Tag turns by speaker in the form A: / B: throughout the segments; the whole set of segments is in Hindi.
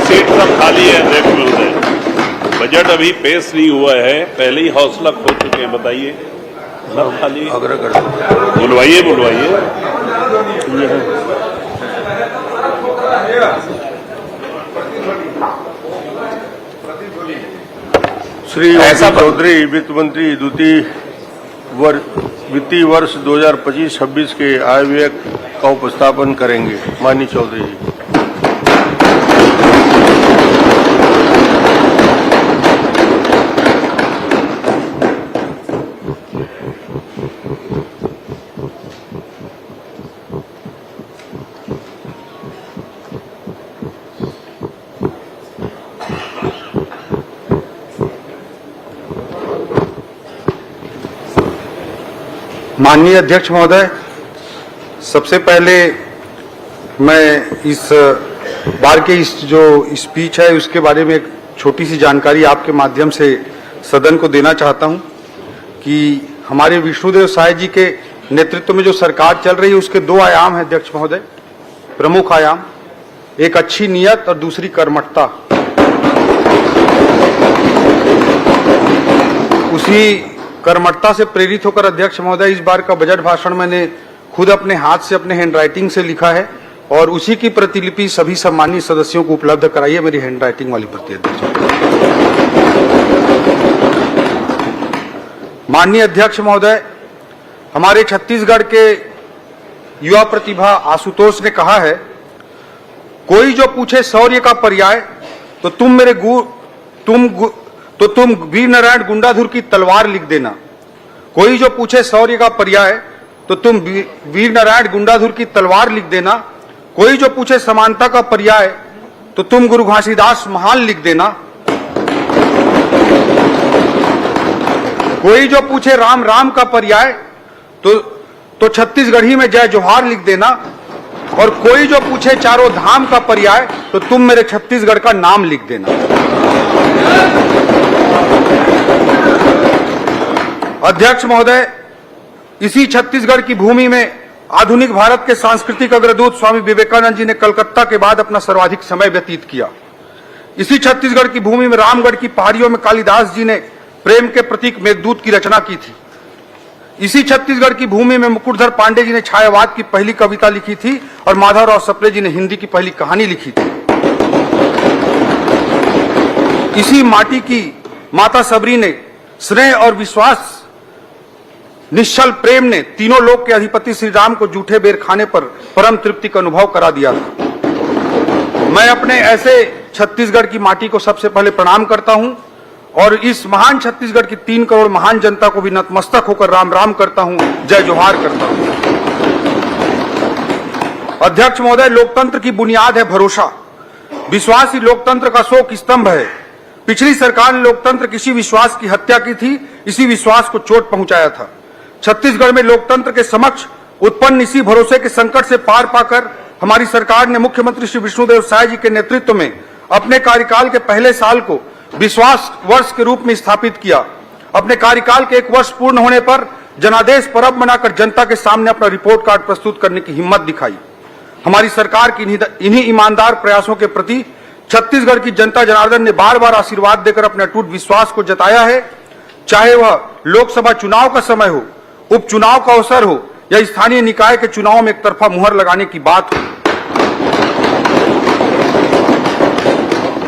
A: सीट सब खाली है अध्यक्ष महोदय। बजट अभी पेश नहीं हुआ है, पहले ही हौसला खो चुके हैं। बताइए, सब खाली।
B: आग्रह कर
A: बुलवाइए बुलवाइए।
B: श्री ऐसा चौधरी वित्त मंत्री वित्तीय वर्ष 2025-26 के आय व्यय का उपस्थापन करेंगे। माननीय चौधरी जी।
C: माननीय अध्यक्ष महोदय, सबसे पहले मैं इस बार के इस जो स्पीच है उसके बारे में एक छोटी सी जानकारी आपके माध्यम से सदन को देना चाहता हूं कि हमारे विष्णुदेव साय जी के नेतृत्व में जो सरकार चल रही है उसके दो आयाम हैं अध्यक्ष महोदय, प्रमुख आयाम। एक अच्छी नीयत और दूसरी कर्मठता। उसी कर्मठता से प्रेरित होकर अध्यक्ष महोदय इस बार का बजट भाषण मैंने खुद अपने हाथ से अपने हैंडराइटिंग से लिखा है और उसी की प्रतिलिपि सभी सम्मानित सदस्यों को उपलब्ध कराई है, मेरी हैंडराइटिंग वाली प्रति। अध्यक्ष माननीय अध्यक्ष महोदय, हमारे छत्तीसगढ़ के युवा प्रतिभा आशुतोष ने कहा है, कोई जो पूछे शौर्य का पर्याय तो तुम वीर नारायण गुंडाधुर की तलवार लिख देना। कोई जो पूछे शौर्य का पर्याय तो तुम वीर नारायण गुंडाधुर की तलवार लिख देना। कोई जो पूछे समानता का पर्याय तो तुम गुरु घासीदास महान लिख देना। कोई जो पूछे राम राम का पर्याय तो छत्तीसगढ़ी में जय जोहार लिख देना। और कोई जो पूछे चारों धाम का पर्याय तो तुम मेरे छत्तीसगढ़ का नाम लिख देना। अध्यक्ष महोदय, इसी छत्तीसगढ़ की भूमि में आधुनिक भारत के सांस्कृतिक अग्रदूत स्वामी विवेकानंद जी ने कलकत्ता के बाद अपना सर्वाधिक समय व्यतीत किया। इसी छत्तीसगढ़ की भूमि में रामगढ़ की पहाड़ियों में कालिदास जी ने प्रेम के प्रतीक मेघदूत की रचना की थी। इसी छत्तीसगढ़ की भूमि में मुकुटधर पांडे जी ने छायावाद की पहली कविता लिखी थी और माधवराव सप्रे जी ने हिंदी की पहली कहानी लिखी थी। इसी माटी की माता सबरी ने स्नेह और विश्वास, निश्चल प्रेम ने तीनों लोक के अधिपति श्री राम को जूठे बेर खाने पर परम तृप्ति का अनुभव करा दिया था। मैं अपने ऐसे छत्तीसगढ़ की माटी को सबसे पहले प्रणाम करता हूं और इस महान छत्तीसगढ़ की 3 करोड़ महान जनता को भी नतमस्तक होकर राम राम करता हूं, जय जोहार करता हूं। अध्यक्ष महोदय, लोकतंत्र की बुनियाद है भरोसा। विश्वास ही लोकतंत्र का शोक स्तंभ है। पिछली सरकार ने लोकतंत्र किसी विश्वास की हत्या की थी, इसी विश्वास को चोट पहुंचाया था। छत्तीसगढ़ में लोकतंत्र के समक्ष उत्पन्न इसी भरोसे के संकट से पार पाकर हमारी सरकार ने मुख्यमंत्री श्री विष्णुदेव साय जी के नेतृत्व में अपने कार्यकाल के पहले साल को विश्वास वर्ष के रूप में स्थापित किया। अपने कार्यकाल के 1 वर्ष पूर्ण होने पर जनादेश पर्व मनाकर जनता के सामने अपना रिपोर्ट कार्ड प्रस्तुत करने की हिम्मत दिखाई। हमारी सरकार की इन्हीं ईमानदार प्रयासों के प्रति छत्तीसगढ़ की जनता जनार्दन ने बार बार आशीर्वाद देकर अपने अटूट विश्वास को जताया है। चाहे वह लोकसभा चुनाव का समय हो, उपचुनाव का अवसर हो या स्थानीय निकाय के चुनाव में एक तरफा मुहर लगाने की बात हो,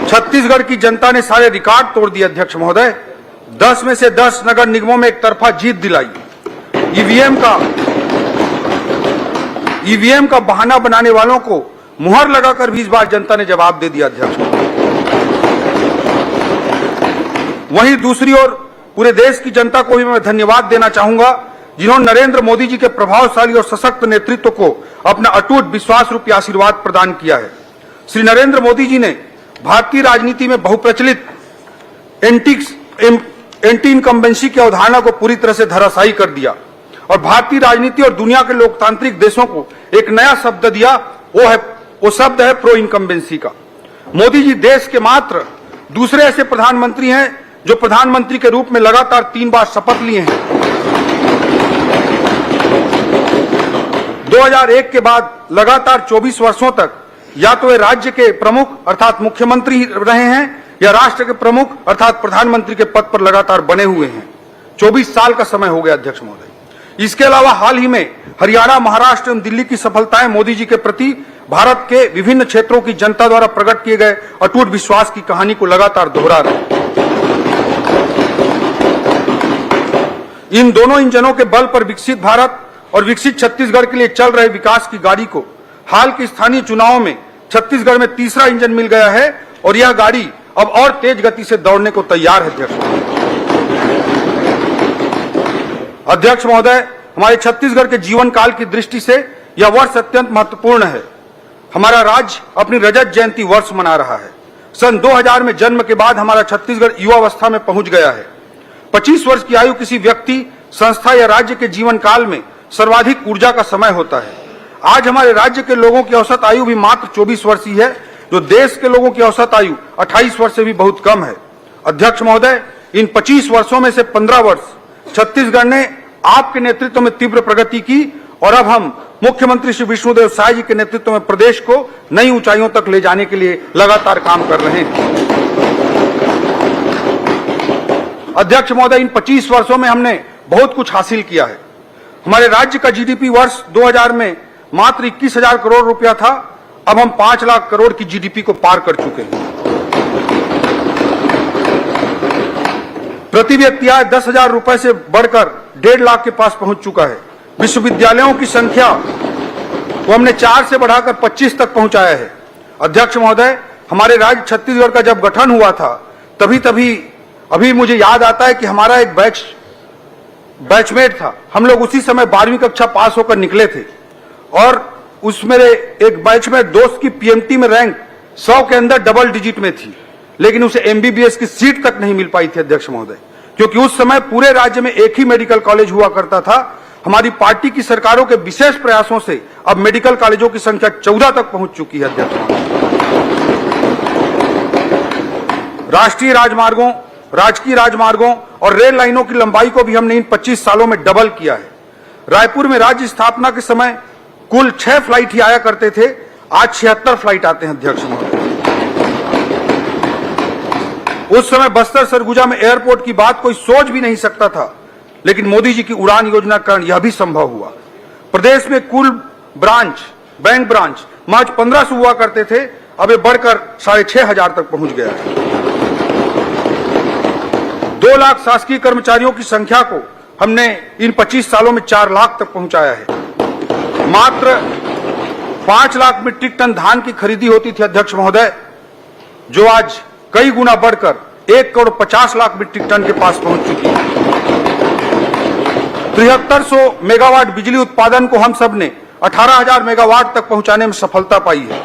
C: छत्तीसगढ़ की जनता ने सारे रिकॉर्ड तोड़ दिए। अध्यक्ष महोदय, 10 में से 10 नगर निगमों में एक तरफा जीत दिलाई। ईवीएम का बहाना बनाने वालों को मुहर लगाकर भी इस बार जनता ने जवाब दे दिया। अध्यक्ष, वहीं दूसरी ओर पूरे देश की जनता को भी मैं धन्यवाद देना चाहूंगा, जिन्होंने नरेंद्र मोदी जी के प्रभावशाली और सशक्त नेतृत्व को अपना अटूट विश्वास रूपी आशीर्वाद प्रदान किया है। श्री नरेंद्र मोदी जी ने भारतीय राजनीति में बहुप्रचलित एंटी इनकम्बेंसी की अवधारणा को पूरी तरह से धराशायी कर दिया और भारतीय राजनीति और दुनिया के लोकतांत्रिक देशों को एक नया शब्द दिया, वो शब्द है प्रो इनकम्बेंसी का। मोदी जी देश के मात्र दूसरे ऐसे प्रधानमंत्री हैं जो प्रधानमंत्री के रूप में लगातार 3 बार शपथ लिए हैं। 2001 के बाद लगातार 24 वर्षों तक या तो वे राज्य के प्रमुख अर्थात मुख्यमंत्री रहे हैं या राष्ट्र के प्रमुख अर्थात प्रधानमंत्री के पद पर लगातार बने हुए हैं। 24 साल का समय हो गया अध्यक्ष महोदय। इसके अलावा हाल ही में हरियाणा, महाराष्ट्र एवं दिल्ली की सफलताएं मोदी जी के प्रति भारत के विभिन्न क्षेत्रों की जनता द्वारा प्रकट किए गए अटूट विश्वास की कहानी को लगातार दोहरा रहे हैं। इन दोनों इंजनों के बल पर विकसित भारत और विकसित छत्तीसगढ़ के लिए चल रहे विकास की गाड़ी को हाल के स्थानीय चुनावों में छत्तीसगढ़ में तीसरा इंजन मिल गया है और यह गाड़ी अब और तेज गति से दौड़ने को तैयार है। अध्यक्ष महोदय, हमारे छत्तीसगढ़ के जीवन काल की दृष्टि से यह वर्ष अत्यंत महत्वपूर्ण है। हमारा राज्य अपनी रजत जयंती वर्ष मना रहा है। सन 2000 में जन्म के बाद हमारा छत्तीसगढ़ युवावस्था में पहुंच गया है। 25 वर्ष की आयु किसी व्यक्ति, संस्था या राज्य के जीवन काल में सर्वाधिक ऊर्जा का समय होता है। आज हमारे राज्य के लोगों की औसत आयु भी मात्र 24 वर्ष ही है, जो देश के लोगों की औसत आयु 28 वर्ष से भी बहुत कम है। अध्यक्ष महोदय, इन 25 वर्षों में से 15 वर्ष छत्तीसगढ़ ने आपके नेतृत्व में तीव्र प्रगति की और अब हम मुख्यमंत्री श्री विष्णुदेव साय जी के नेतृत्व में प्रदेश को नई ऊंचाइयों तक ले जाने के लिए लगातार काम कर रहे हैं। अध्यक्ष महोदय, इन 25 वर्षों में हमने बहुत कुछ हासिल किया है। हमारे राज्य का जीडीपी वर्ष 2000 में मात्र 21,000 करोड़ रुपया था, अब हम 5 लाख करोड़ की जीडीपी को पार कर चुके हैं। प्रति व्यक्ति आय 10,000 रुपए से बढ़कर 1.5 लाख के पास पहुंच चुका है। विश्वविद्यालयों की संख्या को हमने 4 से बढ़ाकर 25 तक पहुंचाया है। अध्यक्ष महोदय, हमारे राज्य छत्तीसगढ़ का जब गठन हुआ था अभी मुझे याद आता है कि हमारा एक बैचमेट था। हम लोग उसी समय 12वीं कक्षा पास होकर निकले थे और उस मेरे एक बैचमेट दोस्त की पीएमटी में रैंक 100 के अंदर डबल डिजिट में थी, लेकिन उसे एमबीबीएस की सीट तक नहीं मिल पाई थी। अध्यक्ष महोदय, क्योंकि उस समय पूरे राज्य में एक ही मेडिकल कॉलेज हुआ करता था। हमारी पार्टी की सरकारों के विशेष प्रयासों से अब मेडिकल कॉलेजों की संख्या 14 तक पहुंच चुकी है। अध्यक्ष महोदय, राष्ट्रीय राजमार्गों और रेल लाइनों की लंबाई को भी हमने इन 25 सालों में डबल किया है। रायपुर में राज्य स्थापना के समय कुल 6 फ्लाइट ही आया करते थे, आज 76 फ्लाइट आते हैं। अध्यक्ष महोदय, उस समय बस्तर सरगुजा में एयरपोर्ट की बात कोई सोच भी नहीं सकता था, लेकिन मोदी जी की उड़ान योजना के कारण यह भी संभव हुआ। प्रदेश में कुल बैंक ब्रांच महज 1500 हुआ करते थे, अब ये बढ़कर 6,500 तक पहुंच गया है। 2 लाख शासकीय कर्मचारियों की संख्या को हमने इन 25 सालों में 4 लाख तक पहुंचाया है। मात्र 5 लाख मीट्रिक टन धान की खरीदी होती थी अध्यक्ष महोदय, जो आज कई गुना बढ़कर 1,50,00,000 मीट्रिक टन के पास पहुंच चुकी है। 7300 मेगावाट बिजली उत्पादन को हम सब ने 18,000 मेगावाट तक पहुंचाने में सफलता पाई है।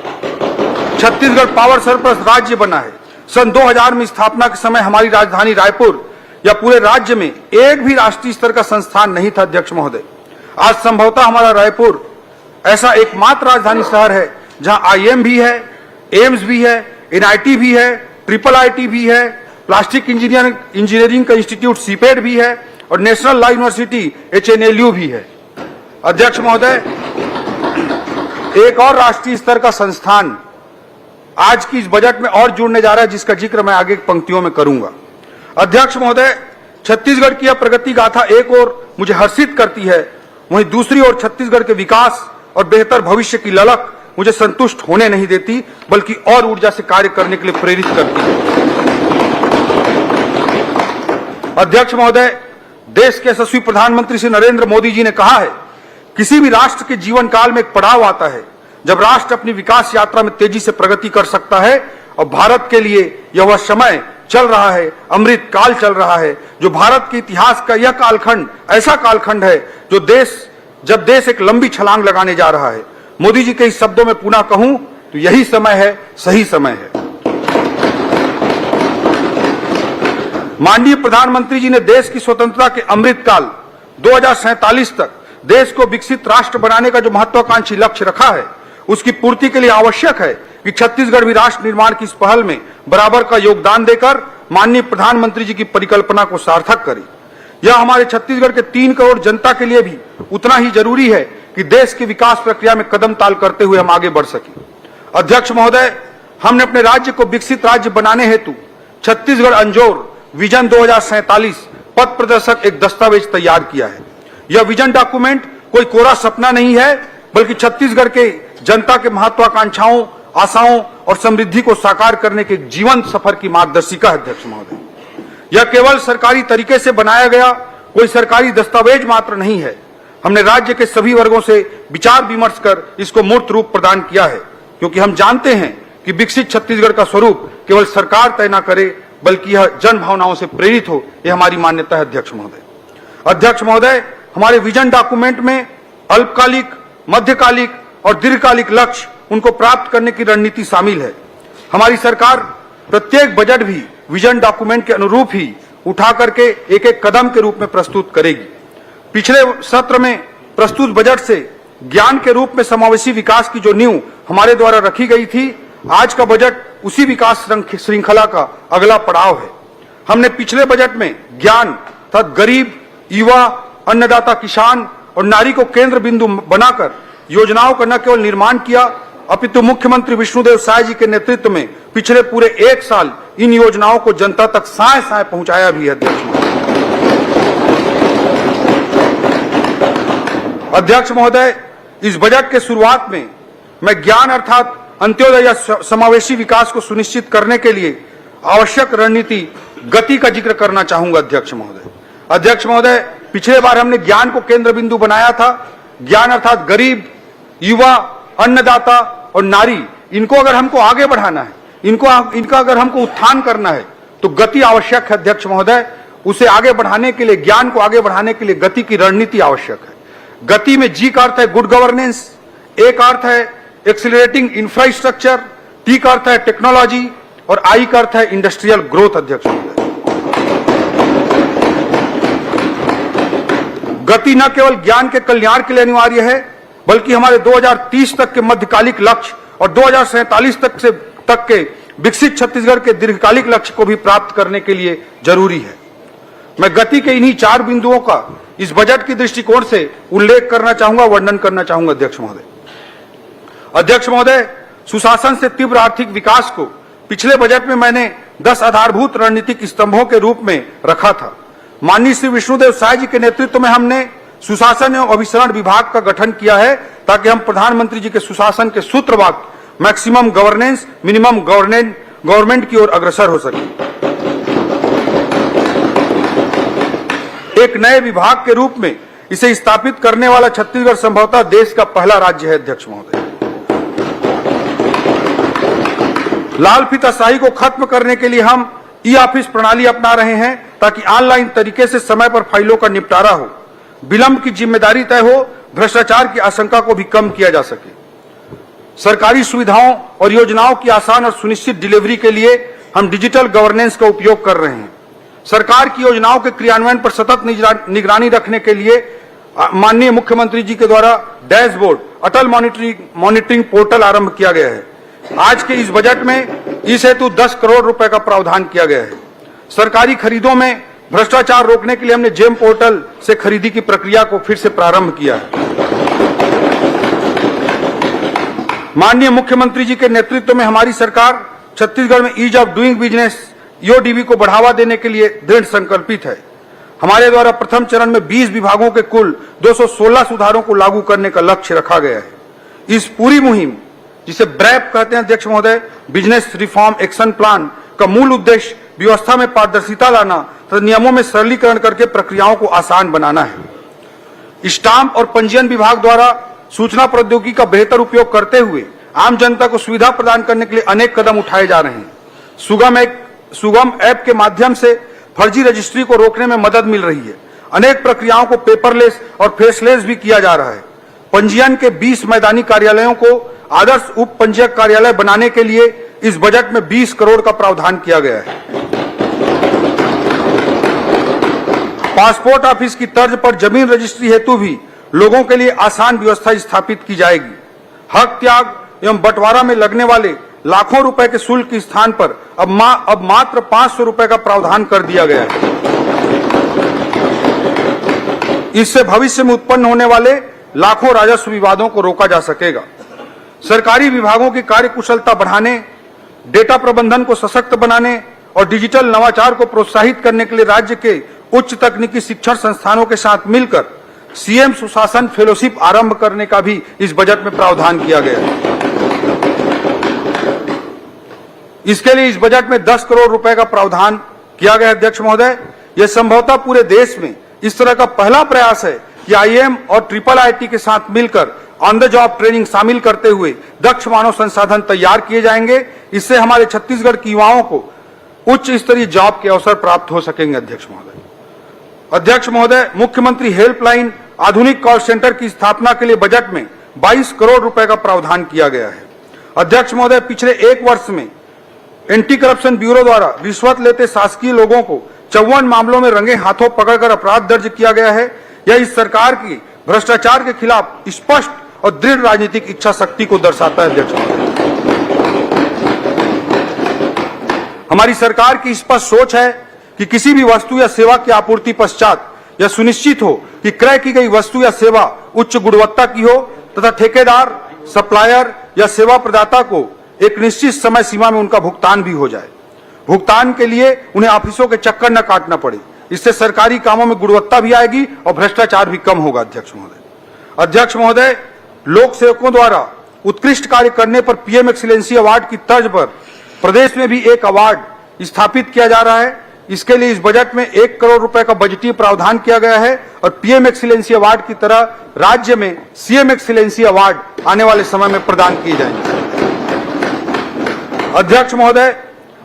C: छत्तीसगढ़ पावर सरप्लस राज्य बना है। सन 2000 में स्थापना के समय हमारी राजधानी रायपुर या पूरे राज्य में एक भी राष्ट्रीय स्तर का संस्थान नहीं था। अध्यक्ष महोदय, आज संभवतः हमारा रायपुर ऐसा एकमात्र राजधानी शहर है जहां आईएम भी है, एम्स भी है, एनआईटी भी है, IIIT भी है, प्लास्टिक इंजीनियरिंग का इंस्टीट्यूट सीपेड भी है और नेशनल लॉ यूनिवर्सिटी HNLU भी है। अध्यक्ष महोदय, एक और राष्ट्रीय स्तर का संस्थान आज की इस बजट में और जुड़ने जा रहा है, जिसका जिक्र मैं आगे पंक्तियों में करूंगा। अध्यक्ष महोदय, छत्तीसगढ़ की यह प्रगति गाथा एक ओर मुझे हर्षित करती है, वहीं दूसरी ओर छत्तीसगढ़ के विकास और बेहतर भविष्य की ललक मुझे संतुष्ट होने नहीं देती, बल्कि और ऊर्जा से कार्य करने के लिए प्रेरित करती है। अध्यक्ष महोदय, देश के यशस्वी प्रधानमंत्री श्री नरेंद्र मोदी जी ने कहा है, किसी भी राष्ट्र के जीवन काल में एक पड़ाव आता है जब राष्ट्र अपनी विकास यात्रा में तेजी से प्रगति कर सकता है, और भारत के लिए यह वह समय चल रहा है, अमृत काल चल रहा है, जो भारत के इतिहास का यह कालखंड ऐसा कालखंड है जब देश एक लंबी छलांग लगाने जा रहा है। मोदी जी के इस शब्दों में पुनः कहूं तो यही समय है, सही समय है। माननीय प्रधानमंत्री जी ने देश की स्वतंत्रता के अमृत काल 2047 तक देश को विकसित राष्ट्र बनाने का जो महत्वाकांक्षी लक्ष्य रखा है, उसकी पूर्ति के लिए आवश्यक है कि छत्तीसगढ़ भी राष्ट्र निर्माण की इस पहल में बराबर का योगदान देकर माननीय प्रधानमंत्री जी की परिकल्पना को सार्थक करे। यह हमारे छत्तीसगढ़ के 3 करोड़ जनता के लिए भी उतना ही जरूरी है कि देश की विकास प्रक्रिया में कदम ताल करते हुए हम आगे बढ़ सकें। अध्यक्ष महोदय, हमने अपने राज्य को विकसित राज्य बनाने हेतु छत्तीसगढ़ अंजोर विजन 2047 पथ प्रदर्शक एक दस्तावेज तैयार किया है। यह विजन डॉक्यूमेंट कोई कोरा सपना नहीं है, बल्कि छत्तीसगढ़ के जनता के महत्वाकांक्षाओं, आशाओं और समृद्धि को साकार करने के जीवंत सफर की मार्गदर्शिका है। अध्यक्ष महोदय, यह केवल सरकारी तरीके से बनाया गया कोई सरकारी दस्तावेज मात्र नहीं है। हमने राज्य के सभी वर्गों से विचार विमर्श कर इसको मूर्त रूप प्रदान किया है, क्योंकि हम जानते हैं कि विकसित छत्तीसगढ़ का स्वरूप केवल सरकार तय न करे, बल्कि यह जन भावनाओं से प्रेरित हो, यह हमारी मान्यता है। अध्यक्ष महोदय, हमारे विजन डॉक्यूमेंट में अल्पकालिक, मध्यकालिक और दीर्घकालिक लक्ष्य उनको प्राप्त करने की रणनीति शामिल है। हमारी सरकार प्रत्येक बजट भी विजन डॉक्यूमेंट के अनुरूप ही उठा करके एक एक कदम के रूप में प्रस्तुत करेगी। पिछले सत्र में प्रस्तुत बजट से ज्ञान के रूप में समावेशी विकास की जो नींव हमारे द्वारा रखी गई थी, आज का बजट उसी विकास श्रृंखला का अगला पड़ाव है। हमने पिछले बजट में ज्ञान तथा गरीब, युवा, अन्नदाता किसान और नारी को केंद्र बिंदु बनाकर योजनाओं का न केवल निर्माण किया, अपितु मुख्यमंत्री विष्णुदेव साय जी के नेतृत्व में पिछले पूरे एक साल इन योजनाओं को जनता तक साय साय पहुंचाया भी है। अध्यक्ष महोदय, इस बजट के शुरुआत में मैं ज्ञान अर्थात अंत्योदय या समावेशी विकास को सुनिश्चित करने के लिए आवश्यक रणनीति गति का जिक्र करना चाहूंगा। अध्यक्ष महोदय, पिछले बार हमने ज्ञान को केंद्र बिंदु बनाया था। ज्ञान अर्थात गरीब, युवा, अन्नदाता और नारी, इनको अगर हमको आगे बढ़ाना है, इनका अगर हमको उत्थान करना है, तो गति आवश्यक है। अध्यक्ष महोदय, उसे आगे बढ़ाने के लिए, ज्ञान को आगे बढ़ाने के लिए गति की रणनीति आवश्यक है। गति में जी का अर्थ है गुड गवर्नेंस, ए का अर्थ है एक्सिलरेटिंग इंफ्रास्ट्रक्चर, टी का अर्थ है टेक्नोलॉजी और आई का अर्थ है इंडस्ट्रियल ग्रोथ। अध्यक्ष महोदय, गति न केवल ज्ञान के कल्याण के लिए अनिवार्य है, बल्कि हमारे 2030 तक के मध्यकालिक लक्ष्य और 2047 तक के विकसित छत्तीसगढ़ के दीर्घकालिक लक्ष्य को भी प्राप्त करने के लिए जरूरी है। मैं गति के इन्हीं 4 बिंदुओं का इस बजट की दृष्टिकोण से उल्लेख करना चाहूंगा, वर्णन करना चाहूंगा। अध्यक्ष महोदय, सुशासन से तीव्र आर्थिक विकास को पिछले बजट में मैंने 10 आधारभूत रणनीतिक स्तंभों के रूप में रखा था। माननीय श्री विष्णुदेव साय जी के नेतृत्व में हमने सुशासन एवं अभिसरण विभाग का गठन किया है, ताकि हम प्रधानमंत्री जी के सुशासन के सूत्र वाक्य मैक्सिमम गवर्नेंस, मिनिमम गवर्नमेंट की ओर अग्रसर हो सके। एक नए विभाग के रूप में इसे स्थापित करने वाला छत्तीसगढ़ संभवतः देश का पहला राज्य है। अध्यक्ष महोदय, लाल फीताशाही को खत्म करने के लिए हम ई ऑफिस प्रणाली अपना रहे हैं, ताकि ऑनलाइन तरीके से समय पर फाइलों का निपटारा हो, विलंब की जिम्मेदारी तय हो, भ्रष्टाचार की आशंका को भी कम किया जा सके। सरकारी सुविधाओं और योजनाओं की आसान और सुनिश्चित डिलीवरी के लिए हम डिजिटल गवर्नेंस का उपयोग कर रहे हैं। सरकार की योजनाओं के क्रियान्वयन पर सतत निगरानी रखने के लिए माननीय मुख्यमंत्री जी के द्वारा डैशबोर्ड अटल मॉनिटरिंग पोर्टल आरंभ किया गया है। आज के इस बजट में इस हेतु 10 करोड़ रुपए का प्रावधान किया गया है। सरकारी खरीदों में भ्रष्टाचार रोकने के लिए हमने जेम पोर्टल से खरीदी की प्रक्रिया को फिर से प्रारंभ किया है। माननीय मुख्यमंत्री जी के नेतृत्व में हमारी सरकार छत्तीसगढ़ में ease of doing business EODB को बढ़ावा देने के लिए दृढ़ संकल्पित है। हमारे द्वारा प्रथम चरण में 20 विभागों के कुल 216 सुधारों को लागू करने का लक्ष्य रखा गया है। इस पूरी मुहिम, जिसे ब्रैप कहते हैं अध्यक्ष महोदय, बिजनेस रिफॉर्म एक्शन प्लान, का मूल उद्देश्य व्यवस्था में पारदर्शिता लाना तथा नियमों में सरलीकरण करके प्रक्रियाओं को आसान बनाना है। स्टाम्प और पंजीयन विभाग द्वारा सूचना प्रौद्योगिकी का बेहतर उपयोग करते हुए आम जनता को सुविधा प्रदान करने के लिए अनेक कदम उठाए जा रहे हैं। सुगम ऐप के माध्यम से फर्जी रजिस्ट्री को रोकने में मदद मिल रही है। अनेक प्रक्रियाओं को पेपरलेस और फेसलेस भी किया जा रहा है। पंजीयन के 20 मैदानी कार्यालयों को आदर्श उप पंजीयक कार्यालय बनाने के लिए इस बजट में 20 करोड़ का प्रावधान किया गया है। पासपोर्ट ऑफिस की तर्ज पर जमीन रजिस्ट्री हेतु भी लोगों के लिए आसान व्यवस्था स्थापित की जाएगी। हक त्याग एवं बंटवारा में लगने वाले लाखों रुपए के शुल्क के स्थान पर अब मात्र 500 रुपए का प्रावधान कर दिया गया है। इससे भविष्य में उत्पन्न होने वाले लाखों राजस्व विवादों को रोका जा सकेगा। सरकारी विभागों की कार्यकुशलता बढ़ाने, डेटा प्रबंधन को सशक्त बनाने और डिजिटल नवाचार को प्रोत्साहित करने के लिए राज्य के उच्च तकनीकी शिक्षण संस्थानों के साथ मिलकर सीएम सुशासन फेलोशिप आरंभ करने का भी इस बजट में प्रावधान किया गया है। इसके लिए इस बजट में 10 करोड़ रुपए का प्रावधान किया गया है। अध्यक्ष महोदय, यह संभवतः पूरे देश में इस तरह का पहला प्रयास है कि आईएम और IIIT के साथ मिलकर ऑन द जॉब ट्रेनिंग शामिल करते हुए दक्ष मानव संसाधन तैयार किए जाएंगे। इससे हमारे छत्तीसगढ़ के युवाओं को उच्च स्तरीय जॉब के अवसर प्राप्त हो सकेंगे। अध्यक्ष महोदय, मुख्यमंत्री हेल्पलाइन आधुनिक कॉल सेंटर की स्थापना के लिए बजट में 22 करोड़ रुपए का प्रावधान किया गया है। अध्यक्ष महोदय, पिछले एक वर्ष में एंटी करप्शन ब्यूरो द्वारा रिश्वत लेते शासकीय लोगों को 54 मामलों में रंगे हाथों पकड़कर अपराध दर्ज किया गया है। यह इस सरकार की भ्रष्टाचार के खिलाफ स्पष्ट और दृढ़ राजनीतिक इच्छा शक्ति को दर्शाता है। अध्यक्ष महोदय, हमारी सरकार की स्पष्ट सोच है कि किसी भी वस्तु या सेवा की आपूर्ति पश्चात यह सुनिश्चित हो कि क्रय की गई वस्तु या सेवा उच्च गुणवत्ता की हो तथा ठेकेदार, सप्लायर या सेवा प्रदाता को एक निश्चित समय सीमा में उनका भुगतान भी हो जाए। भुगतान के लिए उन्हें ऑफिसों के चक्कर न काटना पड़े। इससे सरकारी कामों में गुणवत्ता भी आएगी और भ्रष्टाचार भी कम होगा। अध्यक्ष महोदय, लोक सेवकों द्वारा उत्कृष्ट कार्य करने पर पीएम एक्सीलेंसी अवार्ड की तर्ज पर प्रदेश में भी एक अवार्ड स्थापित किया जा रहा है। इसके लिए इस बजट में 1 करोड़ रुपए का बजटीय प्रावधान किया गया है और पीएम एक्सीलेंसी अवार्ड की तरह राज्य में सीएम एक्सीलेंसी अवार्ड आने वाले समय में प्रदान किए जाएंगे। अध्यक्ष महोदय,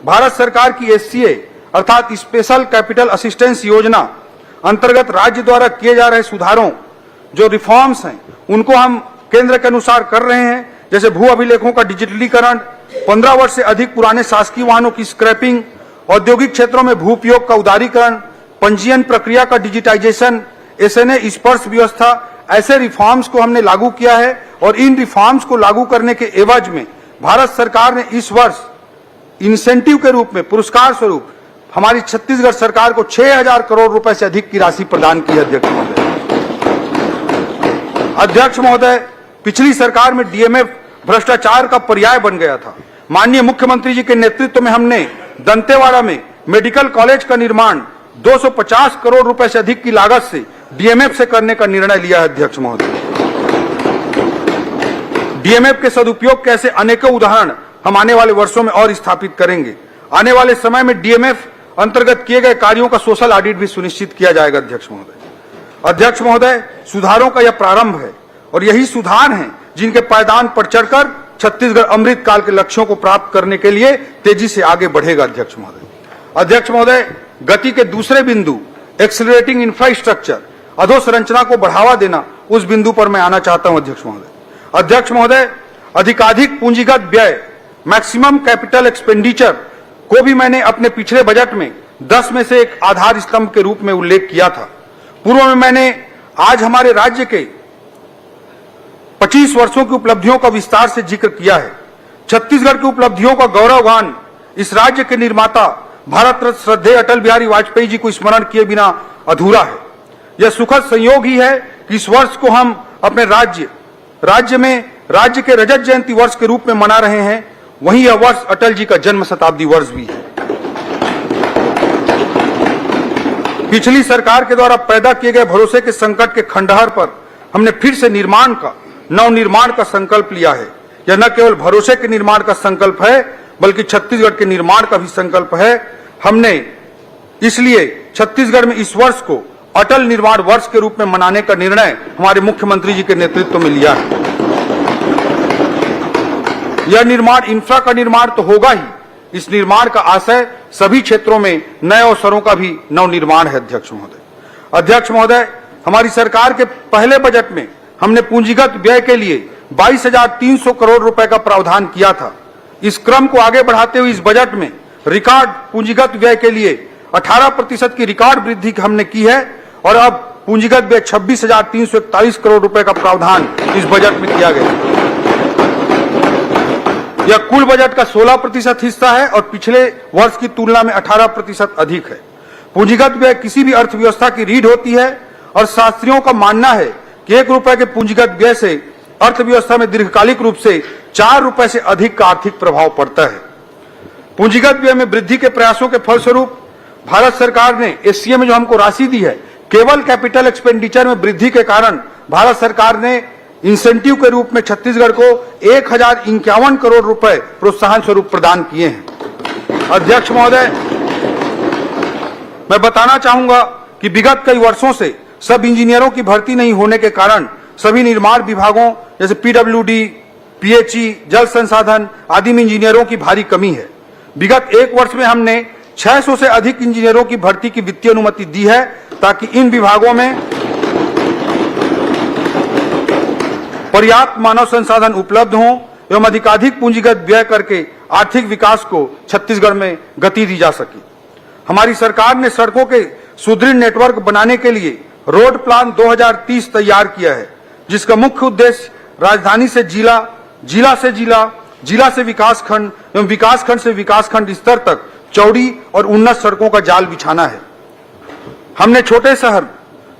C: भारत सरकार की SCA अर्थात स्पेशल कैपिटल असिस्टेंस योजना अंतर्गत राज्य द्वारा किए जा रहे सुधारों, जो रिफॉर्म्स हैं, उनको हम केंद्र के अनुसार कर रहे हैं। जैसे भू अभिलेखों का डिजिटलीकरण, 15 वर्ष से अधिक पुराने शासकीय वाहनों की स्क्रैपिंग, औद्योगिक क्षेत्रों में भू उपयोग का उदारीकरण, पंजीयन प्रक्रिया का डिजिटाइजेशन, SNA स्पर्श व्यवस्था, ऐसे रिफॉर्म्स को हमने लागू किया है। और इन रिफॉर्म्स को लागू करने के एवज में भारत सरकार ने इस वर्ष इंसेंटिव के रूप में, पुरस्कार स्वरूप हमारी छत्तीसगढ़ सरकार को 6000 करोड़ रुपए से अधिक की राशि प्रदान की है। अध्यक्ष महोदय, पिछली सरकार में DMF भ्रष्टाचार का पर्याय बन गया था। माननीय मुख्यमंत्री जी के नेतृत्व में हमने दंतेवाड़ा में मेडिकल कॉलेज का निर्माण 250 करोड़ रुपए से अधिक की लागत से DMF से करने का निर्णय लिया है। अध्यक्ष महोदय, DMF के सदुपयोग के ऐसे अनेकों उदाहरण हम आने वाले वर्षों में और स्थापित करेंगे। आने वाले समय में DMF अंतर्गत किए गए कार्यों का सोशल ऑडिट भी सुनिश्चित किया जाएगा। अध्यक्ष महोदय, सुधारों का यह प्रारंभ है और यही सुधार हैं जिनके पायदान पर चढ़कर छत्तीसगढ़ अमृत काल के लक्ष्यों को प्राप्त करने के लिए तेजी से आगे बढ़ेगा। अध्यक्ष महोदय, गति के दूसरे बिंदु एक्सीलरेटिंग इंफ्रास्ट्रक्चर, अधोसंरचना को बढ़ावा देना, उस बिंदु पर मैं आना चाहता हूं। अध्यक्ष महोदय, अधिकाधिक पूंजीगत व्यय, मैक्सिमम कैपिटल एक्सपेंडिचर को भी मैंने अपने पिछले बजट में 10 में से एक आधार स्तंभ के रूप में उल्लेख किया था। पूर्व में मैंने आज हमारे राज्य के 25 वर्षों की उपलब्धियों का विस्तार से जिक्र किया है। छत्तीसगढ़ की उपलब्धियों का गौरवगान इस राज्य के निर्माता भारत रत्न श्रद्धेय अटल बिहारी वाजपेयी जी को स्मरण किए बिना अधूरा है। यह सुखद संयोग ही है कि इस वर्ष को हम अपने राज्य में राज्य के रजत जयंती वर्ष के रूप में मना रहे हैं। वहीं यह वर्ष अटल जी का जन्म शताब्दी वर्ष भी है। पिछली सरकार के द्वारा पैदा किए गए भरोसे के संकट के खंडहर पर हमने फिर से नवनिर्माण का संकल्प लिया है। यह न केवल भरोसे के निर्माण का संकल्प है, बल्कि छत्तीसगढ़ के निर्माण का भी संकल्प है। हमने इसलिए छत्तीसगढ़ में इस वर्ष को अटल निर्माण वर्ष के रूप में मनाने का निर्णय हमारे मुख्यमंत्री जी के नेतृत्व में लिया है। यह निर्माण इंफ्रा का निर्माण तो होगा ही, इस निर्माण का आशय सभी क्षेत्रों में नए अवसरों का भी नवनिर्माण है। अध्यक्ष महोदय, हमारी सरकार के पहले बजट में हमने पूंजीगत व्यय के लिए 22,300 करोड़ रुपए का प्रावधान किया था। इस क्रम को आगे बढ़ाते हुए इस बजट में रिकॉर्ड पूंजीगत व्यय के लिए 18% की रिकॉर्ड वृद्धि हमने की है और अब पूंजीगत व्यय 26,341 करोड़ रुपए का प्रावधान इस बजट में किया गया। यह कुल बजट का 16% हिस्सा है और पिछले वर्ष की तुलना में 18% अधिक है। पूंजीगत व्यय किसी भी अर्थव्यवस्था की रीढ़ होती है और शास्त्रियों का मानना है कि 1 रुपए के पूंजीगत व्यय से अर्थव्यवस्था में दीर्घकालिक रूप से 4 रुपए से अधिक का आर्थिक प्रभाव पड़ता है। पूंजीगत व्यय में वृद्धि के प्रयासों के फलस्वरूप भारत सरकार ने एससीए में जो हमको राशि दी है, केवल कैपिटल एक्सपेंडिचर में वृद्धि के कारण भारत सरकार ने इंसेंटिव के रूप में छत्तीसगढ़ को 1051 करोड़ रुपए प्रोत्साहन स्वरूप प्रदान किए हैं। अध्यक्ष महोदय, मैं बताना चाहूंगा कि विगत कई वर्षों से सब इंजीनियरों की भर्ती नहीं होने के कारण सभी निर्माण विभागों जैसे पीडब्ल्यूडी, पीएचई, जल संसाधन आदि में इंजीनियरों की भारी कमी है। विगत एक वर्ष में हमने 600 से अधिक इंजीनियरों की भर्ती की वित्तीय अनुमति दी है ताकि इन विभागों में पर्याप्त मानव संसाधन उपलब्ध हों एवं अधिकाधिक पूंजीगत व्यय करके आर्थिक विकास को छत्तीसगढ़ में गति दी जा सके। हमारी सरकार ने सड़कों के सुदृढ़ नेटवर्क बनाने के लिए रोड प्लान 2030 तैयार किया है, जिसका मुख्य उद्देश्य राजधानी से जिला, जिला से जिला, जिला से विकास खंड एवं विकास खंड से विकास खंड स्तर तक चौड़ी और उन्नत सड़कों का जाल बिछाना है। हमने छोटे शहर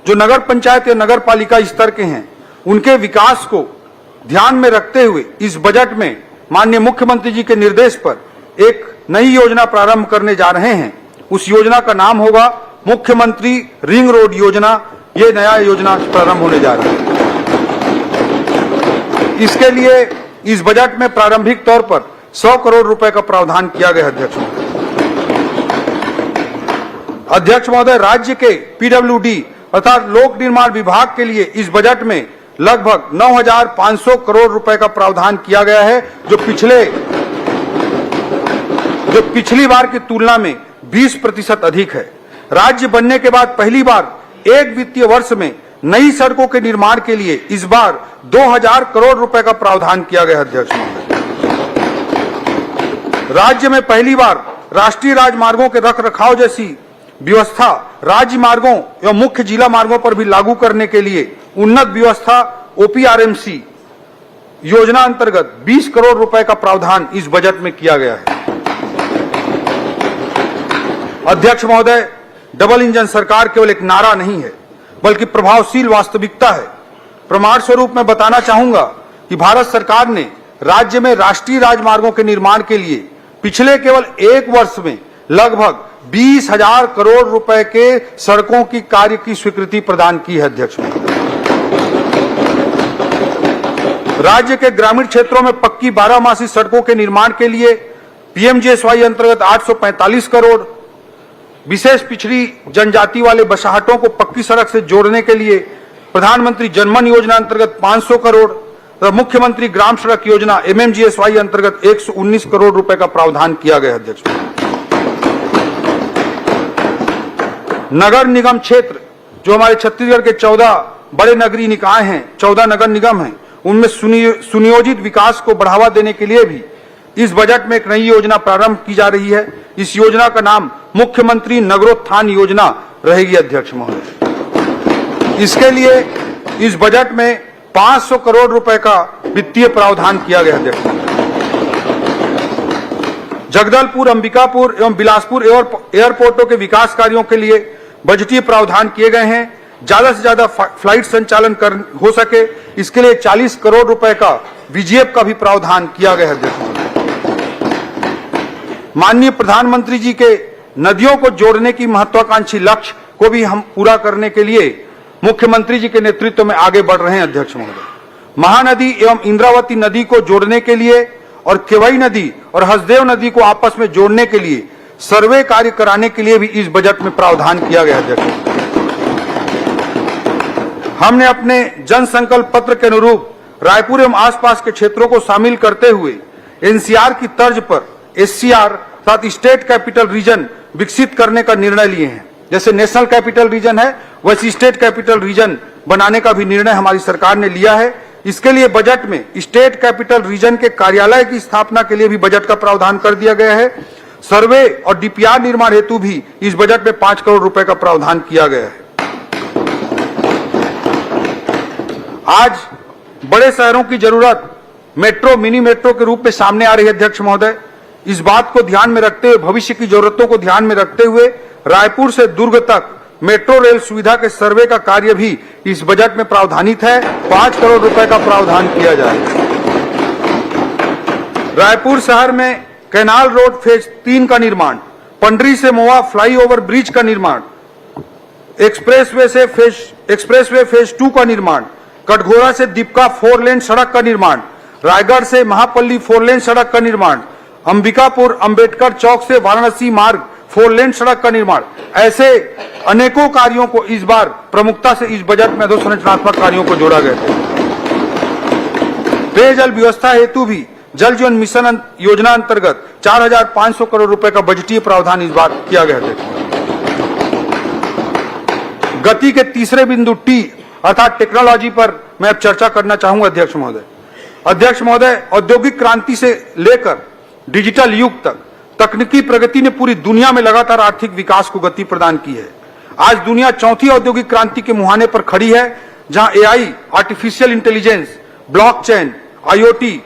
C: जो नगर पंचायत या नगर पालिका स्तर के हैं, उनके विकास को ध्यान में रखते हुए इस बजट में माननीय मुख्यमंत्री जी के निर्देश पर एक नई योजना प्रारंभ करने जा रहे हैं। उस योजना का नाम होगा मुख्यमंत्री रिंग रोड योजना। ये नया योजना प्रारंभ होने जा रहा है। इसके लिए इस बजट में प्रारंभिक तौर पर 100 करोड़ रुपए का प्रावधान किया गया। अध्यक्ष महोदय, राज्य के पीडब्ल्यूडी अर्थात लोक निर्माण विभाग के लिए इस बजट में लगभग 9,500 करोड़ रुपए का प्रावधान किया गया है, जो पिछली बार की तुलना में 20% अधिक है। राज्य बनने के बाद पहली बार एक वित्तीय वर्ष में नई सड़कों के निर्माण के लिए इस बार 2,000 करोड़ रुपए का प्रावधान किया गया। अध्यक्ष महोदय, राज्य में पहली बार राष्ट्रीय राजमार्गों के रखरखाव जैसी व्यवस्था राज्य मार्गों एवं मुख्य जिला मार्गों पर भी लागू करने के लिए उन्नत व्यवस्था ओपीआरएमसी योजना अंतर्गत 20 करोड़ रुपए का प्रावधान इस बजट में किया गया है। अध्यक्ष महोदय, डबल इंजन सरकार केवल एक नारा नहीं है, बल्कि प्रभावशील वास्तविकता है। प्रमाण स्वरूप मैं बताना चाहूंगा कि भारत सरकार ने राज्य में राष्ट्रीय राजमार्गों के निर्माण के लिए पिछले केवल एक वर्ष में लगभग 20,000 करोड़ रुपए के सड़कों की कार्य की स्वीकृति प्रदान की है। अध्यक्ष महोदय, राज्य के ग्रामीण क्षेत्रों में पक्की 12 सड़कों के निर्माण के लिए पीएमजीएसवाई अंतर्गत 845 करोड़, विशेष पिछड़ी जनजाति वाले बसाहटों को पक्की सड़क से जोड़ने के लिए प्रधानमंत्री जनमन योजना अंतर्गत 500 करोड़ तथा मुख्यमंत्री ग्राम सड़क योजना एमएमजीएसवाई अंतर्गत 119 करोड़ रुपए का प्रावधान किया गया। अध्यक्ष, नगर निगम क्षेत्र जो हमारे छत्तीसगढ़ के 14 बड़े नगरीय निकाय हैं, 14 नगर निगम हैं, उनमें सुनियोजित विकास को बढ़ावा देने के लिए भी इस बजट में एक नई योजना प्रारंभ की जा रही है। इस योजना का नाम मुख्यमंत्री नगरोत्थान योजना रहेगी। अध्यक्ष महोदय, इसके लिए इस बजट में 500 करोड़ रुपए का वित्तीय प्रावधान किया गया। अध्यक्ष, जगदलपुर, अंबिकापुर एवं बिलासपुर एयरपोर्टों के विकास कार्यों के लिए बजटीय प्रावधान किए गए हैं। ज्यादा से ज्यादा फ्लाइट संचालन हो सके, इसके लिए 40 करोड़ रुपए का वीजीएफ का भी प्रावधान किया गया है। माननीय प्रधानमंत्री जी के नदियों को जोड़ने की महत्वाकांक्षी लक्ष्य को भी हम पूरा करने के लिए मुख्यमंत्री जी के नेतृत्व में आगे बढ़ रहे हैं। अध्यक्ष महोदय, महानदी एवं इंद्रावती नदी को जोड़ने के लिए और केवई नदी और हसदेव नदी को आपस में जोड़ने के लिए सर्वे कार्य कराने के लिए भी इस बजट में प्रावधान किया गया। अध्यक्ष, हमने अपने जन संकल्प पत्र के अनुरूप रायपुर एवं आसपास के क्षेत्रों को शामिल करते हुए एनसीआर की तर्ज पर एससीआर अर्थात स्टेट कैपिटल रीजन विकसित करने का निर्णय लिए हैं। जैसे नेशनल कैपिटल रीजन है, वैसे स्टेट कैपिटल रीजन बनाने का भी निर्णय हमारी सरकार ने लिया है। इसके लिए बजट में स्टेट कैपिटल रीजन के कार्यालय की स्थापना के लिए भी बजट का प्रावधान कर दिया गया है। सर्वे और डीपीआर निर्माण हेतु भी इस बजट में 5 करोड़ रुपए का प्रावधान किया गया है। आज बड़े शहरों की जरूरत मेट्रो, मिनी मेट्रो के रूप में सामने आ रही है। अध्यक्ष महोदय, इस बात को ध्यान में रखते हुए, भविष्य की जरूरतों को ध्यान में रखते हुए रायपुर से दुर्ग तक मेट्रो रेल सुविधा के सर्वे का कार्य भी इस बजट में प्रावधानित है। 5 करोड़ रुपए का प्रावधान किया जाएगा। रायपुर शहर में कैनाल रोड फेज 3 का निर्माण, पंडरी से मोवा फ्लाईओवर ब्रिज का निर्माण, एक्सप्रेसवे फेज 2 का निर्माण, कटघोरा से दीपका 4 लेन सड़क का निर्माण, रायगढ़ से महापल्ली 4 लेन सड़क का निर्माण, अंबिकापुर अंबेडकर चौक से वाराणसी मार्ग 4 लेन सड़क का निर्माण, ऐसे अनेकों कार्यों को इस बार प्रमुखता से इस बजट में अधोसंरचनात्मक कार्यों को जोड़ा गया है। पेयजल व्यवस्था हेतु भी जल जीवन मिशन योजना अंतर्गत 4,500 करोड़ रुपए का बजटीय प्रावधान इस बार किया गया है। गति के तीसरे बिंदु टी अर्थात टेक्नोलॉजी पर मैं अब चर्चा करना चाहूंगा अध्यक्ष महोदय। अध्यक्ष महोदय, औद्योगिक क्रांति से लेकर डिजिटल युग तक तकनीकी प्रगति ने पूरी दुनिया में लगातार आर्थिक विकास को गति प्रदान की है। आज दुनिया चौथी औद्योगिक क्रांति के मुहाने पर खड़ी है, जहां AI, artificial intelligence, blockchain, IoT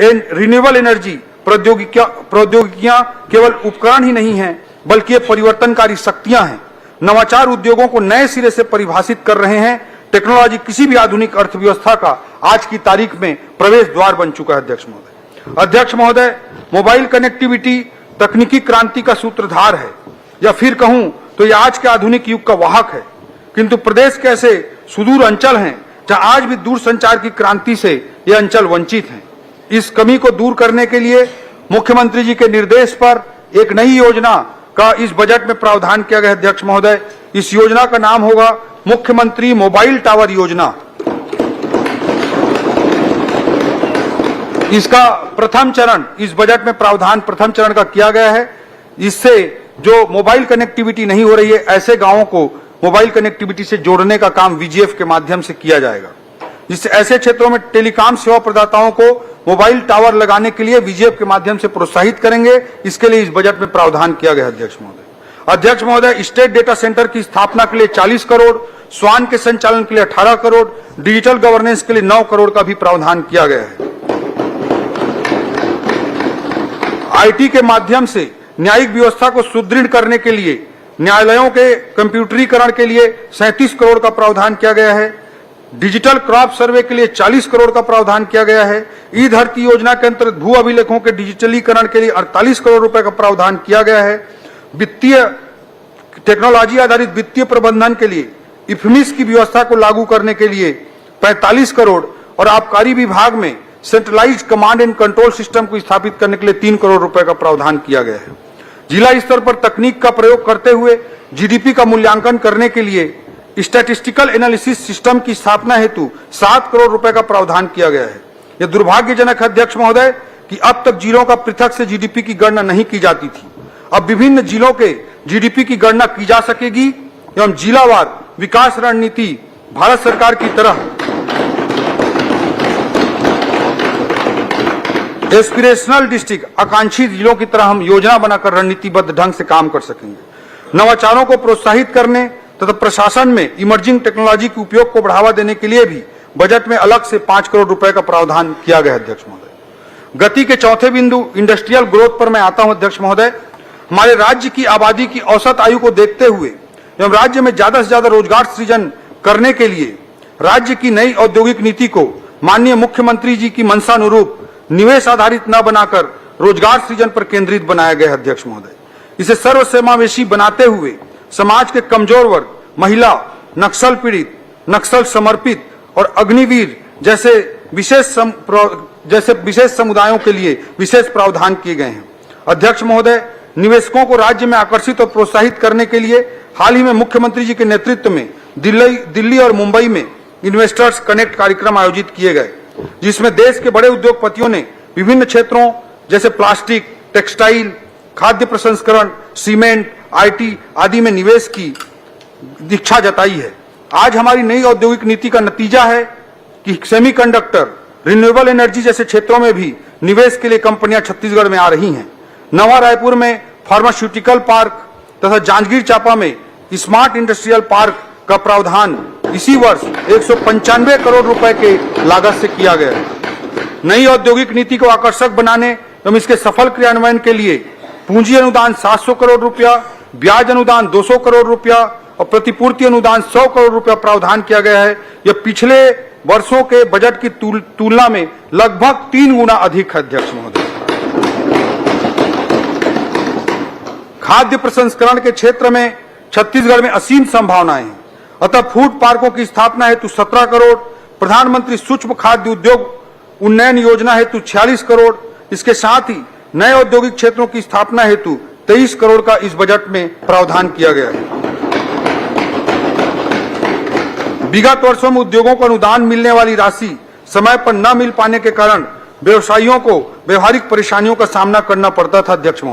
C: and renewable energy प्रौद्योगिकियां केवल उपकरण ही नहीं हैं, बल्कि ये परिवर्तनकारी शक्तियां हैं। नवाचार उद्योगों को नए सिरे से परिभाषित कर रहे हैं। टेक्नोलॉजी किसी भी आधुनिक अर्थव्यवस्था का आज की तारीख में प्रवेश द्वार बन चुका है। अध्यक्ष महोदय, मोबाइल कनेक्टिविटी तकनीकी क्रांति का सूत्रधार है, या फिर कहूं तो यह आज के आधुनिक युग का वाहक है। किंतु प्रदेश के ऐसे सुदूर अंचल हैं जहां आज भी दूरसंचार की क्रांति से ये अंचल वंचित हैं। इस कमी को दूर करने के लिए मुख्यमंत्री जी के निर्देश पर एक नई योजना का इस बजट में प्रावधान किया गया। अध्यक्ष महोदय, इस योजना का नाम होगा मुख्यमंत्री मोबाइल टावर योजना। इसका प्रथम चरण इस बजट में प्रावधान प्रथम चरण का किया गया है। इससे जो मोबाइल कनेक्टिविटी नहीं हो रही है, ऐसे गांवों को मोबाइल कनेक्टिविटी से जोड़ने का काम वीजीएफ के माध्यम से किया जाएगा, जिससे ऐसे क्षेत्रों में टेलीकॉम सेवा प्रदाताओं को मोबाइल टावर लगाने के लिए वीजीएफ के माध्यम से प्रोत्साहित करेंगे। इसके लिए इस बजट में प्रावधान किया गया। अध्यक्ष महोदय, स्टेट डेटा सेंटर की स्थापना के लिए 40 करोड़, स्वान के संचालन के लिए 18 करोड़, डिजिटल गवर्नेंस के लिए 9 करोड़ का भी प्रावधान किया गया है। आईटी के माध्यम से न्यायिक व्यवस्था को सुदृढ़ करने के लिए न्यायालयों के कंप्यूटरीकरण के लिए 37 करोड़ का प्रावधान किया गया है। डिजिटल क्रॉप सर्वे के लिए 40 करोड़ का प्रावधान किया गया है। ई धरती योजना के अंतर्गत भू अभिलेखों के डिजिटलीकरण के लिए 48 करोड़ रुपए का प्रावधान किया गया है। वित्तीय टेक्नोलॉजी आधारित वित्तीय प्रबंधन के लिए इफमिस की व्यवस्था को लागू करने के लिए 45 करोड़ और आबकारी विभाग में centralised command and control system को स्थापित करने के लिए 3 करोड़ रुपए का प्रावधान किया गया है। जिला स्तर पर तकनीक का प्रयोग करते हुए जीडीपी का मूल्यांकन करने के लिए स्टैटिस्टिकल एनालिसिस सिस्टम की स्थापना हेतु 7 करोड़ रुपए का प्रावधान किया गया है। यह दुर्भाग्यजनक है अध्यक्ष महोदय कि अब तक जिलों का पृथक से जीडीपी की गणना नहीं की जाती थी। अब विभिन्न जिलों के जीडीपी की गणना की जा सकेगी एवं जिलावार विकास रणनीति भारत सरकार की तरह एस्पिरेशनल डिस्ट्रिक्ट आकांक्षी जिलों की तरह हम योजना बनाकर रणनीतिबद्ध ढंग से काम कर सकेंगे। नवाचारों को प्रोत्साहित करने तथा प्रशासन में इमर्जिंग टेक्नोलॉजी के उपयोग को बढ़ावा देने के लिए भी बजट में अलग से 5 करोड़ रुपए का प्रावधान किया गया है। अध्यक्ष महोदय, गति के चौथे बिंदु इंडस्ट्रियल ग्रोथ पर मैं आता हूं। अध्यक्ष महोदय, हमारे राज्य की आबादी की औसत आयु को देखते हुए एवं राज्य में ज्यादा से ज्यादा रोजगार सृजन करने के लिए राज्य की नई औद्योगिक नीति को माननीय मुख्यमंत्री जी की मंशानुरूप निवेश आधारित न बनाकर रोजगार सृजन पर केंद्रित बनाया गया है। अध्यक्ष महोदय, इसे सर्वसमावेशी बनाते हुए समाज के कमजोर वर्ग, महिला, नक्सल पीड़ित, नक्सल समर्पित और अग्निवीर जैसे विशेष समुदायों के लिए विशेष प्रावधान किए गए हैं। अध्यक्ष महोदय, निवेशकों को राज्य में आकर्षित और प्रोत्साहित करने के लिए हाल ही में मुख्यमंत्री जी के नेतृत्व में दिल्ली और मुंबई में इन्वेस्टर्स कनेक्ट कार्यक्रम आयोजित किए गए, जिसमें देश के बड़े उद्योगपतियों ने विभिन्न क्षेत्रों जैसे प्लास्टिक, टेक्सटाइल, खाद्य प्रसंस्करण, सीमेंट, आईटी आदि में निवेश की इच्छा जताई है। आज हमारी नई औद्योगिक नीति का नतीजा है कि सेमीकंडक्टर, रिन्यूएबल एनर्जी जैसे क्षेत्रों में भी निवेश के लिए कंपनियां छत्तीसगढ़ में आ रही हैं। नवा रायपुर में फार्मास्यूटिकल पार्क तथा जांजगीर चांपा में स्मार्ट इंडस्ट्रियल पार्क का प्रावधान इसी वर्ष 195 करोड़ रुपए के लागत से किया गया है। नई औद्योगिक नीति को आकर्षक बनाने एवं इसके सफल क्रियान्वयन के लिए पूंजी अनुदान 700 करोड़ रुपया, ब्याज अनुदान 200 करोड़ रुपया और प्रतिपूर्ति अनुदान 100 करोड़ रुपया प्रावधान किया गया है। यह पिछले वर्षों के बजट की तुलना में लगभग 3 गुना अधिक है। अध्यक्ष महोदय, खाद्य प्रसंस्करण के क्षेत्र में छत्तीसगढ़ में असीम संभावनाएं हैं। अतः फूड पार्कों की स्थापना हेतु 17 करोड़, प्रधानमंत्री सूक्ष्म खाद्य उद्योग उन्नयन योजना हेतु 46 करोड़, इसके साथ ही नए औद्योगिक क्षेत्रों की स्थापना हेतु 23 करोड़ का इस बजट में प्रावधान किया गया है। विगत वर्षों में उद्योगों को अनुदान मिलने वाली राशि समय पर न मिल पाने के कारण व्यवसायियों को व्यवहारिक परेशानियों का सामना करना पड़ता था। अध्यक्ष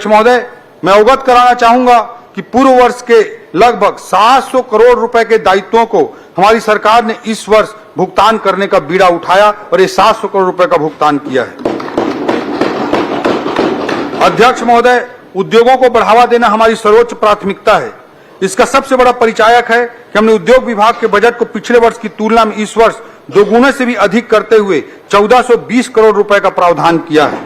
C: महोदय, मैं अवगत कराना चाहूंगा कि पूर्व वर्ष के लगभग 700 करोड़ रुपए के दायित्वों को हमारी सरकार ने इस वर्ष भुगतान करने का बीड़ा उठाया और ये 700 करोड़ रुपए का भुगतान किया है। अध्यक्ष महोदय, उद्योगों को बढ़ावा देना हमारी सर्वोच्च प्राथमिकता है। इसका सबसे बड़ा परिचायक है कि हमने उद्योग विभाग के बजट को पिछले वर्ष की तुलना में इस वर्ष दोगुने से भी अधिक करते हुए 1420 करोड़ रुपए का प्रावधान किया है।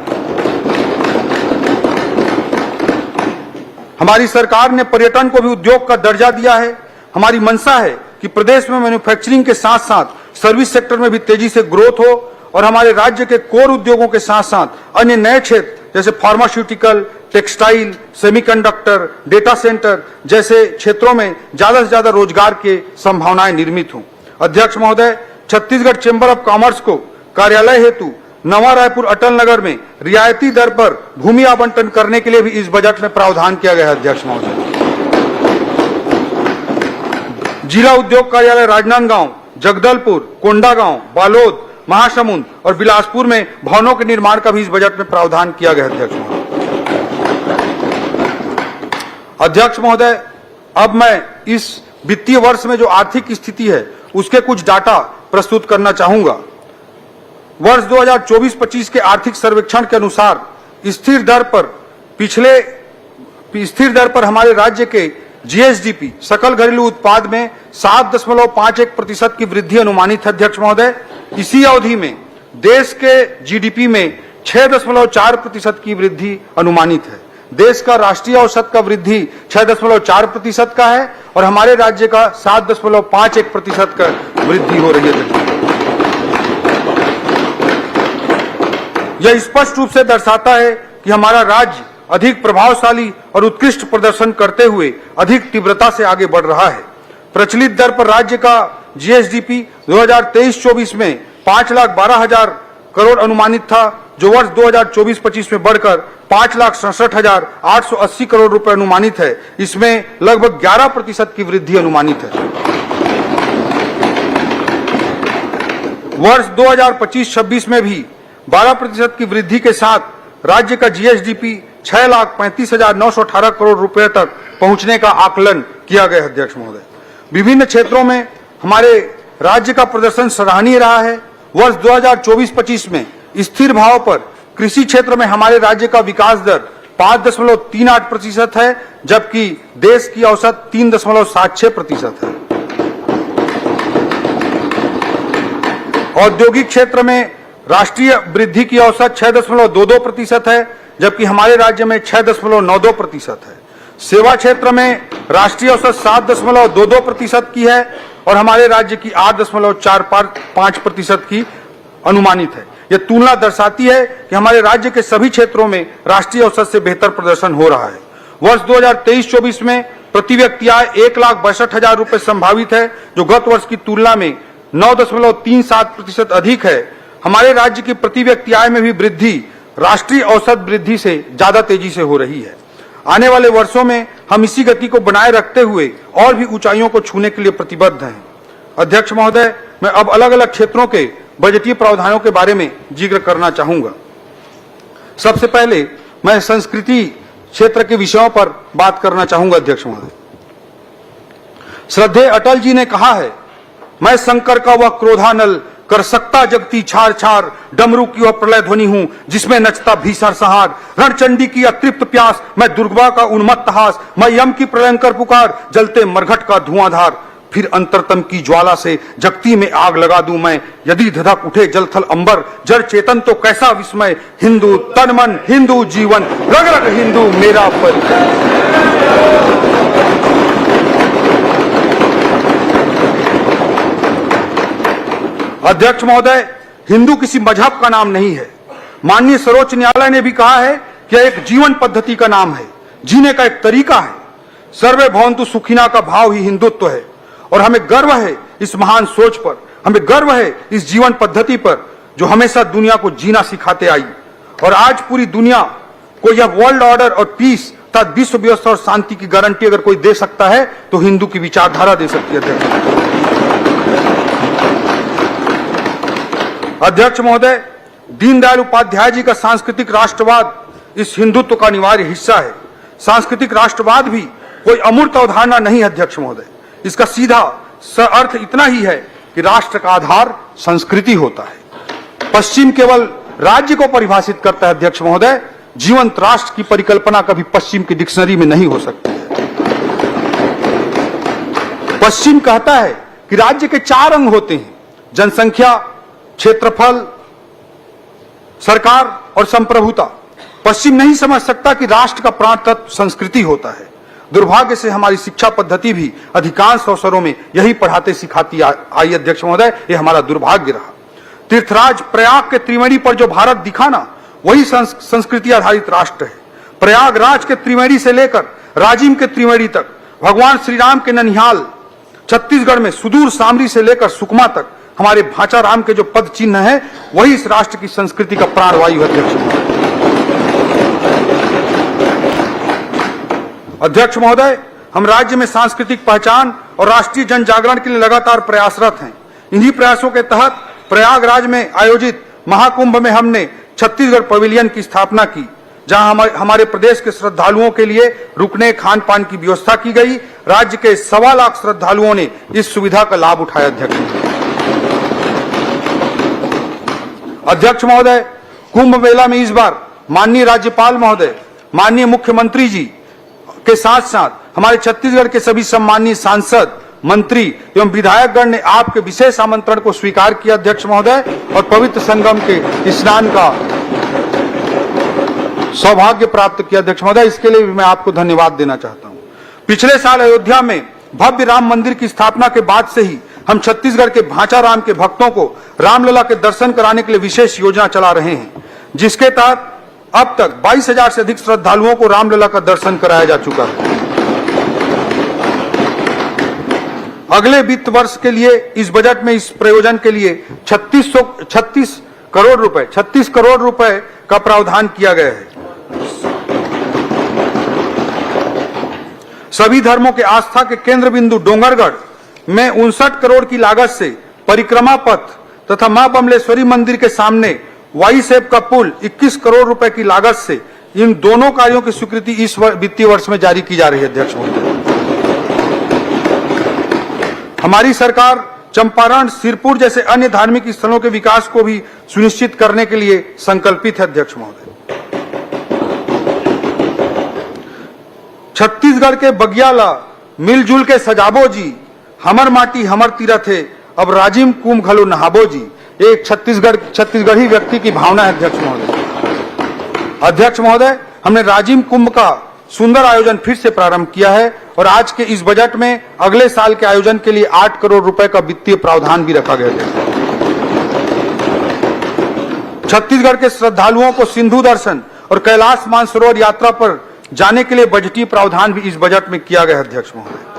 C: हमारी सरकार ने पर्यटन को भी उद्योग का दर्जा दिया है। हमारी मंशा है कि प्रदेश में मैन्युफैक्चरिंग के साथ साथ सर्विस सेक्टर में भी तेजी से ग्रोथ हो और हमारे राज्य के कोर उद्योगों के साथ साथ अन्य नए क्षेत्र जैसे pharmaceutical, textile, semiconductor, data centre जैसे क्षेत्रों में ज्यादा से ज्यादा रोजगार के संभावनाएं निर्मित हों। अध्यक्ष महोदय, छत्तीसगढ़ चेंबर ऑफ कॉमर्स को कार्यालय हेतु नवा रायपुर अटल नगर में रियायती दर पर भूमि आवंटन करने के लिए भी इस बजट में प्रावधान किया गया है। अध्यक्ष महोदय, जिला उद्योग कार्यालय राजनांदगांव, जगदलपुर, कोंडागांव, बालोद, महासमुंद और बिलासपुर में भवनों के निर्माण का भी इस बजट में प्रावधान किया गया है। अध्यक्ष महोदय, अब मैं इस वित्तीय वर्ष में जो आर्थिक स्थिति है उसके कुछ डाटा प्रस्तुत करना चाहूंगा। वर्ष 2024-25 के आर्थिक सर्वेक्षण के अनुसार स्थिर दर पर हमारे राज्य के जीएसडीपी सकल घरेलू उत्पाद में 7.51% की वृद्धि अनुमानित है। अध्यक्ष महोदय, इसी अवधि में देश के जीडीपी में 6.4% की वृद्धि अनुमानित है। देश का राष्ट्रीय औसत का वृद्धि 6.4% का है और हमारे राज्य का 7.51% का वृद्धि हो रही है। यह स्पष्ट रूप से दर्शाता है कि हमारा राज्य अधिक प्रभावशाली और उत्कृष्ट प्रदर्शन करते हुए अधिक तीव्रता से आगे बढ़ रहा है। प्रचलित दर पर राज्य का जीएसडीपी 2023-24 में 5,12,000 करोड़ अनुमानित था, जो वर्ष 2024-25 में बढ़कर 5,67,880 करोड़ रुपए अनुमानित है। इसमें लगभग 11% की वृद्धि अनुमानित है। वर्ष 2025-26 में भी 12% की वृद्धि के साथ राज्य का जीएसडीपी 6,35,918 करोड़ रुपए तक पहुंचने का आकलन किया गया है। अध्यक्ष महोदय, विभिन्न क्षेत्रों में हमारे राज्य का प्रदर्शन सराहनीय रहा है। वर्ष 2024-25 में स्थिर भाव पर कृषि क्षेत्र में हमारे राज्य का विकास दर 5.38% है, जबकि देश की औसत 3.76% है। औद्योगिक क्षेत्र में राष्ट्रीय वृद्धि की औसत 6.22% है, जबकि हमारे राज्य में 6.92% है। सेवा क्षेत्र में राष्ट्रीय औसत 7.22% की है और हमारे राज्य की 8.45% की अनुमानित है। यह तुलना दर्शाती है कि हमारे राज्य के सभी क्षेत्रों में राष्ट्रीय औसत से बेहतर प्रदर्शन हो रहा है। वर्ष 2023-24 में प्रति व्यक्ति आय 1,62,000 रुपए संभावित है, जो गत वर्ष की तुलना में 9.37% अधिक है। हमारे राज्य की प्रति व्यक्ति आय में भी वृद्धि राष्ट्रीय औसत वृद्धि से ज्यादा तेजी से हो रही है। आने वाले वर्षों में हम इसी गति को बनाए रखते हुए और भी ऊंचाइयों को छूने के लिए प्रतिबद्ध हैं। अध्यक्ष महोदय, मैं अब अलग अलग क्षेत्रों के बजटीय प्रावधानों के बारे में जिक्र करना चाहूंगा। सबसे पहले मैं संस्कृति क्षेत्र के विषयों पर बात करना चाहूंगा। अध्यक्ष महोदय, श्रद्धेय अटल जी ने कहा है, मैं शंकर का वह क्रोधानल कर सकता जगती छार छार, डमरू की वह प्रलय ध्वनि हूं जिसमें नचता भीषण संहार। रणचंडी की अतृप्त प्यास, मैं दुर्गा का उन्मत्त हास, मैं यम की प्रलयंकर पुकार, जलते मरघट का धुआंधार। फिर अंतरतम की ज्वाला से जगती में आग लगा दूं मैं, यदि धधक उठे जलथल अंबर, जड़ चेतन तो कैसा विस्मय। हिंदू तन मन, हिंदू जीवन, रग रग हिंदू मेरा परिचय। अध्यक्ष महोदय, हिंदू किसी मजहब का नाम नहीं है। माननीय सर्वोच्च न्यायालय ने भी कहा है कि यह एक जीवन पद्धति का नाम है, जीने का एक तरीका है। सर्वे भवन्तु सुखिना का भाव ही हिंदुत्व है और हमें गर्व है इस महान सोच पर, हमें गर्व है इस जीवन पद्धति पर जो हमेशा दुनिया को जीना सिखाते आई। और आज पूरी दुनिया को यह वर्ल्ड ऑर्डर और पीस तथा विश्व व्यवस्था और शांति की गारंटी अगर कोई दे सकता है तो हिंदू की विचारधारा दे सकती है। अध्यक्ष महोदय, दीनदयाल उपाध्याय जी का सांस्कृतिक राष्ट्रवाद इस हिंदुत्व का अनिवार्य हिस्सा है। सांस्कृतिक राष्ट्रवाद भी कोई अमूर्त अवधारणा नहीं है अध्यक्ष महोदय, इसका सीधा अर्थ इतना ही है कि राष्ट्र का आधार संस्कृति होता है। पश्चिम केवल राज्य को परिभाषित करता है अध्यक्ष महोदय, जीवंत राष्ट्र की परिकल्पना कभी पश्चिम की डिक्शनरी में नहीं हो सकती है। पश्चिम कहता है कि राज्य के 4 अंग होते हैं, जनसंख्या, क्षेत्रफल, सरकार और संप्रभुता। पश्चिम नहीं समझ सकता कि राष्ट्र का प्राण तत्व संस्कृति होता है। दुर्भाग्य से हमारी शिक्षा पद्धति भी अधिकांश अवसरों में यही पढ़ाते सिखाती आई अध्यक्ष महोदय, ये हमारा दुर्भाग्य रहा। तीर्थराज प्रयाग के त्रिवेणी पर जो भारत दिखा ना, वही संस्कृति आधारित राष्ट्र है। प्रयागराज के त्रिवेणी से लेकर राजिम के त्रिवेणी तक, भगवान श्री राम के ननिहाल छत्तीसगढ़ में सुदूर सामरी से लेकर सुकमा तक हमारे भांचा राम के जो पद चिन्ह है, वही इस राष्ट्र की संस्कृति का प्राणवायु है अध्यक्ष महोदय। अध्यक्ष महोदय, हम राज्य में सांस्कृतिक पहचान और राष्ट्रीय जन जागरण के लिए लगातार प्रयासरत हैं। इन्हीं प्रयासों के तहत प्रयागराज में आयोजित महाकुंभ में हमने छत्तीसगढ़ पवेलियन की स्थापना की, जहां हमारे प्रदेश के श्रद्धालुओं के लिए रुकने खान पान की व्यवस्था की गई। राज्य के 1.25 लाख श्रद्धालुओं ने इस सुविधा का लाभ उठाया। अध्यक्ष महोदय, कुंभ मेला में इस बार माननीय राज्यपाल महोदय, माननीय मुख्यमंत्री जी के साथ साथ हमारे छत्तीसगढ़ के सभी सम्मानीय सांसद, मंत्री एवं विधायकगण ने आपके विशेष आमंत्रण को स्वीकार किया अध्यक्ष महोदय, और पवित्र संगम के स्नान का सौभाग्य प्राप्त किया अध्यक्ष महोदय। इसके लिए भी मैं आपको धन्यवाद देना चाहता हूं। पिछले साल अयोध्या में भव्य राम मंदिर की स्थापना के बाद से ही हम छत्तीसगढ़ के भांचा राम के भक्तों को रामलला के दर्शन कराने के लिए विशेष योजना चला रहे हैं, जिसके तहत अब तक 22,000 से अधिक श्रद्धालुओं को रामलला का दर्शन कराया जा चुका है। अगले वित्त वर्ष के लिए इस बजट में इस प्रयोजन के लिए 36 करोड़ रुपए का प्रावधान किया गया है। सभी धर्मों के आस्था के केंद्र बिंदु डोंगरगढ़ में 59 करोड़ की लागत से परिक्रमा पथ तथा मां बमलेश्वरी मंदिर के सामने वाई सेप का पुल 21 करोड़ रुपए की लागत से, इन दोनों कार्यों की स्वीकृति इस वित्तीय वर्ष में जारी की जा रही है अध्यक्ष महोदय। हमारी सरकार चंपारण, सिरपुर जैसे अन्य धार्मिक स्थलों के विकास को भी सुनिश्चित करने के लिए संकल्पित है अध्यक्ष महोदय। छत्तीसगढ़ के बगियाला मिलजुल के सजाबो जी, हमर माटी हमर तीरथ है, अब राजिम कुंभ घलो नहाबो जी। एक छत्तीसगढ़ी व्यक्ति की भावना है अध्यक्ष महोदय। अध्यक्ष महोदय, हमने राजिम कुंभ का सुंदर आयोजन फिर से प्रारंभ किया है और आज के इस बजट में अगले साल के आयोजन के लिए 8 करोड़ रुपए का वित्तीय प्रावधान भी रखा गया है। छत्तीसगढ़ के श्रद्धालुओं को सिंधु दर्शन और कैलाश मानसरोवर यात्रा पर जाने के लिए बजटीय प्रावधान भी इस बजट में किया गया है अध्यक्ष महोदय।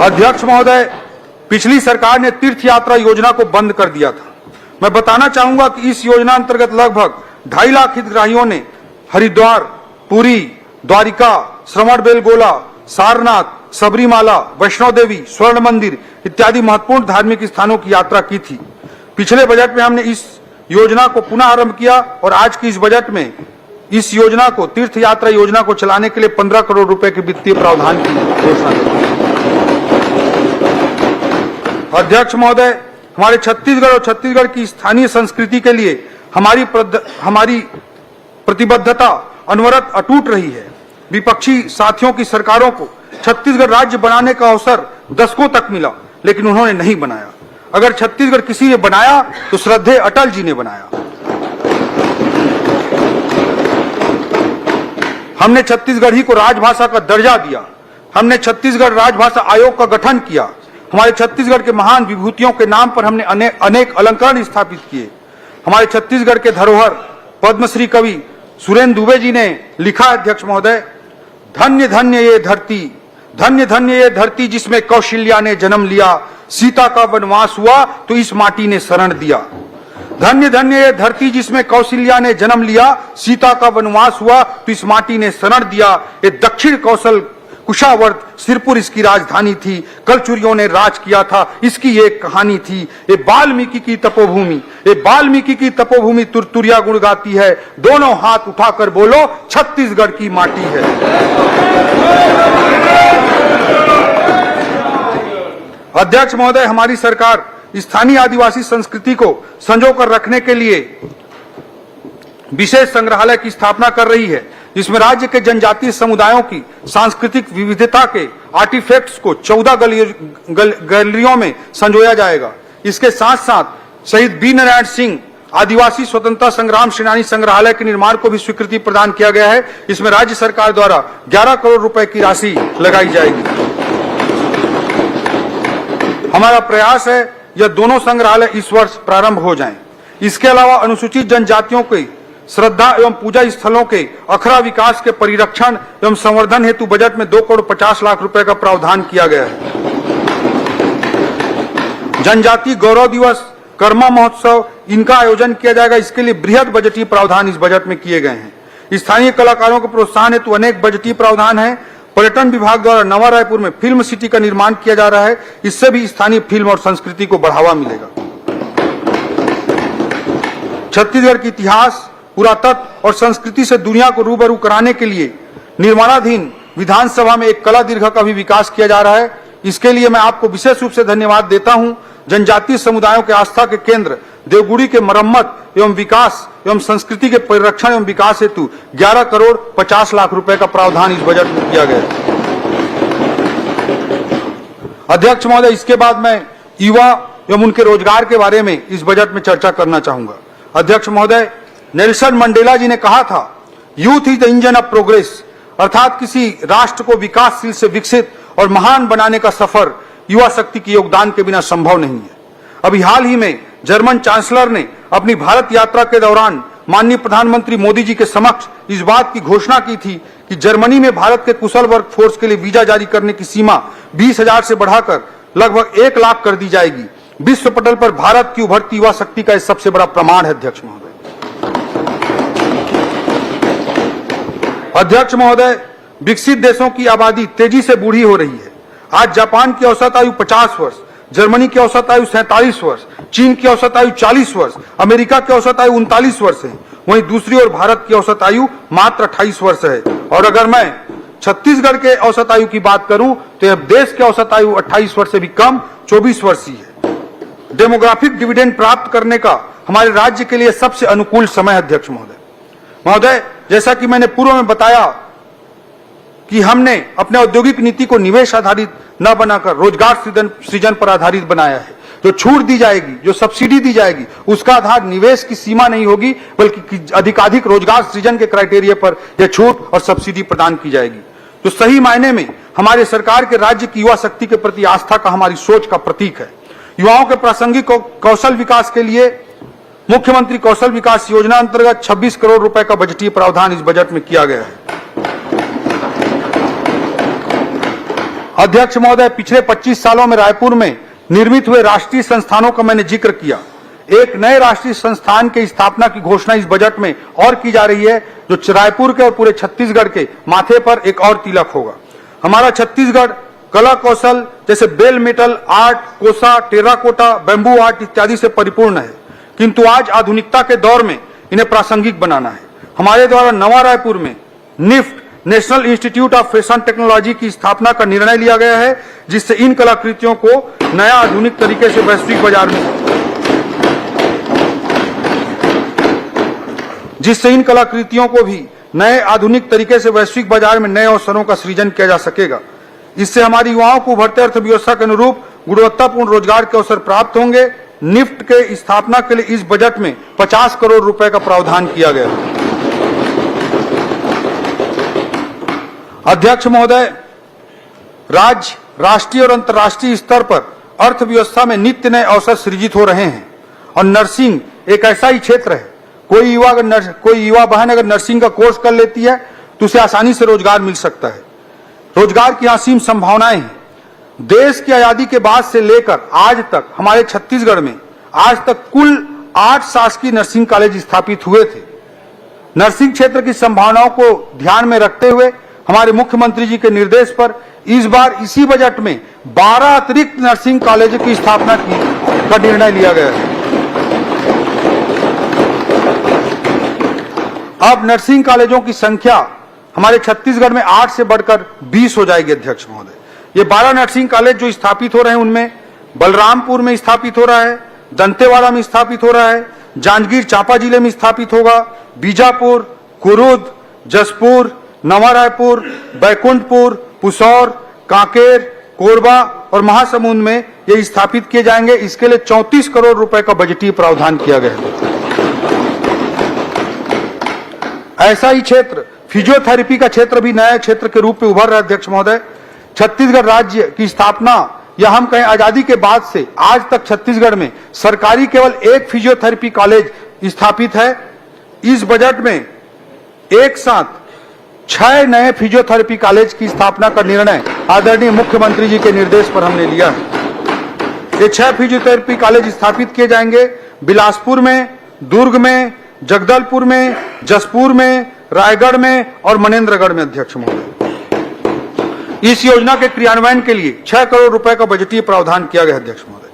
C: अध्यक्ष महोदय, पिछली सरकार ने तीर्थ यात्रा योजना को बंद कर दिया था। मैं बताना चाहूंगा कि इस योजना अंतर्गत लगभग 2.5 लाख हितग्राहियों ने हरिद्वार, पुरी, द्वारिका, श्रवणबेलगोला, सारनाथ, सबरीमाला, वैष्णो देवी, स्वर्ण मंदिर इत्यादि महत्वपूर्ण धार्मिक स्थानों की यात्रा की थी। पिछले बजट में हमने इस योजना को पुनः आरंभ किया और आज की इस बजट में इस योजना को, तीर्थ यात्रा योजना को चलाने के लिए 15 करोड़ रुपए के वित्तीय प्रावधान की घोषणा की। अध्यक्ष महोदय, हमारे छत्तीसगढ़ और छत्तीसगढ़ की स्थानीय संस्कृति के लिए हमारी प्रतिबद्धता अनवरत अटूट रही है। विपक्षी साथियों की सरकारों को छत्तीसगढ़ राज्य बनाने का अवसर दशकों तक मिला, लेकिन उन्होंने नहीं बनाया। अगर छत्तीसगढ़ किसी ने बनाया तो श्रद्धेय अटल जी ने बनाया। हमने छत्तीसगढ़ी को राजभाषा का दर्जा दिया, हमने छत्तीसगढ़ राजभाषा आयोग का गठन किया। हमारे छत्तीसगढ़ के महान विभूतियों के नाम पर हमने अनेक अलंकरण स्थापित किए। हमारे छत्तीसगढ़ के धरोहर पद्मश्री कवि सुरेंद्र दुबे जी ने लिखा, अध्यक्ष महोदय, धन्य धन्य ये धरती, धन्य धन्य ये धरती जिसमें कौशल्या ने जन्म लिया, सीता का वनवास हुआ तो इस माटी ने शरण दिया। धन्य धन्य ये धरती जिसमें कौशल्या ने जन्म लिया, सीता का वनवास हुआ तो इस माटी ने शरण दिया। ये दक्षिण कौशल कुशावर्त सिरपुर इसकी राजधानी थी, कलचुरियों ने राज किया था, इसकी एक कहानी थी। ये वाल्मीकि की तपोभूमि, ये वाल्मीकि की तपोभूमि तुरतुरिया गुण गाती है, दोनों हाथ उठाकर बोलो छत्तीसगढ़ की माटी है। अध्यक्ष महोदय, हमारी सरकार स्थानीय आदिवासी संस्कृति को संजोकर रखने के लिए विशेष संग्रहालय की स्थापना कर रही है, जिसमें राज्य के जनजातीय समुदायों की सांस्कृतिक विविधता के आर्टिफैक्ट्स को 14 गैलरियों में संजोया जाएगा। इसके साथ साथ शहीद बी नारायण सिंह आदिवासी स्वतंत्रता संग्राम सेनानी संग्रहालय के निर्माण को भी स्वीकृति प्रदान किया गया है। इसमें राज्य सरकार द्वारा 11 करोड़ रुपए की राशि लगाई जाएगी। हमारा प्रयास है यह दोनों संग्रहालय इस वर्ष प्रारंभ हो जाएं। इसके अलावा अनुसूचित जनजातियों के श्रद्धा एवं पूजा स्थलों के अखड़ा विकास के परिरक्षण एवं संवर्धन हेतु बजट में 2 करोड़ 50 लाख रुपए का प्रावधान किया गया है। जनजाति गौरव दिवस, कर्मा महोत्सव, इनका आयोजन किया जाएगा। इसके लिए बृहद बजटीय प्रावधान इस बजट में किए गए हैं। स्थानीय कलाकारों को प्रोत्साहन हेतु अनेक बजटीय प्रावधान है। पर्यटन विभाग द्वारा नवा रायपुर में फिल्म सिटी का निर्माण किया जा रहा है। इससे भी स्थानीय फिल्म और संस्कृति को बढ़ावा मिलेगा। छत्तीसगढ़ के इतिहास, पुरातत्व और संस्कृति से दुनिया को रूबरू कराने के लिए निर्माणाधीन विधानसभा में एक कला दीर्घ का भी विकास किया जा रहा है। इसके लिए मैं आपको विशेष रूप से धन्यवाद देता हूं। जनजातीय समुदायों के आस्था के केंद्र देवगुड़ी के मरम्मत एवं विकास एवं संस्कृति के परिरक्षण एवं विकास हेतु 11 करोड़ 50 लाख रुपए का प्रावधान इस बजट में किया गया है। अध्यक्ष महोदय, इसके बाद मैं युवा एवं उनके रोजगार के बारे में इस बजट में चर्चा करना चाहूंगा। अध्यक्ष महोदय, नेल्सन मंडेला जी ने कहा था, youth is the engine of progress, अर्थात किसी राष्ट्र को विकासशील से विकसित और महान बनाने का सफर युवा शक्ति के योगदान के बिना संभव नहीं है। अभी हाल ही में जर्मन चांसलर ने अपनी भारत यात्रा के दौरान माननीय प्रधानमंत्री मोदी जी के समक्ष इस बात की घोषणा की थी कि जर्मनी में भारत के कुशल वर्क फोर्स के लिए वीजा जारी करने की सीमा 20,000 से बढ़ाकर लगभग 1 लाख कर दी जाएगी। विश्व पटल पर भारत की उभरती युवा शक्ति का सबसे बड़ा प्रमाण है। अध्यक्ष महोदय, अध्यक्ष महोदय, विकसित देशों की आबादी तेजी से बूढ़ी हो रही है। आज जापान की औसत आयु 50 वर्ष, जर्मनी की औसत आयु 47 वर्ष, चीन की औसत आयु 40 वर्ष, अमेरिका की औसत आयु 39 वर्ष है। वहीं दूसरी ओर भारत की औसत आयु मात्र 28 वर्ष है। और अगर मैं छत्तीसगढ़ के औसत आयु की बात करूं तो अब देश की औसत आयु 28 वर्ष से भी कम 24 वर्ष ही है। डेमोग्राफिक डिविडेंड प्राप्त करने का हमारे राज्य के लिए सबसे अनुकूल समय। अध्यक्ष महोदय, जैसा कि मैंने पूर्व में बताया कि हमने अपने औद्योगिक नीति को निवेश आधारित न बनाकर रोजगार सृजन पर आधारित बनाया है। जो छूट दी जाएगी, जो सब्सिडी दी जाएगी, उसका आधार निवेश की सीमा नहीं होगी, बल्कि अधिकाधिक रोजगार सृजन के क्राइटेरिया पर यह छूट और सब्सिडी प्रदान की जाएगी। जो सही मायने में हमारे सरकार के राज्य की युवा शक्ति के प्रति आस्था का, हमारी सोच का प्रतीक है। युवाओं के प्रासंगिक कौशल विकास के लिए मुख्यमंत्री कौशल विकास योजना अंतर्गत 26 करोड़ रुपए का बजटीय प्रावधान इस बजट में किया गया है। अध्यक्ष महोदय, पिछले 25 सालों में रायपुर में निर्मित हुए राष्ट्रीय संस्थानों का मैंने जिक्र किया। एक नए राष्ट्रीय संस्थान की स्थापना की घोषणा इस बजट में और की जा रही है, जो रायपुर के और पूरे छत्तीसगढ़ के माथे पर एक और तिलक होगा। हमारा छत्तीसगढ़ कला कौशल जैसे बेल मेटल आर्ट, कोसा, टेराकोटा, बैम्बू आर्ट इत्यादि से परिपूर्ण है, किंतु आज आधुनिकता के दौर में इन्हें प्रासंगिक बनाना है। हमारे द्वारा नवा रायपुर में NIFT, national institute of fashion technology की स्थापना का निर्णय लिया गया है, जिससे इन कलाकृतियों को नया आधुनिक तरीके से वैश्विक बाजार में नए अवसरों का सृजन किया जा सकेगा। इससे हमारी युवाओं को उभरते अर्थव्यवस्था के अनुरूप गुणवत्तापूर्ण रोजगार के अवसर प्राप्त होंगे। निफ्ट के स्थापना के लिए इस बजट में 50 करोड़ रुपए का प्रावधान किया गया है। अध्यक्ष महोदय, राज्य, राष्ट्रीय और अंतर्राष्ट्रीय स्तर पर अर्थव्यवस्था में नित्य नए अवसर सृजित हो रहे हैं और नर्सिंग एक ऐसा ही क्षेत्र है, कोई युवा बहन अगर नर्सिंग का कोर्स कर लेती है तो उसे आसानी से रोजगार मिल सकता है। रोजगार की असीम संभावनाएं हैं। देश की आजादी के बाद से लेकर आज तक हमारे छत्तीसगढ़ में आज तक कुल 8 शासकीय नर्सिंग कॉलेज स्थापित हुए थे। नर्सिंग क्षेत्र की संभावनाओं को ध्यान में रखते हुए हमारे मुख्यमंत्री जी के निर्देश पर इस बार इसी बजट में 12 अतिरिक्त नर्सिंग कॉलेज की स्थापना का निर्णय लिया गया है। अब नर्सिंग कॉलेजों की संख्या हमारे छत्तीसगढ़ में 8 से बढ़कर 20 हो जाएगी। अध्यक्ष महोदय, ये 12 नर्सिंग कॉलेज जो स्थापित हो रहे हैं उनमें बलरामपुर में स्थापित हो रहा है, दंतेवाड़ा में स्थापित हो रहा है, जांजगीर चांपा जिले में स्थापित होगा, बीजापुर, कुरुद, जसपुर, नवा रायपुर, बैकुंठपुर, पुसौर, कांकेर, कोरबा और महासमुंद में ये स्थापित किए जाएंगे। इसके लिए 34 करोड़ रुपए का बजटीय प्रावधान किया गया है। ऐसा ही क्षेत्र फिजियोथेरेपी का क्षेत्र भी नया क्षेत्र के रूप में उभर रहा है। अध्यक्ष महोदय, छत्तीसगढ़ राज्य की स्थापना या हम कहें आजादी के बाद से आज तक छत्तीसगढ़ में सरकारी केवल एक फिजियोथेरेपी कॉलेज स्थापित है। इस बजट में एक साथ 6 नए फिजियोथेरेपी कॉलेज की स्थापना का निर्णय आदरणीय मुख्यमंत्री जी के निर्देश पर हमने लिया है। ये 6 फिजियोथेरेपी कॉलेज स्थापित किए जाएंगे बिलासपुर में, दुर्ग में, जगदलपुर में, जसपुर में, रायगढ़ में और मनेन्द्रगढ़ में। अध्यक्ष महोदय, इस योजना के क्रियान्वयन के लिए 6 करोड़ रुपए का बजटीय प्रावधान किया गया। अध्यक्ष महोदय,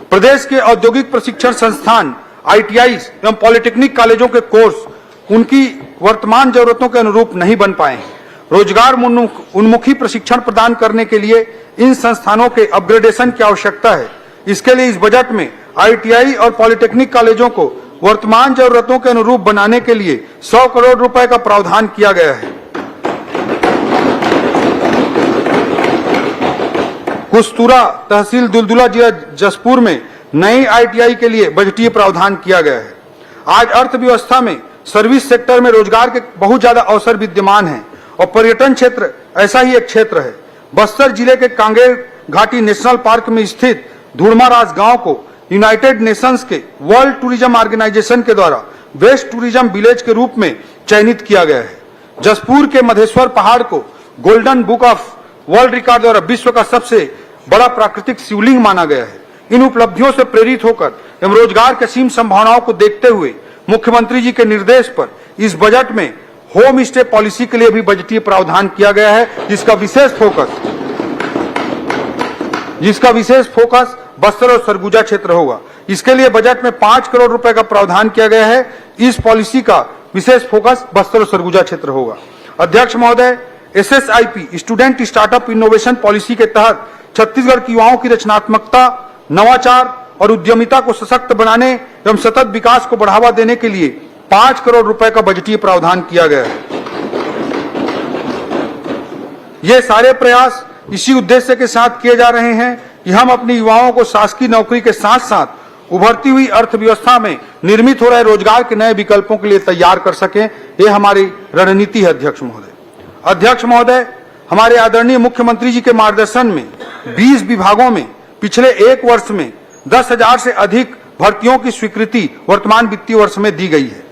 C: प्रदेश के औद्योगिक प्रशिक्षण संस्थान, ITI एवं पॉलिटेक्निक कॉलेजों के कोर्स उनकी वर्तमान जरूरतों के अनुरूप नहीं बन पाए हैं। रोजगार उन्मुखी प्रशिक्षण प्रदान करने के लिए इन संस्थानों के अपग्रेडेशन की आवश्यकता है। इसके लिए इस बजट में ITI और पॉलिटेक्निक कॉलेजों को वर्तमान जरूरतों के अनुरूप बनाने के लिए 100 करोड़ रुपए का प्रावधान किया गया है। कुस्तुरा तहसील दुलदुला जिला जसपुर में नई ITI के लिए बजटीय प्रावधान किया गया है। आज अर्थव्यवस्था में सर्विस सेक्टर में रोजगार के बहुत ज्यादा अवसर विद्यमान हैं और पर्यटन क्षेत्र ऐसा ही एक क्षेत्र है। बस्तर जिले के कांगेर घाटी नेशनल पार्क में स्थित धुड़माराज गांव को यूनाइटेड नेशंस के वर्ल्ड टूरिज्म ऑर्गेनाइजेशन के द्वारा बेस्ट टूरिज्म विलेज के रूप में चयनित किया गया है। जसपुर के मधेश्वर पहाड़ को golden book of world record द्वारा विश्व का सबसे बड़ा प्राकृतिक शिवलिंग माना गया है। इन उपलब्धियों से प्रेरित होकर एवं रोजगार की असीम संभावनाओं को देखते हुए मुख्यमंत्री जी के निर्देश पर इस बजट में होम स्टे पॉलिसी के लिए भी बजटीय प्रावधान किया गया है, जिसका विशेष फोकस बस्तर और सरगुजा क्षेत्र होगा। इसके लिए बजट में 5 करोड़ रुपए का प्रावधान किया गया है। इस पॉलिसी का विशेष फोकस बस्तर और सरगुजा क्षेत्र होगा। अध्यक्ष महोदय, SSIP student startup innovation policy के तहत छत्तीसगढ़ की युवाओं की रचनात्मकता, नवाचार और उद्यमिता को सशक्त बनाने एवं सतत विकास को बढ़ावा देने के लिए 5 करोड़ रुपए का बजटीय प्रावधान किया गया है। ये सारे प्रयास इसी उद्देश्य के साथ किए जा रहे हैं कि हम अपने युवाओं को शासकीय नौकरी के साथ साथ उभरती हुई अर्थव्यवस्था में निर्मित हो रहे रोजगार के नए विकल्पों के लिए तैयार कर सकें। ये हमारी रणनीति है। अध्यक्ष महोदय, हमारे आदरणीय मुख्यमंत्री जी के मार्गदर्शन में 20 विभागों में पिछले 1 वर्ष में 10,000 से अधिक भर्तियों की स्वीकृति वर्तमान वित्तीय वर्ष में दी गई है।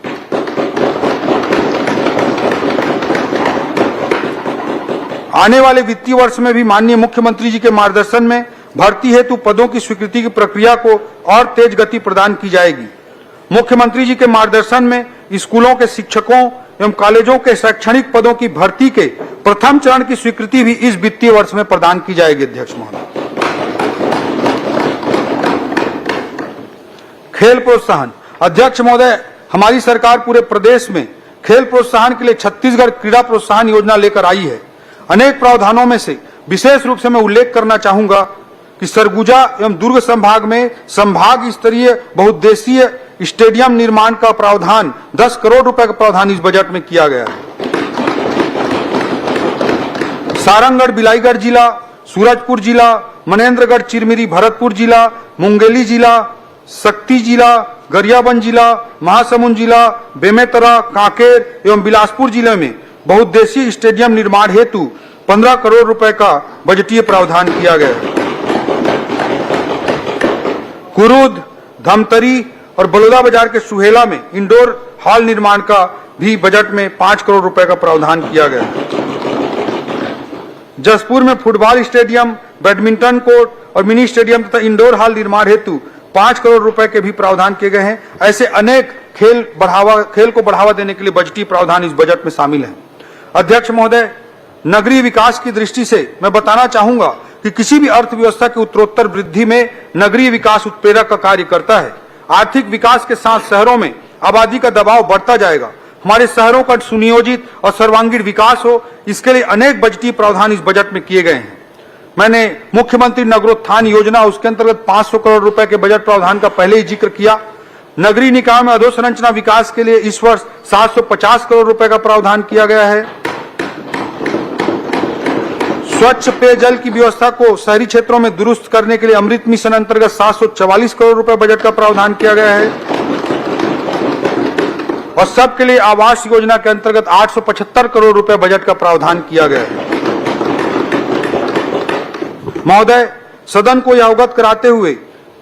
C: आने वाले वित्तीय वर्ष में भी माननीय मुख्यमंत्री जी के मार्गदर्शन में भर्ती हेतु पदों की स्वीकृति की प्रक्रिया को और तेज गति प्रदान की जाएगी। मुख्यमंत्री जी के मार्गदर्शन में स्कूलों के शिक्षकों एवं कॉलेजों के शैक्षणिक पदों की भर्ती के प्रथम चरण की स्वीकृति भी इस वित्तीय वर्ष में प्रदान की जाएगी। अध्यक्ष महोदय, खेल प्रोत्साहन। अध्यक्ष महोदय, हमारी सरकार पूरे प्रदेश में खेल प्रोत्साहन के लिए छत्तीसगढ़ क्रीड़ा प्रोत्साहन योजना लेकर आई है। अनेक प्रावधानों में से विशेष रूप से मैं उल्लेख करना चाहूंगा कि सरगुजा एवं दुर्ग संभाग में संभाग स्तरीय बहुउद्देशीय स्टेडियम निर्माण का प्रावधान 10 करोड़ रुपए का प्रावधान इस बजट में किया गया है। सारंगगढ़ बिलाईगढ़ जिला, सूरजपुर जिला, मनेन्द्रगढ़ चिरमिरी भरतपुर जिला, मुंगेली जिला, शक्ति जिला, गरियाबंद जिला, महासमुंद जिला, बेमेतरा, कांकेर एवं बिलासपुर जिले में बहुउद्देशीय स्टेडियम निर्माण हेतु 15 करोड़ रुपए का बजटीय प्रावधान किया गया है। कुरुद, धमतरी और बलौदा बाजार के सुहेला में इंडोर हॉल निर्माण का भी बजट में 5 करोड़ रुपए का प्रावधान किया गया है। जसपुर में फुटबॉल स्टेडियम, बैडमिंटन कोर्ट और मिनी स्टेडियम तथा इंडोर हॉल निर्माण हेतु 5 करोड़ रुपए के भी प्रावधान किए गए हैं। ऐसे अनेक खेल को बढ़ावा देने के लिए बजटीय प्रावधान इस बजट में शामिल है। अध्यक्ष महोदय, नगरीय विकास की दृष्टि से मैं बताना चाहूंगा कि किसी भी अर्थव्यवस्था की उत्तरोत्तर वृद्धि में नगरीय विकास उत्प्रेरक का कार्य करता है। आर्थिक विकास के साथ शहरों में आबादी का दबाव बढ़ता जाएगा। हमारे शहरों का सुनियोजित और सर्वांगीण विकास हो, इसके लिए अनेक बजटीय प्रावधान इस बजट में किए गए हैं। मैंने मुख्यमंत्री नगरोत्थान योजना, उसके अंतर्गत 500 करोड़ रुपए के बजट प्रावधान का पहले ही जिक्र किया। नगरीय निकाय में अधोसंरचना विकास के लिए इस वर्ष 750 करोड़ रुपए का प्रावधान किया गया है। स्वच्छ पेयजल की व्यवस्था को शहरी क्षेत्रों में दुरुस्त करने के लिए अमृत मिशन अंतर्गत 744 करोड़ रुपए बजट का प्रावधान किया गया है और सबके लिए आवास योजना के अंतर्गत 875 करोड़ रुपए बजट का प्रावधान किया गया है। महोदय, सदन को यह अवगत कराते हुए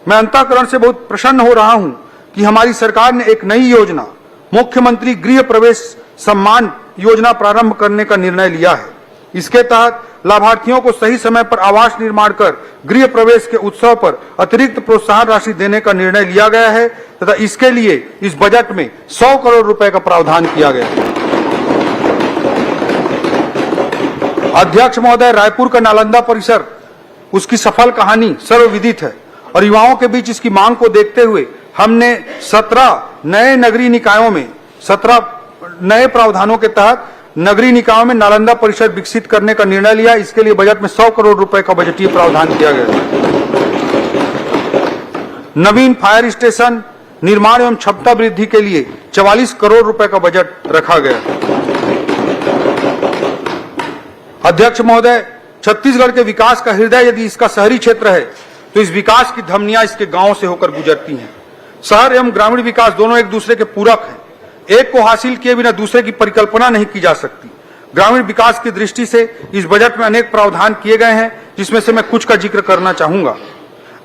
C: मैं अंतःकरण से बहुत प्रसन्न हो रहा हूं कि हमारी सरकार ने एक नई योजना, मुख्यमंत्री गृह प्रवेश सम्मान योजना प्रारंभ करने का निर्णय लिया है। इसके तहत लाभार्थियों को सही समय पर आवास निर्माण कर गृह प्रवेश के उत्सव पर अतिरिक्त प्रोत्साहन राशि देने का निर्णय लिया गया है तथा इसके लिए इस बजट में 100 करोड़ रुपए का प्रावधान किया गया है। अध्यक्ष महोदय, रायपुर का नालंदा परिसर, उसकी सफल कहानी सर्वविदित है और युवाओं के बीच इसकी मांग को देखते हुए हमने 17 नए नगरीय निकायों में 17 नए प्रावधानों के तहत नगरीय निकायों में नालंदा परिसर विकसित करने का निर्णय लिया। इसके लिए बजट में 100 करोड़ रुपए का बजटीय प्रावधान किया गया। नवीन फायर स्टेशन निर्माण एवं क्षमता वृद्धि के लिए 44 करोड़ रुपए का बजट रखा गया। अध्यक्ष महोदय, छत्तीसगढ़ के विकास का हृदय यदि इसका शहरी क्षेत्र है तो इस विकास की धमनियां इसके गांवों से होकर गुजरती हैं। शहर एवं ग्रामीण विकास दोनों एक दूसरे के पूरक हैं। एक को हासिल किए बिना दूसरे की परिकल्पना नहीं की जा सकती। ग्रामीण विकास की दृष्टि से इस बजट में अनेक प्रावधान किए गए हैं, जिसमें से मैं कुछ का जिक्र करना चाहूंगा।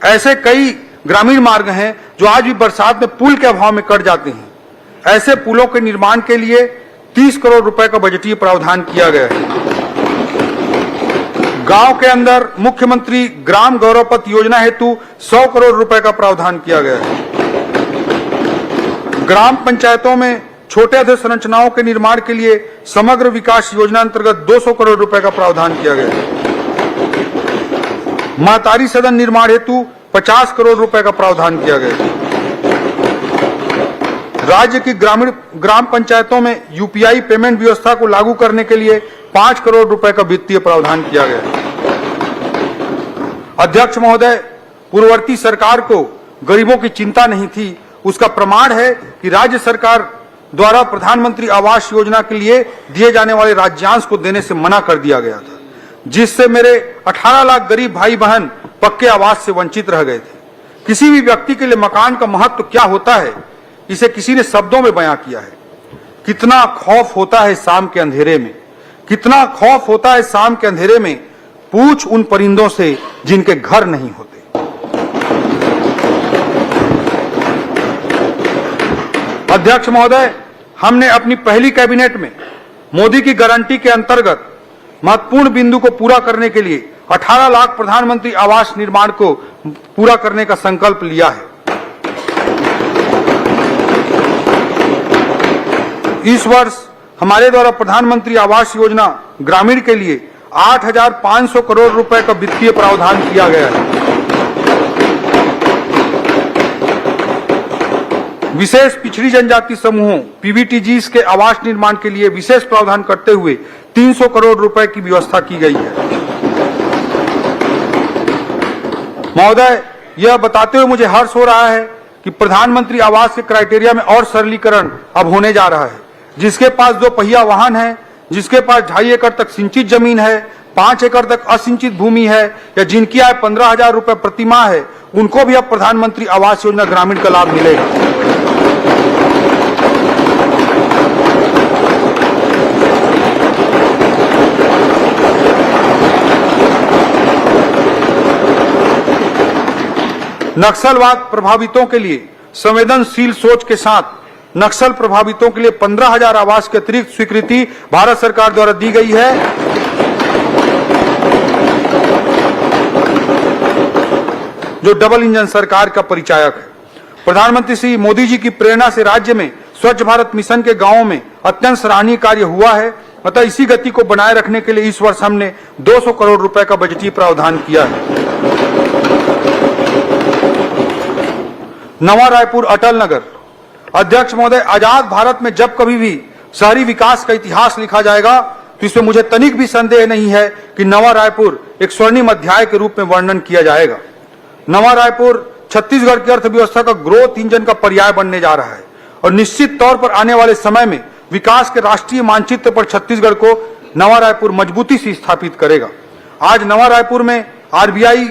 C: ऐसे कई ग्रामीण मार्ग हैं जो आज भी बरसात में पुल के अभाव में कट जाते हैं। ऐसे पुलों के निर्माण के लिए 30 करोड़ रुपए का बजटीय प्रावधान किया गया है। गांव के अंदर मुख्यमंत्री ग्राम गौरव पथ योजना हेतु 100 करोड़ रुपए का प्रावधान किया गया है। ग्राम पंचायतों में छोटे अधोसंरचनाओं के निर्माण के लिए समग्र विकास योजना अंतर्गत 200 करोड़ रुपए का प्रावधान किया गया है। महतारी सदन निर्माण हेतु 50 करोड़ रुपए का प्रावधान किया गया है। राज्य की ग्राम पंचायतों में यूपीआई पेमेंट व्यवस्था को लागू करने के लिए 5 करोड़ रुपए का वित्तीय प्रावधान किया गया है। अध्यक्ष महोदय, पूर्ववर्ती सरकार को गरीबों की चिंता नहीं थी, उसका प्रमाण है कि राज्य सरकार द्वारा प्रधानमंत्री आवास योजना के लिए दिए जाने वाले राज्यांश को देने से मना कर दिया गया था, जिससे मेरे 18 लाख गरीब भाई बहन पक्के आवास से वंचित रह गए थे। किसी भी व्यक्ति के लिए मकान का महत्व क्या होता है, इसे किसी ने शब्दों में बयां किया है। कितना खौफ होता है शाम के अंधेरे में, कितना खौफ होता है शाम के अंधेरे में, पूछ उन परिंदों से जिनके घर नहीं होते। अध्यक्ष महोदय, हमने अपनी पहली कैबिनेट में मोदी की गारंटी के अंतर्गत महत्वपूर्ण बिंदु को पूरा करने के लिए 18 लाख प्रधानमंत्री आवास निर्माण को पूरा करने का संकल्प लिया है। इस वर्ष हमारे द्वारा प्रधानमंत्री आवास योजना ग्रामीण के लिए 8,500 करोड़ रुपए का वित्तीय प्रावधान किया गया है। विशेष पिछड़ी जनजाति समूहों पीवीटीजीज के आवास निर्माण के लिए विशेष प्रावधान करते हुए 300 करोड़ रुपए की व्यवस्था की गई है। महोदय, यह बताते हुए मुझे हर्ष हो रहा है कि प्रधानमंत्री आवास के क्राइटेरिया में और सरलीकरण अब होने जा रहा है। जिसके पास 2 पहिया वाहन है, जिसके पास 2.5 एकड़ तक सिंचित जमीन है, 5 एकड़ तक असिंचित भूमि है या जिनकी आय 15,000 रुपए प्रति माह है, उनको भी अब प्रधानमंत्री आवास योजना ग्रामीण का लाभ मिलेगा। नक्सलवाद प्रभावितों के लिए संवेदनशील सोच के साथ नक्सल प्रभावितों के लिए 15,000 आवास की अतिरिक्त स्वीकृति भारत सरकार द्वारा दी गई है। जो डबल इंजन सरकार का परिचायक है। प्रधानमंत्री श्री मोदी जी की प्रेरणा से राज्य में स्वच्छ भारत मिशन के गांवों में अत्यंत सराहनीय कार्य हुआ है। अतः इसी गति को बनाए रखने के लिए इस वर्ष हमने 200 करोड़ रुपए का बजटीय प्रावधान किया है। नवा रायपुर अटल नगर। अध्यक्ष महोदय, आजाद भारत में जब कभी भी शहरी विकास का इतिहास लिखा जाएगा तो इसमें मुझे तनिक भी संदेह नहीं है कि नवा रायपुर एक स्वर्णिम अध्याय के रूप में वर्णन किया जाएगा। नवा रायपुर छत्तीसगढ़ की अर्थव्यवस्था का ग्रोथ इंजन का पर्याय बनने जा रहा है और निश्चित तौर पर आने वाले समय में विकास के राष्ट्रीय मानचित्र पर छत्तीसगढ़ को नवा रायपुर मजबूती से स्थापित करेगा। आज नवा रायपुर में RBI,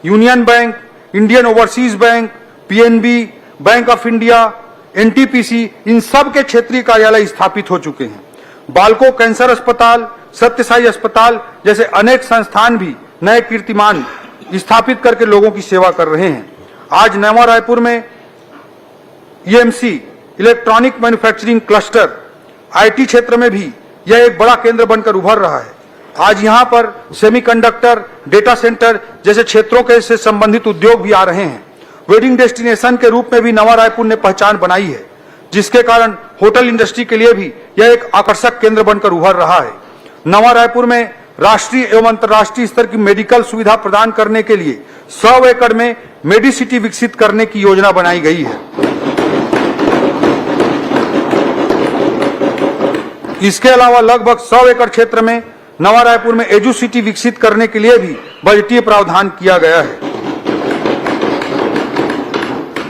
C: union bank, Indian overseas bank, PNB, bank of India, NTPC, इन सब के क्षेत्रीय कार्यालय स्थापित हो चुके हैं। बालको कैंसर अस्पताल, सत्यसाई अस्पताल जैसे अनेक संस्थान भी नए कीर्तिमान स्थापित करके लोगों की सेवा कर रहे हैं। आज नवा रायपुर में EMC, electronic manufacturing cluster, IT क्षेत्र में भी यह एक बड़ा केंद्र बनकर उभर रहा है। आज यहां पर सेमीकंडक्टर, डेटा सेंटर जैसे क्षेत्रों के से संबंधित उद्योग भी आ रहे हैं। वेडिंग डेस्टिनेशन के रूप में भी नवा रायपुर ने पहचान बनाई है, जिसके कारण होटल इंडस्ट्री के लिए भी यह एक आकर्षक केंद्र बनकर उभर रहा है। नवा रायपुर में राष्ट्रीय एवं अंतर्राष्ट्रीय स्तर की मेडिकल सुविधा प्रदान करने के लिए 100 एकड़ में मेडिसिटी विकसित करने की योजना बनाई गई है। इसके अलावा लगभग 100 एकड़ क्षेत्र में नवा रायपुर में एजुसिटी विकसित करने के लिए भी बजटीय प्रावधान किया गया है।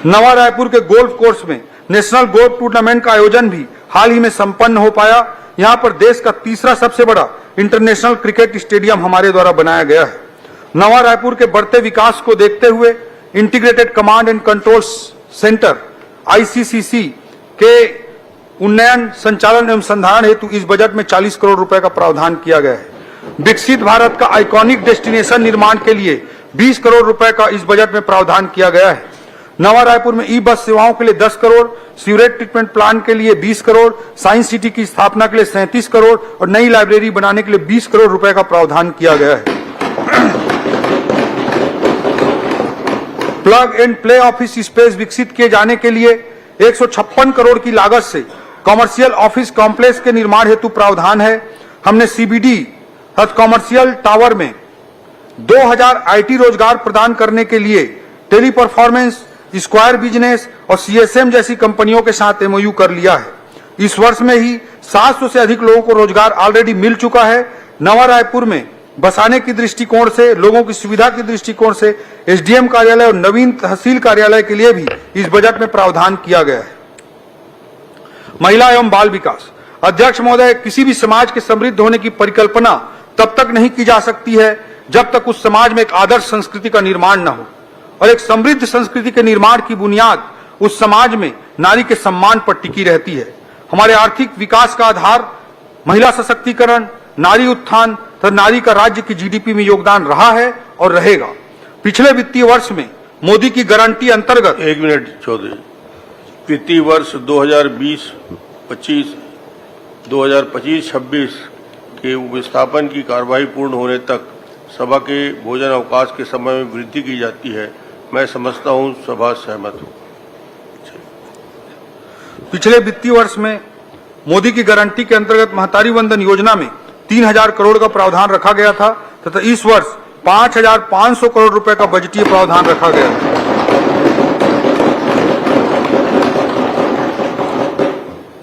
C: नवा रायपुर के गोल्फ कोर्स में नेशनल गोल्फ टूर्नामेंट का आयोजन भी हाल ही में संपन्न हो पाया। यहां पर देश का तीसरा सबसे बड़ा इंटरनेशनल क्रिकेट स्टेडियम हमारे द्वारा बनाया गया है। नवा रायपुर के बढ़ते विकास को देखते हुए integrated command and control centre ICCC के उन्नयन, संचालन एवं संधारण हेतु इस बजट में 40 करोड़ रुपए का प्रावधान किया गया है। विकसित भारत का आइकॉनिक डेस्टिनेशन निर्माण के लिए 20 करोड़ रुपए का इस बजट में प्रावधान किया गया है। नवा रायपुर में ई बस सेवाओं के लिए 10 करोड़, सीवरेज ट्रीटमेंट प्लांट के लिए 20 करोड़, साइंस सिटी की स्थापना के लिए 37 करोड़ और नई लाइब्रेरी बनाने के लिए 20 करोड़ रुपए का प्रावधान किया गया है। Plug and play office space विकसित किए जाने के लिए 156 करोड़ की लागत से कॉमर्शियल ऑफिस कॉम्प्लेक्स के निर्माण हेतु प्रावधान है। हमने सीबीडी कॉमर्शियल टावर में 2000 आईटी रोजगार प्रदान करने के लिए टेली परफॉर्मेंस, स्क्वायर बिजनेस और सीएसएम जैसी कंपनियों के साथ एमओयू कर लिया है। इस वर्ष में ही 700 से अधिक लोगों को रोजगार ऑलरेडी मिल चुका है। नवा रायपुर में बसाने की दृष्टिकोण से, लोगों की सुविधा की दृष्टिकोण से एसडीएम कार्यालय और नवीन तहसील कार्यालय के लिए भी इस बजट में प्रावधान किया गया है। महिला एवं बाल विकास। अध्यक्ष महोदय, किसी भी समाज के समृद्ध होने की परिकल्पना तब तक नहीं की जा सकती है जब तक उस समाज में एक आदर्श संस्कृति का निर्माण न हो, और एक समृद्ध संस्कृति के निर्माण की बुनियाद उस समाज में नारी के सम्मान पर टिकी रहती है। हमारे आर्थिक विकास का आधार महिला सशक्तिकरण, नारी उत्थान तथा नारी का राज्य की जीडीपी में योगदान रहा है और रहेगा। पिछले वित्तीय वर्ष में मोदी की गारंटी अंतर्गत
B: 1 मिनट चौधरी, वित्तीय वर्ष 2020-25, 2025-26 के विस्थापन की कार्यवाही पूर्ण होने तक सभा के भोजन अवकाश के समय में वृद्धि की जाती है। मैं समझता हूं सभा सहमत हो।
C: पिछले वित्तीय वर्ष में मोदी की गारंटी के अंतर्गत महतारी वंदन योजना में 3000 करोड़ का प्रावधान रखा गया था तथा इस वर्ष 5500 करोड़ रुपए का बजटीय प्रावधान रखा गया था।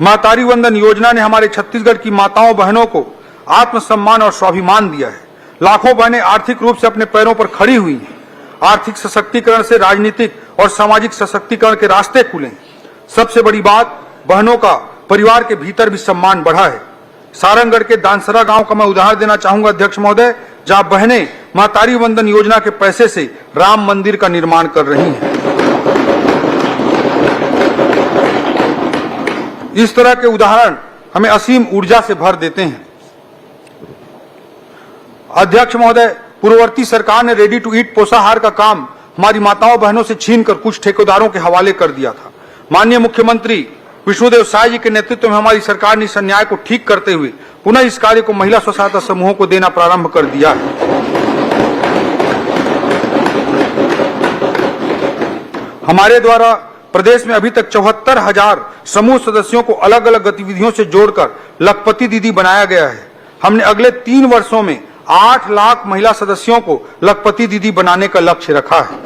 C: महतारी वंदन योजना ने हमारे छत्तीसगढ़ की माताओं बहनों को आत्मसम्मान और स्वाभिमान दिया है। लाखों बहनें आर्थिक रूप से अपने पैरों पर खड़ी हुई हैं। आर्थिक सशक्तिकरण से राजनीतिक और सामाजिक सशक्तिकरण के रास्ते खुले हैं। सबसे बड़ी बात, बहनों का परिवार के भीतर भी सम्मान बढ़ा है। सारंगढ़ के दानसरा गांव का मैं उदाहरण देना चाहूंगा अध्यक्ष महोदय, जहां बहनें महतारी वंदन योजना के पैसे से राम मंदिर का निर्माण कर रही हैं। इस तरह के उदाहरण हमें असीम ऊर्जा से भर देते हैं। अध्यक्ष महोदय, पूर्ववर्ती सरकार ने रेडी टू ईट पोषाहार का काम हमारी माताओं बहनों से छीनकर कुछ ठेकेदारों के हवाले कर दिया था। माननीय मुख्यमंत्री विष्णुदेव साय जी के नेतृत्व में हमारी सरकार ने इस अन्याय को ठीक करते हुए पुनः इस कार्य को महिला स्व सहायता समूहों को देना प्रारंभ कर दिया है। हमारे द्वारा प्रदेश में अभी तक 74,000 समूह सदस्यों को अलग अलग गतिविधियों से जोड़कर लखपति दीदी बनाया गया है। हमने अगले 3 वर्षों में 8 लाख महिला सदस्यों को लखपति दीदी बनाने का लक्ष्य रखा है।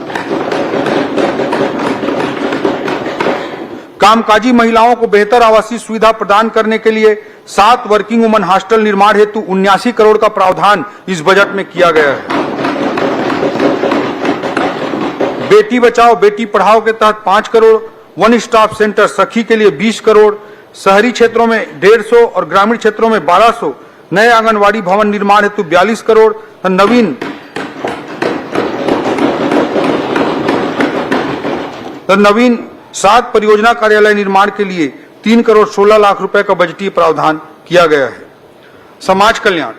C: कामकाजी महिलाओं को बेहतर आवासीय सुविधा प्रदान करने के लिए 7 वर्किंग वुमन हॉस्टल निर्माण हेतु 79 करोड़ का प्रावधान इस बजट में किया गया है। बेटी बचाओ बेटी पढ़ाओ के तहत 5 करोड़, वन स्टॉप सेंटर सखी के लिए 20 करोड़, शहरी क्षेत्रों में 150 और ग्रामीण क्षेत्रों में 1200 नए आंगनवाड़ी भवन निर्माण हेतु 42 करोड़, नवीन 7 परियोजना कार्यालय निर्माण के लिए 3 करोड़ 16 लाख रुपए का बजटीय प्रावधान किया गया है। समाज कल्याण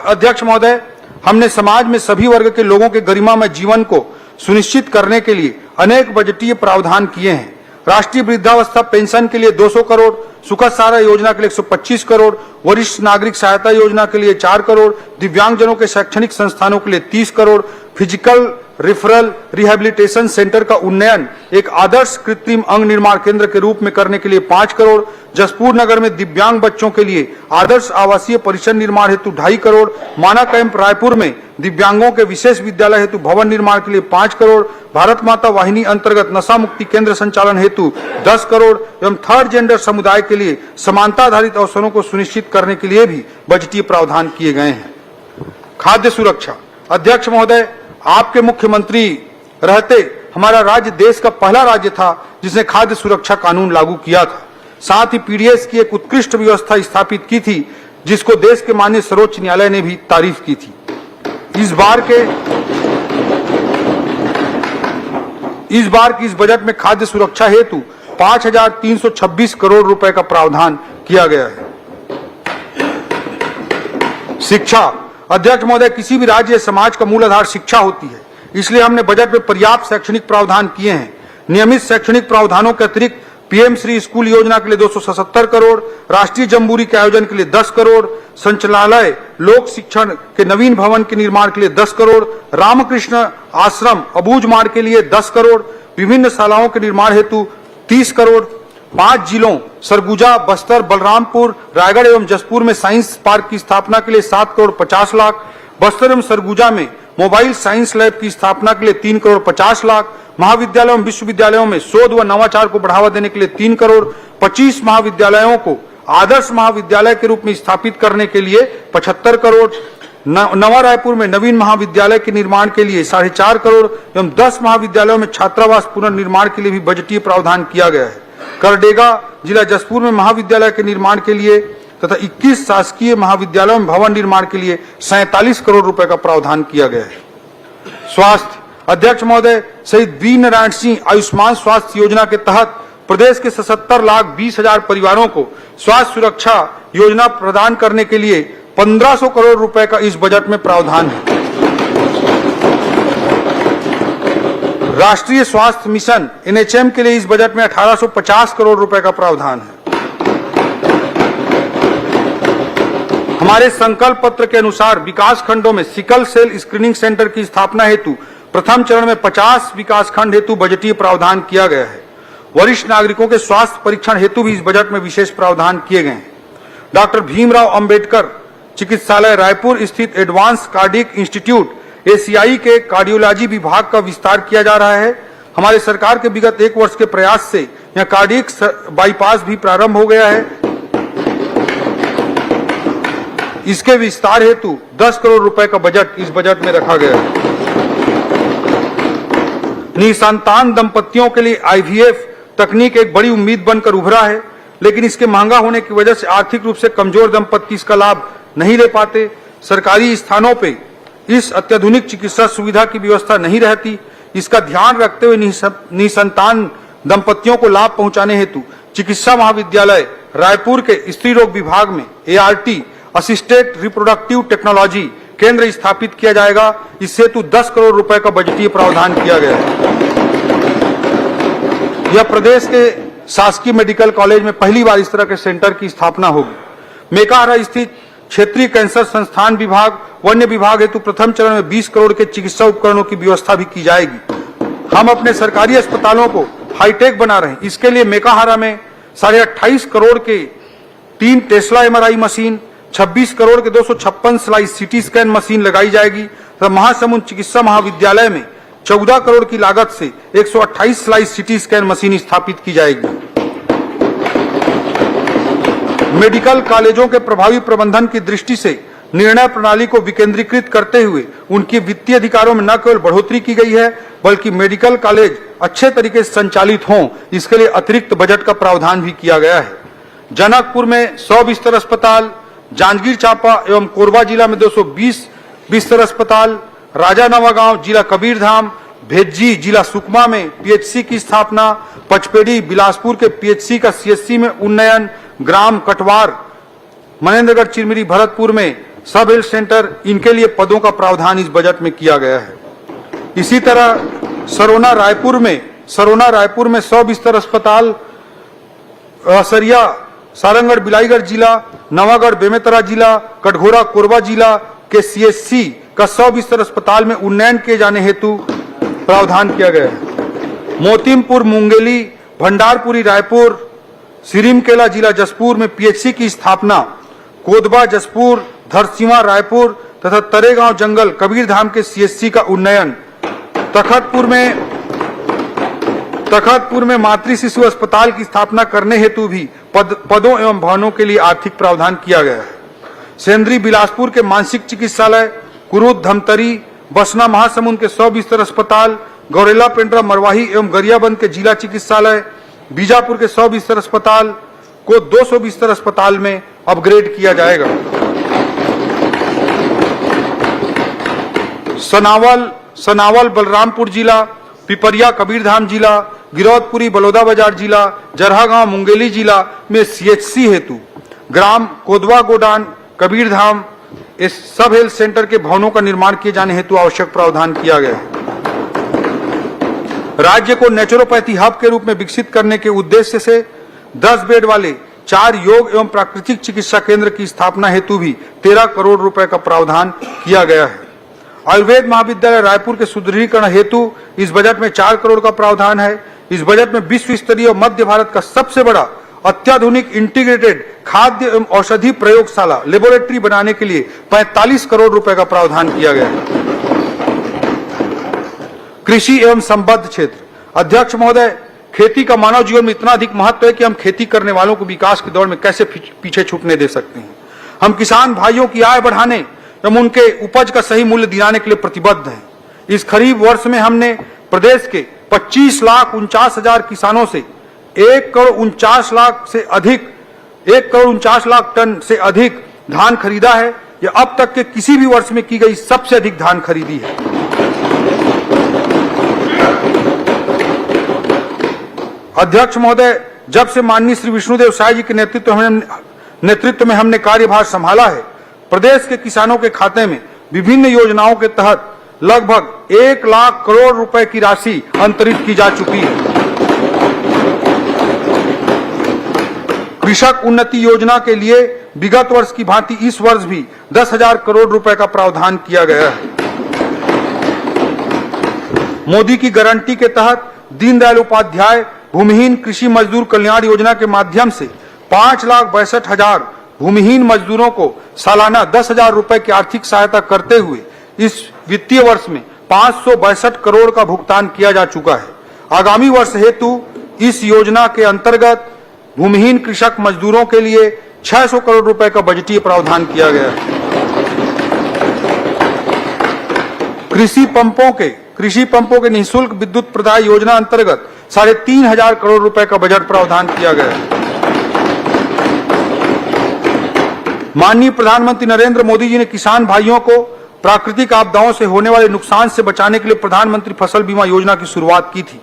C: अध्यक्ष महोदय, हमने समाज में सभी वर्ग के लोगों के गरिमामय जीवन को सुनिश्चित करने के लिए अनेक बजटीय प्रावधान किए हैं। राष्ट्रीय वृद्धावस्था पेंशन के लिए 200 करोड़, सुखद सहारा योजना के लिए 125 करोड़, वरिष्ठ नागरिक सहायता योजना के लिए 4 करोड़, दिव्यांगजनों के शैक्षणिक संस्थानों के लिए 30 crore, physical referral rehabilitation centre का उन्नयन एक आदर्श कृत्रिम अंग निर्माण केंद्र के रूप में करने के लिए 5 करोड़, जसपुर नगर में दिव्यांग बच्चों के लिए आदर्श आवासीय परिसर निर्माण हेतु 2.5 करोड़, माना कैंप रायपुर में दिव्यांगों के विशेष विद्यालय हेतु भवन निर्माण के लिए 5 करोड़, भारत माता वाहिनी अंतर्गत नशा मुक्ति केंद्र संचालन हेतु 10 करोड़ एवं थर्ड जेंडर समुदाय के लिए समानता आधारित अवसरों को सुनिश्चित करने के लिए भी बजटीय प्रावधान किए गए हैं। खाद्य सुरक्षा अध्यक्ष महोदय, आपके मुख्यमंत्री रहते हमारा राज्य देश का पहला राज्य था जिसने खाद्य सुरक्षा कानून लागू किया था। साथ ही पीडीएस की एक उत्कृष्ट व्यवस्था स्थापित की थी जिसको देश के माननीय सर्वोच्च न्यायालय ने भी तारीफ की थी। इस बार की इस बजट में खाद्य सुरक्षा हेतु 5,326 करोड़ रुपए का प्रावधान किया गया है। शिक्षा अध्यक्ष महोदय, किसी भी राज्य या समाज का मूल आधार शिक्षा होती है, इसलिए हमने बजट में पर्याप्त शैक्षणिक प्रावधान किए हैं। नियमित शैक्षणिक प्रावधानों के अतिरिक्त पीएम श्री स्कूल योजना के लिए 277 करोड़, राष्ट्रीय जम्बूरी के आयोजन के लिए 10 करोड़, संचालनालय लोक शिक्षण के नवीन भवन के निर्माण के लिए 10 करोड़, रामकृष्ण आश्रम अबूझ मार्ग के लिए 10 करोड़, विभिन्न शालाओं के निर्माण हेतु 30 करोड़, 5 जिलों सरगुजा, बस्तर, बलरामपुर, रायगढ़ एवं जसपुर में साइंस पार्क की स्थापना के लिए 7 करोड़ 50 लाख, बस्तर एवं सरगुजा में मोबाइल साइंस लैब की स्थापना के लिए 3 करोड़ 50 लाख, महाविद्यालयों एवं विश्वविद्यालयों में शोध व नवाचार को बढ़ावा देने के लिए 3 करोड़, 25 महाविद्यालयों को आदर्श महाविद्यालय के रूप में स्थापित करने के लिए 75 करोड़, नवा रायपुर में नवीन महाविद्यालय के निर्माण के लिए 4.5 करोड़ एवं 10 महाविद्यालयों में छात्रावास पुनर्निर्माण के लिए भी बजटीय प्रावधान किया गया है। करडेगा जिला जसपुर में महाविद्यालय के निर्माण के लिए तथा 21 शासकीय महाविद्यालयों में भवन निर्माण के लिए 47 करोड़ रुपए का प्रावधान किया गया है। स्वास्थ्य अध्यक्ष महोदय, शहीद वीर नारायण सिंह आयुष्मान स्वास्थ्य योजना के तहत प्रदेश के 77,20,000 परिवारों को स्वास्थ्य सुरक्षा योजना प्रदान करने के लिए 1500 करोड़ रुपए का इस बजट में प्रावधान है। राष्ट्रीय स्वास्थ्य मिशन एनएचएम के लिए इस बजट में 1850 करोड़ रुपए का प्रावधान है। हमारे संकल्प पत्र के अनुसार विकास खंडों में सिकल सेल स्क्रीनिंग सेंटर की स्थापना हेतु प्रथम चरण में 50 विकास खंड हेतु बजटीय प्रावधान किया गया है। वरिष्ठ नागरिकों के स्वास्थ्य परीक्षण हेतु भी इस बजट में विशेष प्रावधान किए गए हैं। डॉक्टर भीमराव अंबेडकर चिकित्सालय रायपुर स्थित एडवांस कार्डियक इंस्टीट्यूट एसीआई के कार्डियोलॉजी विभाग का विस्तार किया जा रहा है। हमारे सरकार के विगत 1 वर्ष के प्रयास से यहाँ कार्डियक बाईपास भी प्रारंभ हो गया है। इसके विस्तार हेतु 10 करोड़ रुपए का बजट इस बजट में रखा गया है। निसंतान दंपतियों के लिए आईवीएफ तकनीक एक बड़ी उम्मीद बनकर उभरा है, लेकिन इसके महंगा होने की वजह से आर्थिक रूप से कमजोर दंपति इसका लाभ नहीं ले पाते। सरकारी स्थानों पे इस अत्याधुनिक चिकित्सा सुविधा की व्यवस्था नहीं रहती। इसका ध्यान रखते हुए निसंतान दंपतियों को लाभ पहुंचाने हेतु चिकित्सा महाविद्यालय रायपुर के स्त्री रोग विभाग में ART असिस्टेड रिप्रोडक्टिव टेक्नोलॉजी केंद्र स्थापित किया जाएगा। इस हेतु 10 करोड़ रुपए का बजटीय प्रावधान किया गया है। यह प्रदेश के शासकीय मेडिकल कॉलेज में पहली बार इस तरह के सेंटर की स्थापना होगी। मेकाहारा स्थित क्षेत्रीय कैंसर संस्थान विभाग वन्य विभाग हेतु प्रथम चरण में 20 करोड़ के चिकित्सा उपकरणों की व्यवस्था भी की जाएगी। हम अपने सरकारी अस्पतालों को हाईटेक बना रहे हैं। इसके लिए मेकाहारा में 28.5 करोड़ के 3 टेस्ला MRI मशीन, 26 करोड़ के 256 स्लाइस CT स्कैन मशीन लगाई जाएगी तथा महासमुंद चिकित्सा महाविद्यालय में 14 करोड़ की लागत से 128 स्लाइस CT स्कैन मशीन स्थापित की जाएगी। मेडिकल कॉलेजों के प्रभावी प्रबंधन की दृष्टि से निर्णय प्रणाली को विकेंद्रीकृत करते हुए उनके वित्तीय अधिकारों में न केवल बढ़ोतरी की गई है बल्कि मेडिकल कॉलेज अच्छे तरीके से संचालित हों, इसके लिए अतिरिक्त बजट का प्रावधान भी किया गया है। जनकपुर में 100 बिस्तर अस्पताल, जांजगीर चांपा एवं कोरबा जिला में 220 बिस्तर अस्पताल, राजा नवागांव जिला कबीरधाम, भेज्जी जिला सुकमा में PHC की स्थापना, पचपेड़ी बिलासपुर के PHC का CHC में उन्नयन, ग्राम कटवार मनेन्द्रगढ़ चिरमिरी भरतपुर में सब हेल्थ सेंटर, इनके लिए पदों का प्रावधान इस बजट में किया गया है। इसी तरह सरोना रायपुर में 100 बिस्तर अस्पताल, सरिया सारंगगढ़ बिलाईगढ़ जिला, नवागढ़ बेमेतरा जिला, कटघोरा कोरबा जिला के CHC का 100 बिस्तर अस्पताल में उन्नयन किए जाने हेतु प्रावधान किया गया है। मोतीमपुर मुंगेली, भंडारपुरी रायपुर, सिरिमकेला जिला जसपुर में PHC की स्थापना, कोदबा जसपुर, धरसीवा रायपुर तथा तरेगांव जंगल कबीरधाम के CHC का उन्नयन, तखतपुर में मातृ शिशु अस्पताल की स्थापना करने हेतु भी पदों एवं भवनों के लिए आर्थिक प्रावधान किया गया है। सेंद्री बिलासपुर के मानसिक चिकित्सालय, कुरूद धमतरी, बसना महासमुंद के 100 बिस्तर अस्पताल, गौरेला पेंड्रा मरवाही एवं गरियाबंद के जिला चिकित्सालय, बीजापुर के 100 बिस्तर अस्पताल को 200 बिस्तर अस्पताल में अपग्रेड किया जाएगा। सनावल बलरामपुर जिला, पिपरिया कबीरधाम जिला, गिरौदपुरी बलौदाबाजार जिला, जरहागांव मुंगेली जिला में CHC हेतु ग्राम कोदवा गोडान कबीरधाम इस सब हेल्थ सेंटर के भवनों का निर्माण किए जाने हेतु आवश्यक प्रावधान किया गया है। राज्य को नेचुरोपैथी हब के रूप में विकसित करने के उद्देश्य से 10 बेड वाले 4 योग एवं प्राकृतिक चिकित्सा केंद्र की स्थापना हेतु भी 13 करोड़ रुपए का प्रावधान किया गया है। आयुर्वेद महाविद्यालय रायपुर के सुदृढ़ीकरण हेतु इस बजट में 4 करोड़ का प्रावधान है। इस बजट में विश्व स्तरीय मध्य भारत का सबसे बड़ा अत्याधुनिक इंटीग्रेटेड खाद्य एवं औषधि प्रयोगशाला लेबोरेटरी बनाने के लिए 45 करोड़ रुपए का प्रावधान किया गया है। कृषि एवं संबद्ध क्षेत्र, अध्यक्ष महोदय, खेती का मानव जीवन में इतना अधिक महत्व है कि हम खेती करने वालों को विकास की दौड़ में कैसे पीछे छूटने दे सकते हैं। हम किसान भाइयों की आय बढ़ाने एवं उनके उपज का सही मूल्य दिलाने के लिए प्रतिबद्ध हैं। इस खरीफ वर्ष में हमने प्रदेश के 25,49,000 किसानों से 1,49,00,000 टन से अधिक धान खरीदा है। यह अब तक के किसी भी वर्ष में की गई सबसे अधिक धान खरीदी है। अध्यक्ष महोदय, जब से माननीय श्री विष्णुदेव साय जी के नेतृत्व में हमने कार्यभार संभाला है, प्रदेश के किसानों के खाते में विभिन्न योजनाओं के तहत लगभग 1 लाख करोड़ रुपए की राशि अंतरित की जा चुकी है। कृषक उन्नति योजना के लिए विगत वर्ष की भांति इस वर्ष भी 10,000 करोड़ रुपए का प्रावधान किया गया है। मोदी की गारंटी के तहत दीनदयाल उपाध्याय भूमिहीन कृषि मजदूर कल्याण योजना के माध्यम से 5,62,000 भूमिहीन मजदूरों को सालाना 10,000 रुपए की आर्थिक सहायता करते हुए इस वित्तीय वर्ष में 562 करोड़ का भुगतान किया जा चुका है। आगामी वर्ष हेतु इस योजना के अंतर्गत भूमिहीन कृषक मजदूरों के लिए 600 करोड़ रुपए का बजटीय प्रावधान किया गया है। कृषि पंपों के निःशुल्क विद्युत प्रदाय योजना अंतर्गत 3,500 करोड़ रुपए का बजट प्रावधान किया गया है। माननीय प्रधानमंत्री नरेंद्र मोदी जी ने किसान भाइयों को प्राकृतिक आपदाओं से होने वाले नुकसान से बचाने के लिए प्रधानमंत्री फसल बीमा योजना की शुरुआत की थी।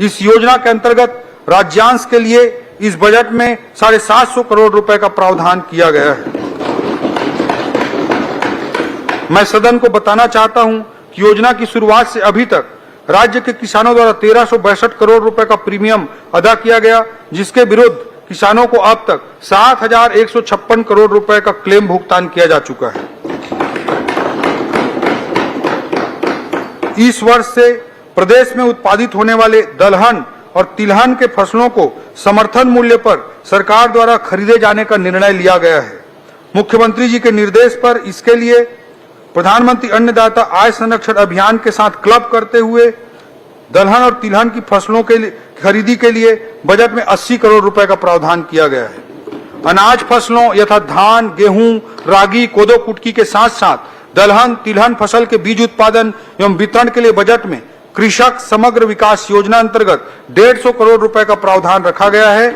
C: इस योजना के अंतर्गत राज्यांश के लिए इस बजट में 750 करोड़ रुपए का प्रावधान किया गया है। मैं सदन को बताना चाहता हूं कि योजना की शुरुआत से अभी तक राज्य के किसानों द्वारा 1362 करोड़ रुपए का प्रीमियम अदा किया गया, जिसके विरुद्ध किसानों को अब तक 7156 करोड़ रुपए का क्लेम भुगतान किया जा चुका है। इस वर्ष से प्रदेश में उत्पादित होने वाले दलहन और तिलहन के फसलों को समर्थन मूल्य पर सरकार द्वारा खरीदे जाने का निर्णय लिया गया है। मुख्यमंत्री जी के निर्देश पर इसके लिए प्रधानमंत्री अन्नदाता आय संरक्षण अभियान के साथ क्लब करते हुए दलहन और तिलहन की फसलों के खरीदी के लिए बजट में 80 करोड़ रुपए का प्रावधान किया गया है। अनाज फसलों यथा धान, गेहूं, रागी, कोदो, कुटकी के साथ साथ दलहन, तिलहन फसल के बीज उत्पादन एवं वितरण के लिए बजट में कृषक समग्र विकास योजना अंतर्गत 150 करोड़ रुपए का प्रावधान रखा गया है।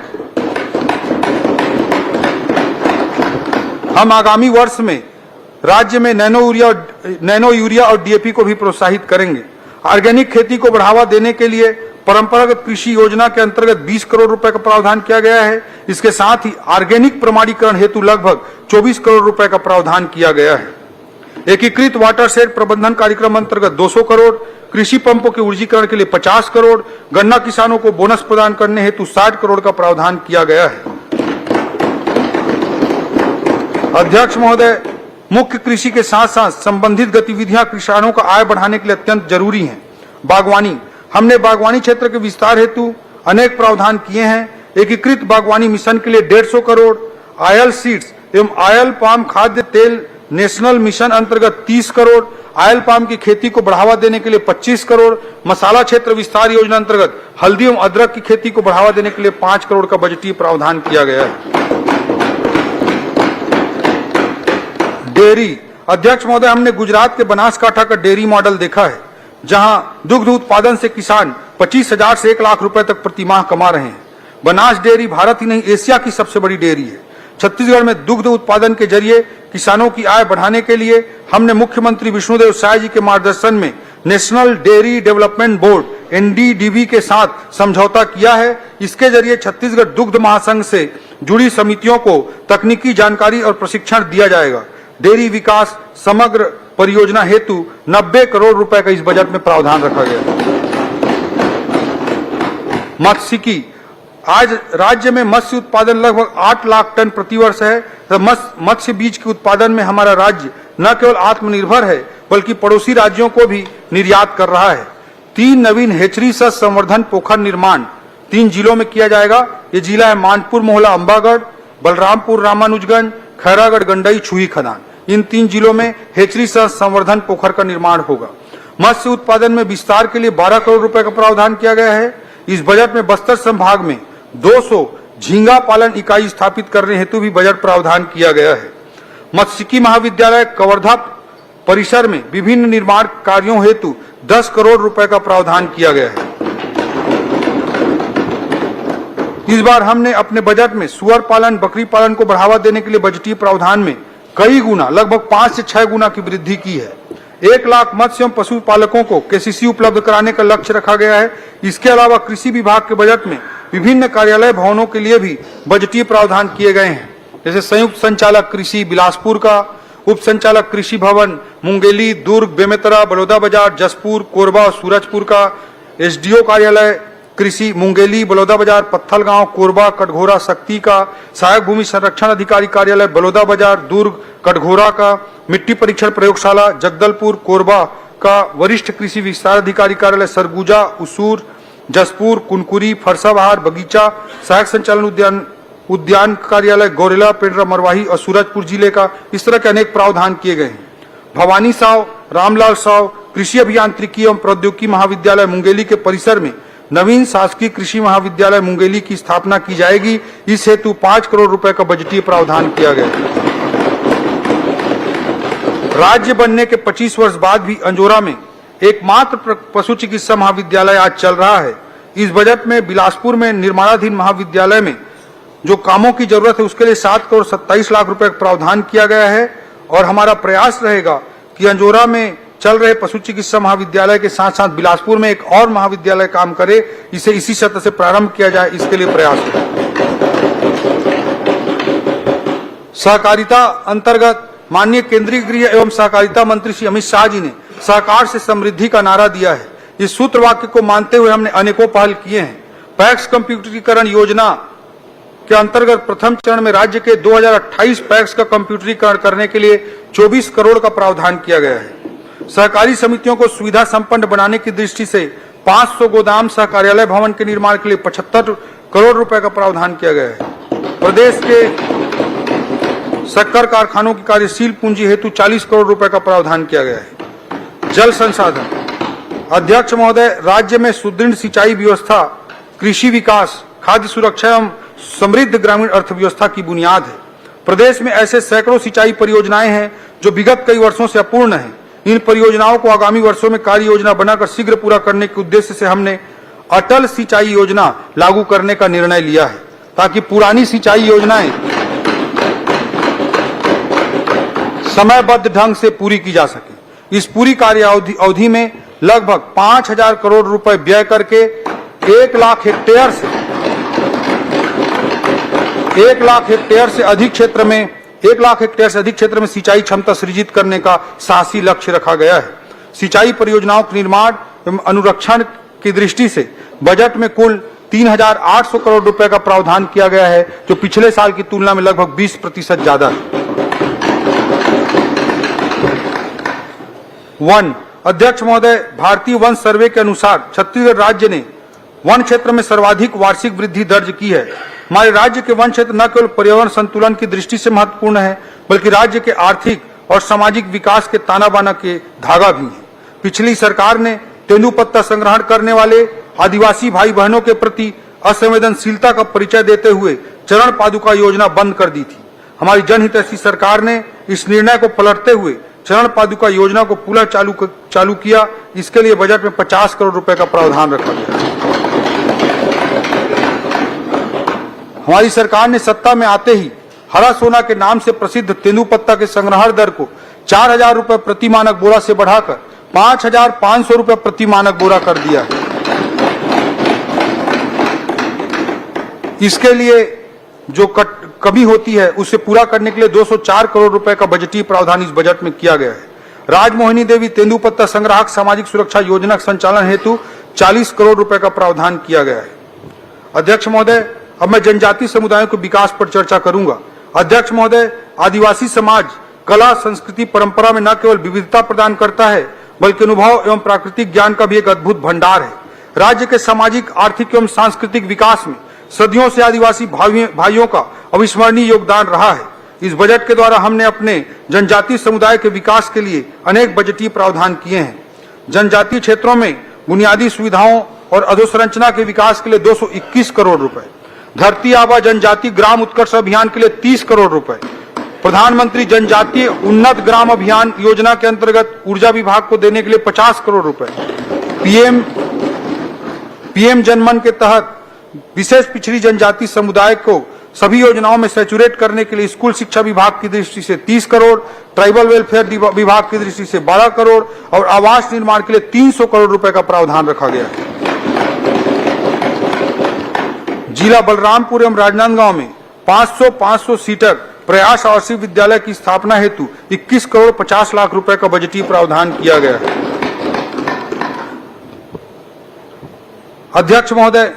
C: हम आगामी वर्ष में राज्य में नैनो यूरिया और डीएपी को भी प्रोत्साहित करेंगे। ऑर्गेनिक खेती को बढ़ावा देने के लिए परंपरागत कृषि योजना के अंतर्गत 20 करोड़ रुपए का प्रावधान किया गया है। इसके साथ ही ऑर्गेनिक प्रमाणीकरण हेतु लगभग 24 करोड़ रुपए का प्रावधान किया गया है। एकीकृत वाटरशेड प्रबंधन कार्यक्रम अंतर्गत 200 करोड़, कृषि पंपों के ऊर्जीकरण के लिए 50 करोड़, गन्ना किसानों को बोनस प्रदान करने हेतु 60 करोड़ का प्रावधान किया गया है। अध्यक्ष महोदय, मुख्य कृषि के साथ साथ संबंधित गतिविधियां किसानों का आय बढ़ाने के लिए अत्यंत जरूरी हैं। बागवानी, हमने बागवानी क्षेत्र के विस्तार हेतु अनेक प्रावधान किए हैं। एकीकृत बागवानी मिशन के लिए 150 करोड़, आयल सीड्स एवं आयल पाम खाद्य तेल नेशनल मिशन अंतर्गत 30 करोड़, आयल पाम की खेती को बढ़ावा देने के लिए 25 करोड़, मसाला क्षेत्र विस्तार योजना अंतर्गत हल्दी एवं अदरक की खेती को बढ़ावा देने के लिए 5 करोड़ का बजटीय प्रावधान किया गया है। डेयरी, अध्यक्ष महोदय, हमने गुजरात के बनासकांठा का डेयरी मॉडल देखा है, जहां दुग्ध उत्पादन से किसान 25,000 से 1 लाख रुपए तक प्रतिमाह कमा रहे हैं। बनास डेयरी भारत ही नहीं एशिया की सबसे बड़ी डेयरी है। छत्तीसगढ़ में दुग्ध उत्पादन के जरिए किसानों की आय बढ़ाने के लिए हमने मुख्यमंत्री विष्णुदेव साय जी के मार्गदर्शन में national dairy development board NDDB के साथ समझौता किया है। इसके जरिए छत्तीसगढ़ दुग्ध महासंघ से जुड़ी समितियों को तकनीकी जानकारी और प्रशिक्षण दिया जाएगा। डेयरी विकास समग्र परियोजना हेतु 90 करोड़ रुपए का इस बजट में प्रावधान रखा गया। मत्स्यिकी, आज राज्य में मत्स्य उत्पादन लगभग 8 लाख टन प्रतिवर्ष है। मत्स्य बीज के उत्पादन में हमारा राज्य न केवल आत्मनिर्भर है बल्कि पड़ोसी राज्यों को भी निर्यात कर रहा है। 3 नवीन हेचरी सह संवर्धन पोखर निर्माण 3 जिलों में किया जाएगा। ये जिला है मानपुर मोहला अंबागढ़, बलरामपुर रामानुजगंज, खैरागढ़ गंडई छुई खदान। इन 3 जिलों में हेचरी सह संवर्धन पोखर का निर्माण होगा। मत्स्य उत्पादन में विस्तार के लिए 12 करोड़ रुपए का प्रावधान किया गया है। इस बजट में बस्तर संभाग में 200 झींगा पालन इकाई स्थापित करने हेतु भी बजट प्रावधान किया गया है। मत्स्यिकी महाविद्यालय कवर्धा परिसर में विभिन्न निर्माण कार्यों हेतु 10 करोड़ रुपए का प्रावधान किया गया है। इस बार हमने अपने बजट में सुअर पालन, बकरी पालन को बढ़ावा देने के लिए बजटीय प्रावधान में कई गुना, लगभग 5 से 6 गुना की वृद्धि की है। 1 लाख मत्स्य एवं पशुपालकों को केसीसी उपलब्ध कराने का लक्ष्य रखा गया है। इसके अलावा कृषि विभाग के बजट में विभिन्न कार्यालय भवनों के लिए भी बजटीय प्रावधान किए गए हैं, जैसे संयुक्त संचालक कृषि बिलासपुर का, उप संचालक कृषि भवन मुंगेली, दुर्ग, बेमेतरा, बलौदाबाजार, जसपुर, कोरबा और सूरजपुर का, एसडीओ कार्यालय कृषि मुंगेली, बलौदाबाजार, पत्थलगांव, कोरबा, कटघोरा, शक्ति का, सहायक भूमि संरक्षण अधिकारी कार्यालय बलौदाबाजार, दुर्ग, कटघोरा का, मिट्टी परीक्षण प्रयोगशाला जगदलपुर, कोरबा का, वरिष्ठ कृषि विस्तार अधिकारी कार्यालय सरगुजा, उसूर, जसपुर, कुनकुरी, फरसाबहार, बगीचा, सहायक संचालन उद्यान कार्यालय गौरेला, पेंड्रा, मरवाही और सूरजपुर जिले का। इस तरह के अनेक प्रावधान किए गए हैं। भवानी साव, रामलाल साव कृषि अभियांत्रिकी एवं प्रौद्योगिकी महाविद्यालय मुंगेली के परिसर में नवीन शासकीय कृषि महाविद्यालय मुंगेली की स्थापना की जाएगी। इस हेतु 5 करोड़ रुपए का बजटीय प्रावधान किया गया है। राज्य बनने के 25 वर्ष बाद भी अंजोरा में एकमात्र पशु चिकित्सा महाविद्यालय आज चल रहा है। इस बजट में बिलासपुर में निर्माणाधीन महाविद्यालय में जो कामों की जरूरत है उसके लिए 7 करोड़ 27 लाख रुपए का प्रावधान किया गया है और हमारा प्रयास रहेगा कि अंजोरा में चल रहे पशु चिकित्सा महाविद्यालय के साथ साथ बिलासपुर में एक और महाविद्यालय काम करे, इसे इसी सत्र से प्रारंभ किया जाए, इसके लिए प्रयास है। सहकारिता अंतर्गत माननीय केंद्रीय गृह एवं सहकारिता मंत्री श्री अमित शाह जी ने सहकार से समृद्धि का नारा दिया है। इस सूत्र वाक्य को मानते हुए हमने अनेकों पहल किए हैं। पैक्स कंप्यूटरीकरण योजना के अंतर्गत प्रथम चरण में राज्य के 2028 पैक्स का कंप्यूटरीकरण करने के लिए 24 करोड़ का प्रावधान किया गया है। सहकारी समितियों को सुविधा संपन्न बनाने की दृष्टि से 500 गोदाम सह कार्यालय भवन के निर्माण के लिए 75 करोड़ रुपए का प्रावधान किया गया है। प्रदेश के शक्कर कारखानों की कार्यशील पूंजी हेतु 40 करोड़ रुपए का प्रावधान किया गया है। जल संसाधन अध्यक्ष महोदय, राज्य में सुदृढ़ सिंचाई व्यवस्था कृषि विकास, खाद्य सुरक्षा एवं समृद्ध ग्रामीण अर्थव्यवस्था की बुनियाद है। प्रदेश में ऐसे सैकड़ों सिंचाई परियोजनाएं हैं जो विगत कई वर्षों से अपूर्ण हैं। इन परियोजनाओं को आगामी वर्षों में कार्य योजना बनाकर शीघ्र पूरा करने के उद्देश्य से हमने अटल सिंचाई योजना लागू करने का निर्णय लिया है, ताकि पुरानी सिंचाई योजनाएं समयबद्ध ढंग से पूरी की जा सके। इस पूरी कार्य अवधि में लगभग 5000 करोड़ रुपए व्यय करके 1 लाख हेक्टेयर से अधिक क्षेत्र में सिंचाई क्षमता सृजित करने का साहसी लक्ष्य रखा गया है। सिंचाई परियोजनाओं के निर्माण एवं अनुरक्षण की दृष्टि से बजट में कुल 3800 करोड़ रुपए का प्रावधान किया गया है, जो पिछले साल की तुलना में लगभग 20% ज्यादा है। वन अध्यक्ष महोदय, भारतीय वन सर्वे के अनुसार छत्तीसगढ़ राज्य ने वन क्षेत्र में सर्वाधिक वार्षिक वृद्धि दर्ज की है। हमारे राज्य के वन क्षेत्र न केवल पर्यावरण संतुलन की दृष्टि से महत्वपूर्ण है, बल्कि राज्य के आर्थिक और सामाजिक विकास के ताना बाना के धागा भी है। पिछली सरकार ने तेंदुपत्ता संग्रहण करने वाले आदिवासी भाई बहनों के प्रति असंवेदनशीलता का परिचय देते हुए चरण पादुका योजना बंद कर दी थी। हमारी जनहितैषी सरकार ने इस निर्णय को पलटते हुए चरण पादुका योजना को पुनः चालू किया। इसके लिए बजट में 50 करोड़ रुपए का प्रावधान रखा गया। हमारी सरकार ने सत्ता में आते ही हरा सोना के नाम से प्रसिद्ध तेंदुपत्ता के संग्रहण दर को 4000 रुपए प्रति मानक बोरा से बढ़ाकर 5500 रुपए प्रति मानक बोरा कर दिया है। इसके लिए जो कमी होती है उसे पूरा करने के लिए 204 करोड़ रुपए का बजटीय प्रावधान इस बजट में किया गया है। राजमोहिनी देवी तेंदुपत्ता संग्राहक सामाजिक सुरक्षा योजना के संचालन हेतु 40 करोड़ रुपए का प्रावधान किया गया है। अध्यक्ष महोदय, अब मैं जनजातीय समुदायों के विकास पर चर्चा करूंगा। अध्यक्ष महोदय, आदिवासी समाज कला, संस्कृति, परंपरा में न केवल विविधता प्रदान करता है, बल्कि अनुभव एवं प्राकृतिक ज्ञान का भी एक अद्भुत भंडार है। राज्य के सामाजिक, आर्थिक एवं सांस्कृतिक विकास में सदियों से आदिवासी भाइयों का अविस्मरणीय योगदान रहा है। इस बजट के द्वारा हमने अपने जनजातीय समुदाय के विकास के लिए अनेक बजटीय प्रावधान किए हैं। जनजातीय क्षेत्रों में बुनियादी सुविधाओं और अधोसंरचना के विकास के लिए 221 करोड़ रुपए, धरती आबा जनजातीय ग्राम उत्कर्ष अभियान के लिए 30 करोड़ रुपए, प्रधानमंत्री जनजातीय उन्नत ग्राम अभियान योजना के अंतर्गत ऊर्जा विभाग को देने के लिए 50 करोड़ रुपए, पीएम जनमन के तहत विशेष पिछड़ी जनजाति समुदाय को सभी योजनाओं में सैचुरेट करने के लिए स्कूल शिक्षा विभाग की दृष्टि से 30 करोड़, ट्राइबल वेलफेयर विभाग की दृष्टि से 12 करोड़ और आवास निर्माण के लिए 300 करोड़ रुपए का प्रावधान रखा गया है। जिला बलरामपुर एवं राजनांदगांव में 500 सीटर प्रयास आवासीय विद्यालय की स्थापना हेतु 21 करोड़ 50 लाख रुपए का बजटीय प्रावधान किया गया है। अध्यक्ष महोदय,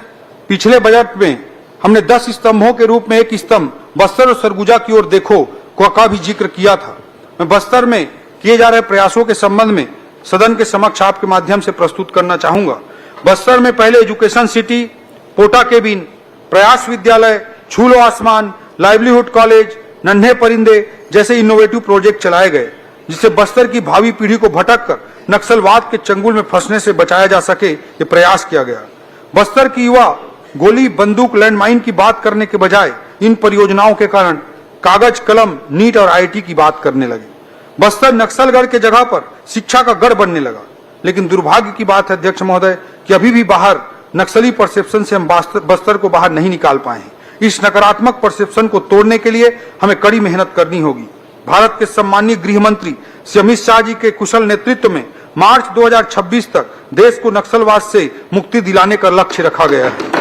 C: पिछले बजट में हमने 10 स्तंभों के रूप में एक स्तंभ बस्तर और सरगुजा की ओर देखो का भी जिक्र किया था। मैं बस्तर में किए जा रहे प्रयासों के संबंध में सदन के समक्ष आपके माध्यम से प्रस्तुत करना चाहूंगा। बस्तर में पहले एजुकेशन सिटी, पोटा केबिन, प्रयास विद्यालय, छू लो आसमान, लाइवलीहुड कॉलेज, नन्हे परिंदे जैसे इनोवेटिव प्रोजेक्ट चलाए गए, जिससे बस्तर की भावी पीढ़ी को भटक कर नक्सलवाद के चंगुल में फंसने से बचाया जा सके, ये प्रयास किया गया। बस्तर की युवा गोली, बंदूक, लैंडमाइन की बात करने के बजाय इन परियोजनाओं के कारण कागज, कलम, नीट और आईटी की बात करने लगे। बस्तर नक्सलगढ़ के जगह पर शिक्षा का गढ़ बनने लगा। लेकिन दुर्भाग्य की बात है अध्यक्ष महोदय कि अभी भी बाहर नक्सली परसेप्शन से हम बस्तर को बाहर नहीं निकाल पाए हैं। इस नकारात्मक परसेप्शन को तोड़ने के लिए हमें कड़ी मेहनत करनी होगी। भारत के सम्माननीय गृह मंत्री श्री अमित शाह जी के कुशल नेतृत्व में मार्च 2026 तक देश को नक्सलवाद से मुक्ति दिलाने का लक्ष्य रखा गया है।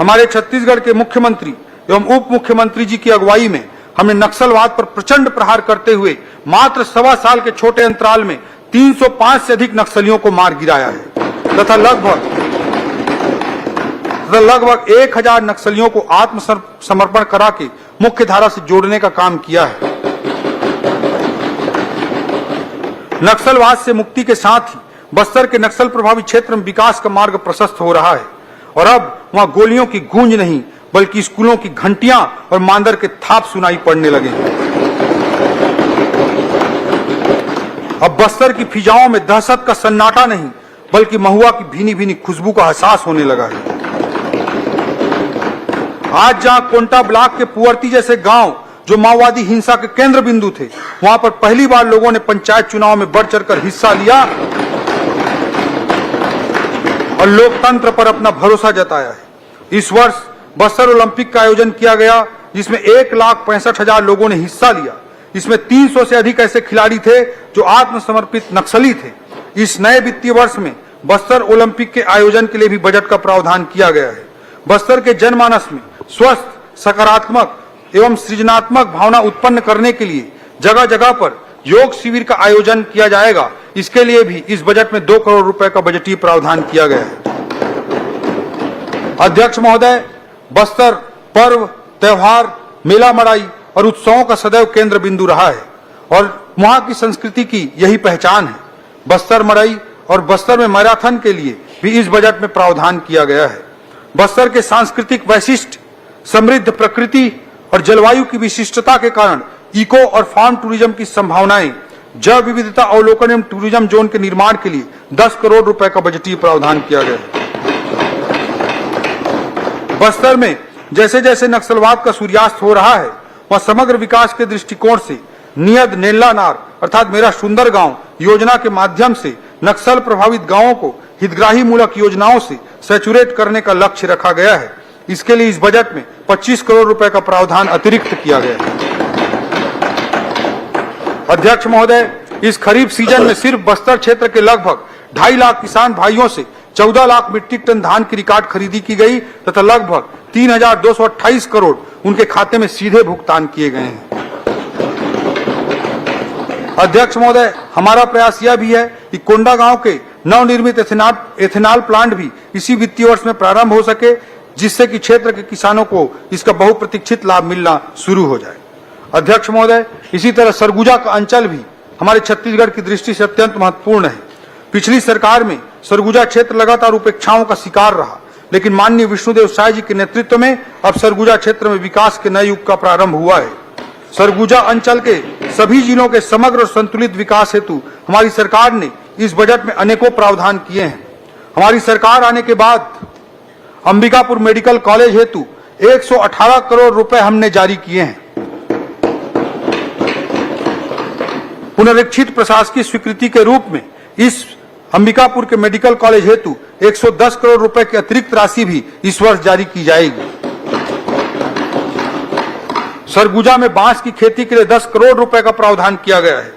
C: हमारे छत्तीसगढ़ के मुख्यमंत्री एवं उप मुख्यमंत्री जी की अगुवाई में हमने नक्सलवाद पर प्रचंड प्रहार करते हुए मात्र 1.25 साल के छोटे अंतराल में 305 से अधिक नक्सलियों को मार गिराया है तथा लगभग 1000 नक्सलियों को आत्मसमर्पण करा के मुख्य धारा से जोड़ने का काम किया है। नक्सलवाद से मुक्ति के साथ ही बस्तर के नक्सल प्रभावित क्षेत्र में विकास का मार्ग प्रशस्त हो रहा है और अब वहां गोलियों की गूंज नहीं बल्कि स्कूलों की घंटियां और मांदर के थाप सुनाई पड़ने लगे हैं। अब बस्तर की फिजाओं में दहशत का सन्नाटा नहीं बल्कि महुआ की भीनी भीनी खुशबू का एहसास होने लगा है। आज जहां कोंटा ब्लॉक के पुअर्ती जैसे गांव जो माओवादी हिंसा के केंद्र बिंदु थे, वहां पर पहली बार लोगों ने पंचायत चुनाव में बढ़ चढ़कर हिस्सा लिया और लोकतंत्र पर अपना भरोसा जताया है। इस वर्ष बस्तर ओलंपिक का आयोजन किया गया जिसमें 1,65,000 लोगों ने हिस्सा लिया। इसमें 300 से अधिक ऐसे खिलाड़ी थे जो आत्मसमर्पित नक्सली थे। इस नए वित्तीय वर्ष में बस्तर ओलंपिक के आयोजन के लिए भी बजट का प्रावधान किया गया है। बस्तर के जनमानस में स्वस्थ, सकारात्मक एवं सृजनात्मक भावना उत्पन्न करने के लिए जगह जगह पर योग शिविर का आयोजन किया जाएगा। इसके लिए भी इस बजट में 2 करोड़ रुपए का बजटीय प्रावधान किया गया है। अध्यक्ष महोदय, बस्तर पर्व, त्योहार, मेला मड़ाई और उत्सवों का सदैव केंद्र बिंदु रहा है और वहां की संस्कृति की यही पहचान है। बस्तर मड़ाई और बस्तर में मैराथन के लिए भी इस बजट में प्रावधान किया गया है। बस्तर के सांस्कृतिक वैशिष्ट, समृद्ध प्रकृति और जलवायु की विशिष्टता के कारण इको और फार्म टूरिज्म की संभावनाएं, जैव विविधता अवलोकन एवं टूरिज्म जोन के निर्माण के लिए 10 करोड़ रुपए का बजटीय प्रावधान किया गया है। बस्तर में जैसे जैसे नक्सलवाद का सूर्यास्त हो रहा है, वह समग्र विकास के दृष्टिकोण से नियत नेल्ला नार अर्थात मेरा सुंदर गांव योजना के माध्यम से नक्सल प्रभावित गांवों को हितग्राही मूलक योजनाओं से सैचुरेट करने का लक्ष्य रखा गया है। इसके लिए इस बजट में 25 करोड़ रुपए का प्रावधान अतिरिक्त किया गया है। अध्यक्ष महोदय, इस खरीफ सीजन में सिर्फ बस्तर क्षेत्र के लगभग 2.5 लाख किसान भाइयों से 14 लाख मीट्रिक टन धान की रिकॉर्ड खरीदी की गई तथा लगभग 3,228 करोड़ उनके खाते में सीधे भुगतान किए गए हैं। अध्यक्ष महोदय, हमारा प्रयास यह भी है कि कोंडा गांव के नवनिर्मित एथेनॉल प्लांट भी इसी वित्तीय वर्ष में प्रारंभ हो सके, जिससे कि क्षेत्र के किसानों को इसका बहुप्रतीक्षित लाभ मिलना शुरू हो जाए। अध्यक्ष महोदय, इसी तरह सरगुजा का अंचल भी हमारे छत्तीसगढ़ की दृष्टि से अत्यंत महत्वपूर्ण है। पिछली सरकार में सरगुजा क्षेत्र लगातार उपेक्षाओं का शिकार रहा, लेकिन माननीय विष्णुदेव साय जी के नेतृत्व में अब सरगुजा क्षेत्र में विकास के नए युग का प्रारंभ हुआ है। सरगुजा अंचल के सभी जिलों के समग्र और संतुलित विकास हेतु हमारी सरकार ने इस बजट में अनेकों प्रावधान किए हैं। हमारी सरकार आने के बाद अंबिकापुर मेडिकल कॉलेज हेतु 118 करोड़ रुपए हमने जारी किए हैं। पुनरीक्षित प्रशासकीय स्वीकृति के रूप में इस अंबिकापुर के मेडिकल कॉलेज हेतु 110 करोड़ रुपए की अतिरिक्त राशि भी इस वर्ष जारी की जाएगी। सरगुजा में बांस की खेती के लिए 10 करोड़ रुपए का प्रावधान किया गया है।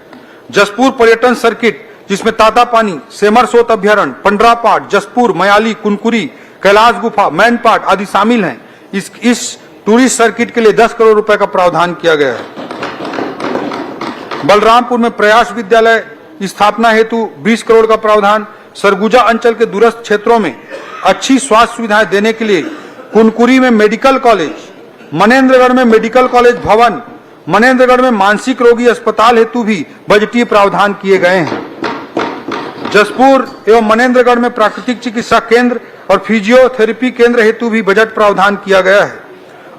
C: जसपुर पर्यटन सर्किट, जिसमें तातापानी, सेमरसोत अभ्यारण्य, पंडरापाट, जसपुर, मयाली, कुनकुरी, कैलाश गुफा, मैनपाट आदि शामिल हैं। इस टूरिस्ट सर्किट के लिए 10 करोड़ रुपए का प्रावधान किया गया है। बलरामपुर में प्रयास विद्यालय स्थापना हेतु 20 करोड़ का प्रावधान। सरगुजा अंचल के दूरस्थ क्षेत्रों में अच्छी स्वास्थ्य सुविधाएं देने के लिए कुनकुरी में मेडिकल कॉलेज, मनेन्द्रगढ़ में मेडिकल कॉलेज भवन, मनेन्द्रगढ़ में मानसिक रोगी अस्पताल हेतु भी बजटीय प्रावधान किए गए हैं। जसपुर एवं मनेन्द्रगढ़ में प्राकृतिक चिकित्सा केंद्र और फिजियोथेरेपी केंद्र हेतु भी बजट प्रावधान किया गया है।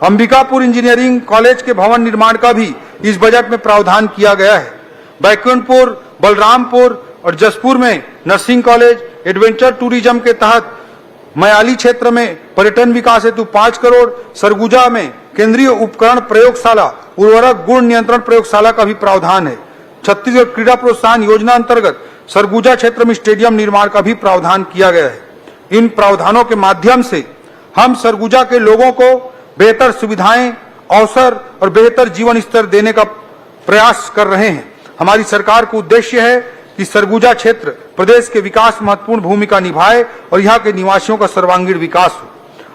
C: अंबिकापुर इंजीनियरिंग कॉलेज के भवन निर्माण का भी इस बजट में प्रावधान किया गया है। बैकुंठपुर, बलरामपुर और जसपुर में नर्सिंग कॉलेज, एडवेंचर टूरिज्म के तहत मयाली क्षेत्र में पर्यटन विकास हेतु 5 करोड़, सरगुजा में केंद्रीय उपकरण प्रयोगशाला, उर्वरक गुण नियंत्रण प्रयोगशाला का भी प्रावधान है। छत्तीसगढ़ क्रीड़ा प्रोत्साहन योजना अंतर्गत सरगुजा क्षेत्र में स्टेडियम निर्माण का भी प्रावधान किया गया है। इन प्रावधानों के माध्यम से हम सरगुजा के लोगों को बेहतर सुविधाएं, अवसर और बेहतर जीवन स्तर देने का प्रयास कर रहे हैं। हमारी सरकार का उद्देश्य है कि सरगुजा क्षेत्र प्रदेश के विकास में महत्वपूर्ण भूमिका निभाए और यहाँ के निवासियों का सर्वांगीण विकास हो।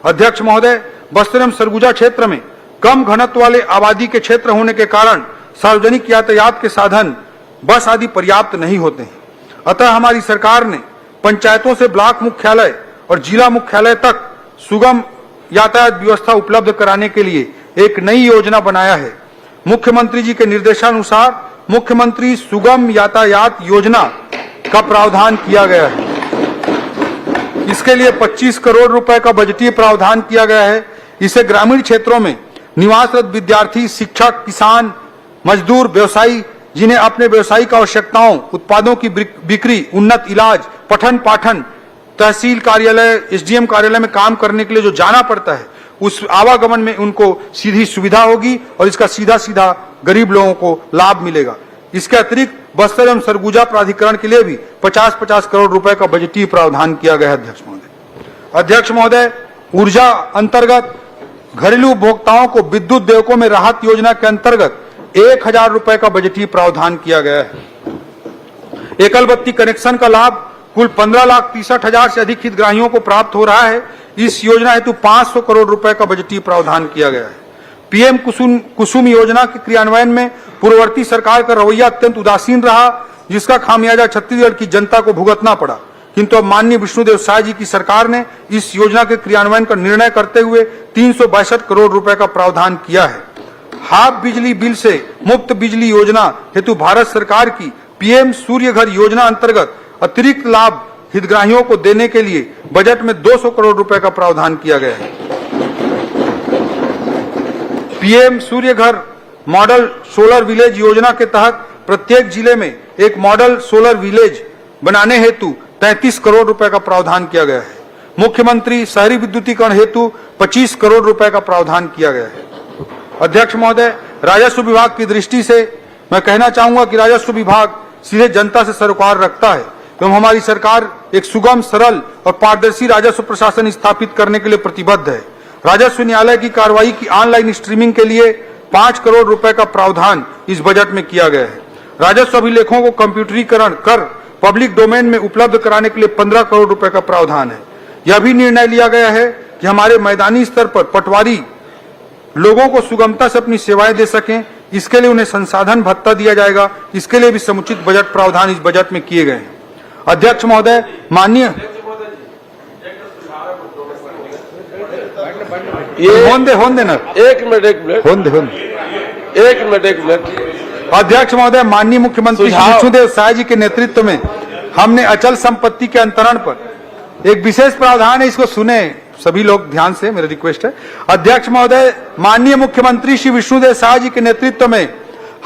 C: अध्यक्ष महोदय, बस्तर एवं सरगुजा क्षेत्र में कम घनत्व वाले आबादी के क्षेत्र होने के कारण सार्वजनिक यातायात के साधन बस आदि पर्याप्त नहीं होते हैं। अतः हमारी सरकार ने पंचायतों से ब्लॉक मुख्यालय और जिला मुख्यालय तक सुगम यातायात व्यवस्था उपलब्ध कराने के लिए एक नई योजना बनाया है। मुख्यमंत्री जी के निर्देशानुसार मुख्यमंत्री सुगम यातायात योजना का प्रावधान किया गया है। इसके लिए 25 करोड़ रुपए का बजटीय प्रावधान किया गया है। इसे ग्रामीण क्षेत्रों में निवासरत विद्यार्थी, शिक्षक, किसान, मजदूर, व्यवसायी जिन्हें अपने व्यवसायिक आवश्यकताओं, उत्पादों की बिक्री, उन्नत इलाज, पठन पाठन, तहसील कार्यालय, एसडीएम कार्यालय में काम करने के लिए जो जाना पड़ता है, उस आवागमन में उनको सीधी सुविधा होगी और इसका सीधा सीधा गरीब लोगों को लाभ मिलेगा। इसके अतिरिक्त बस्तर एवं सरगुजा प्राधिकरण के लिए भी 50-50 करोड़ रुपए का बजटीय प्रावधान किया गया है। अध्यक्ष महोदय, ऊर्जा अंतर्गत घरेलू उपभोक्ताओं को विद्युत देयकों में राहत योजना के अंतर्गत 1000 रुपए का बजटीय प्रावधान किया गया है। एकल बत्ती कनेक्शन का लाभ कुल 15,63,000 से अधिक हितग्राहियों को प्राप्त हो रहा है। इस योजना हेतु 500 करोड़ रुपए का बजटीय प्रावधान किया गया है। पीएम कुसुम योजना के क्रियान्वयन में पूर्ववर्ती सरकार का रवैया अत्यंत उदासीन रहा, जिसका खामियाजा छत्तीसगढ़ की जनता को भुगतना पड़ा। किंतु अब माननीय विष्णुदेव साय जी की सरकार ने इस योजना के क्रियान्वयन का निर्णय करते हुए 362 करोड़ रुपए का प्रावधान किया है। हाफ बिजली बिल से मुफ्त बिजली योजना हेतु भारत सरकार की पीएम सूर्य घर योजना अंतर्गत अतिरिक्त लाभ हितग्राहियों को देने के लिए बजट में 200 करोड़ रुपए का प्रावधान किया गया है। पीएम सूर्य घर मॉडल सोलर विलेज योजना के तहत प्रत्येक जिले में एक मॉडल सोलर विलेज बनाने हेतु 33 करोड़ रुपए का प्रावधान किया गया है। मुख्यमंत्री शहरी विद्युतीकरण हेतु 25 करोड़ रुपए का प्रावधान किया गया है। अध्यक्ष महोदय, राजस्व विभाग की दृष्टि से मैं कहना चाहूंगा कि राजस्व विभाग सीधे जनता से सरोकार रखता है एवं हमारी सरकार एक सुगम, सरल और पारदर्शी राजस्व प्रशासन स्थापित करने के लिए प्रतिबद्ध है। राजस्व न्यायालय की कार्रवाई की ऑनलाइन स्ट्रीमिंग के लिए 5 करोड़ रुपए का प्रावधान इस बजट में किया गया है। राजस्व अभिलेखों को कंप्यूटरीकरण कर पब्लिक डोमेन में उपलब्ध कराने के लिए 15 करोड़ रुपए का प्रावधान है। यह भी निर्णय लिया गया है कि हमारे मैदानी स्तर पर पटवारी लोगों को सुगमता से अपनी सेवाएं दे सकें, इसके लिए उन्हें संसाधन भत्ता दिया जाएगा। इसके लिए भी समुचित बजट प्रावधान इस बजट में किए गए हैं। अध्यक्ष महोदय, माननीय अध्यक्ष महोदय, माननीय मुख्यमंत्री विष्णुदेव साय जी के नेतृत्व में हमने अचल संपत्ति के अंतरण पर एक विशेष प्रावधान है, इसको सुने सभी लोग ध्यान से, मेरा रिक्वेस्ट है। अध्यक्ष महोदय, माननीय मुख्यमंत्री श्री विष्णुदेव साय जी के नेतृत्व में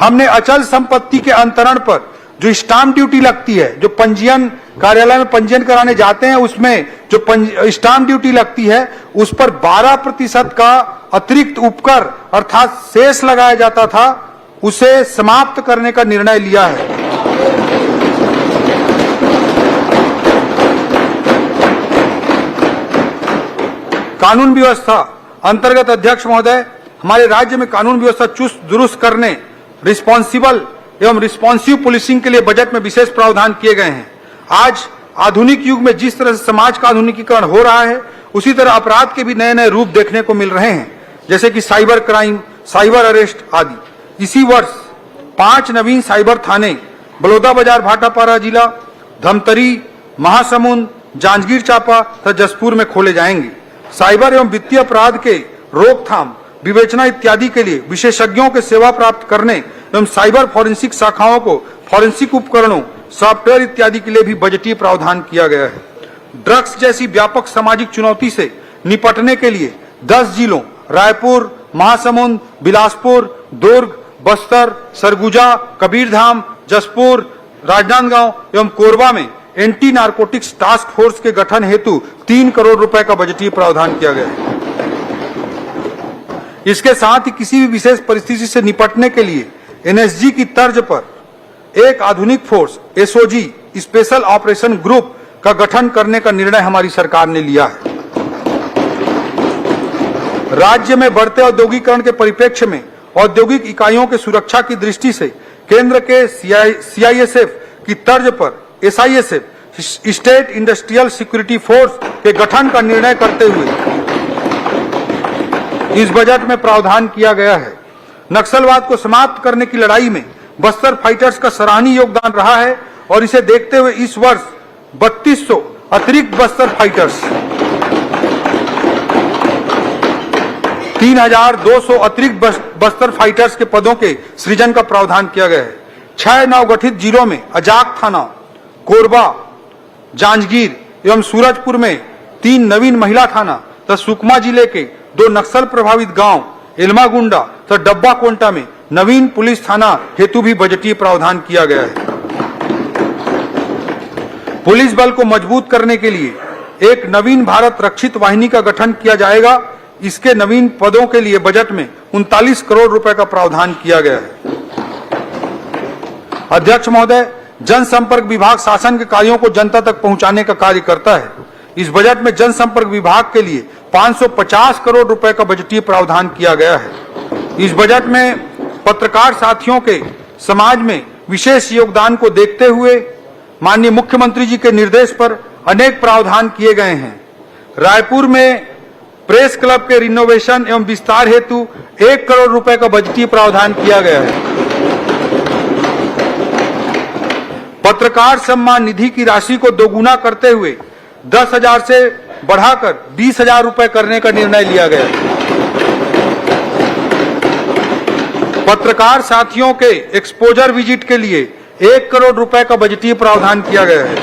C: हमने अचल संपत्ति के अंतरण पर जो स्टाम्प ड्यूटी लगती है, जो पंजीयन कार्यालय में पंजीयन कराने जाते हैं, उसमें जो स्टाम्प ड्यूटी लगती है, उस पर 12% का अतिरिक्त उपकर अर्थात शेष लगाया जाता था, उसे समाप्त करने का निर्णय लिया है। कानून व्यवस्था अंतर्गत अध्यक्ष महोदय, हमारे राज्य में कानून व्यवस्था चुस्त दुरुस्त करने, रिस्पॉन्सिबल एवं रिस्पॉन्सिव पुलिसिंग के लिए बजट में विशेष प्रावधान किए गए हैं। आज आधुनिक युग में जिस तरह से समाज का आधुनिकीकरण हो रहा है, उसी तरह अपराध के भी नए नए रूप देखने को मिल रहे हैं, जैसे कि साइबर क्राइम, साइबर अरेस्ट आदि। इसी वर्ष 5 नवीन साइबर थाने बलौदाबाजार भाटापारा जिला, धमतरी, महासमुंद, जांजगीर चांपा तथा जसपुर में खोले जाएंगे। साइबर एवं वित्तीय अपराध के रोकथाम, विवेचना इत्यादि के लिए विशेषज्ञों के सेवा प्राप्त करने एवं साइबर फॉरेंसिक शाखाओं को फॉरेंसिक उपकरणों, सॉफ्टवेयर इत्यादि के लिए भी बजटीय प्रावधान किया गया है। ड्रग्स जैसी व्यापक सामाजिक चुनौती से निपटने के लिए 10 जिलों रायपुर, महासमुंद, बिलासपुर, दुर्ग, बस्तर, सरगुजा, कबीरधाम, जसपुर, राजनांदगांव एवं कोरबा में एंटी नारकोटिक्स टास्क फोर्स के गठन हेतु 3 करोड़ रुपए का बजटीय प्रावधान किया गया है। इसके साथ ही किसी भी विशेष परिस्थिति से निपटने के लिए एनएसजी की तर्ज पर एक आधुनिक force SOG special operation group का गठन करने का निर्णय हमारी सरकार ने लिया है। राज्य में बढ़ते औद्योगिकरण के परिप्रेक्ष्य में औद्योगिक इकाइयों की सुरक्षा की दृष्टि से केंद्र के सीआईएसएफ की तर्ज पर SISF state industrial security force के गठन का निर्णय करते हुए इस बजट में प्रावधान किया गया है। नक्सलवाद को समाप्त करने की लड़ाई में बस्तर फाइटर्स का सराहनीय योगदान रहा है और इसे देखते हुए इस वर्ष 3200 अतिरिक्त बस्तर फाइटर्स, 3200 अतिरिक्त बस्तर फाइटर्स के पदों के सृजन का प्रावधान किया गया है। 6 नवगठित जिलों में अजाक थाना, कोरबा, जांजगीर एवं सूरजपुर में 3 नवीन महिला थाना तथा सुकमा जिले के 2 नक्सल प्रभावित गांव एलमागुंडा तथा डब्बा कोंटा में नवीन पुलिस थाना हेतु भी बजटीय प्रावधान किया गया है। पुलिस बल को मजबूत करने के लिए एक नवीन भारत रक्षित वाहिनी का गठन किया जाएगा। इसके नवीन पदों के लिए बजट में 39 करोड़ रुपए का प्रावधान किया गया है। अध्यक्ष महोदय, जनसंपर्क विभाग शासन के कार्यों को जनता तक पहुंचाने का कार्य करता है। इस बजट में जनसंपर्क विभाग के लिए 550 करोड़ रुपए का बजटीय प्रावधान किया गया है। इस बजट में पत्रकार साथियों के समाज में विशेष योगदान को देखते हुए माननीय मुख्यमंत्री जी के निर्देश पर अनेक प्रावधान किए गए हैं। रायपुर में प्रेस क्लब के रिनोवेशन एवं विस्तार हेतु 1 करोड़ रुपए का बजटीय प्रावधान किया गया है। पत्रकार सम्मान निधि की राशि को दोगुना करते हुए 10,000 से बढ़ाकर 20,000 रुपए करने का निर्णय लिया गया है। पत्रकार साथियों के एक्सपोजर विजिट के लिए 1 करोड़ रुपए का बजटीय प्रावधान किया गया है।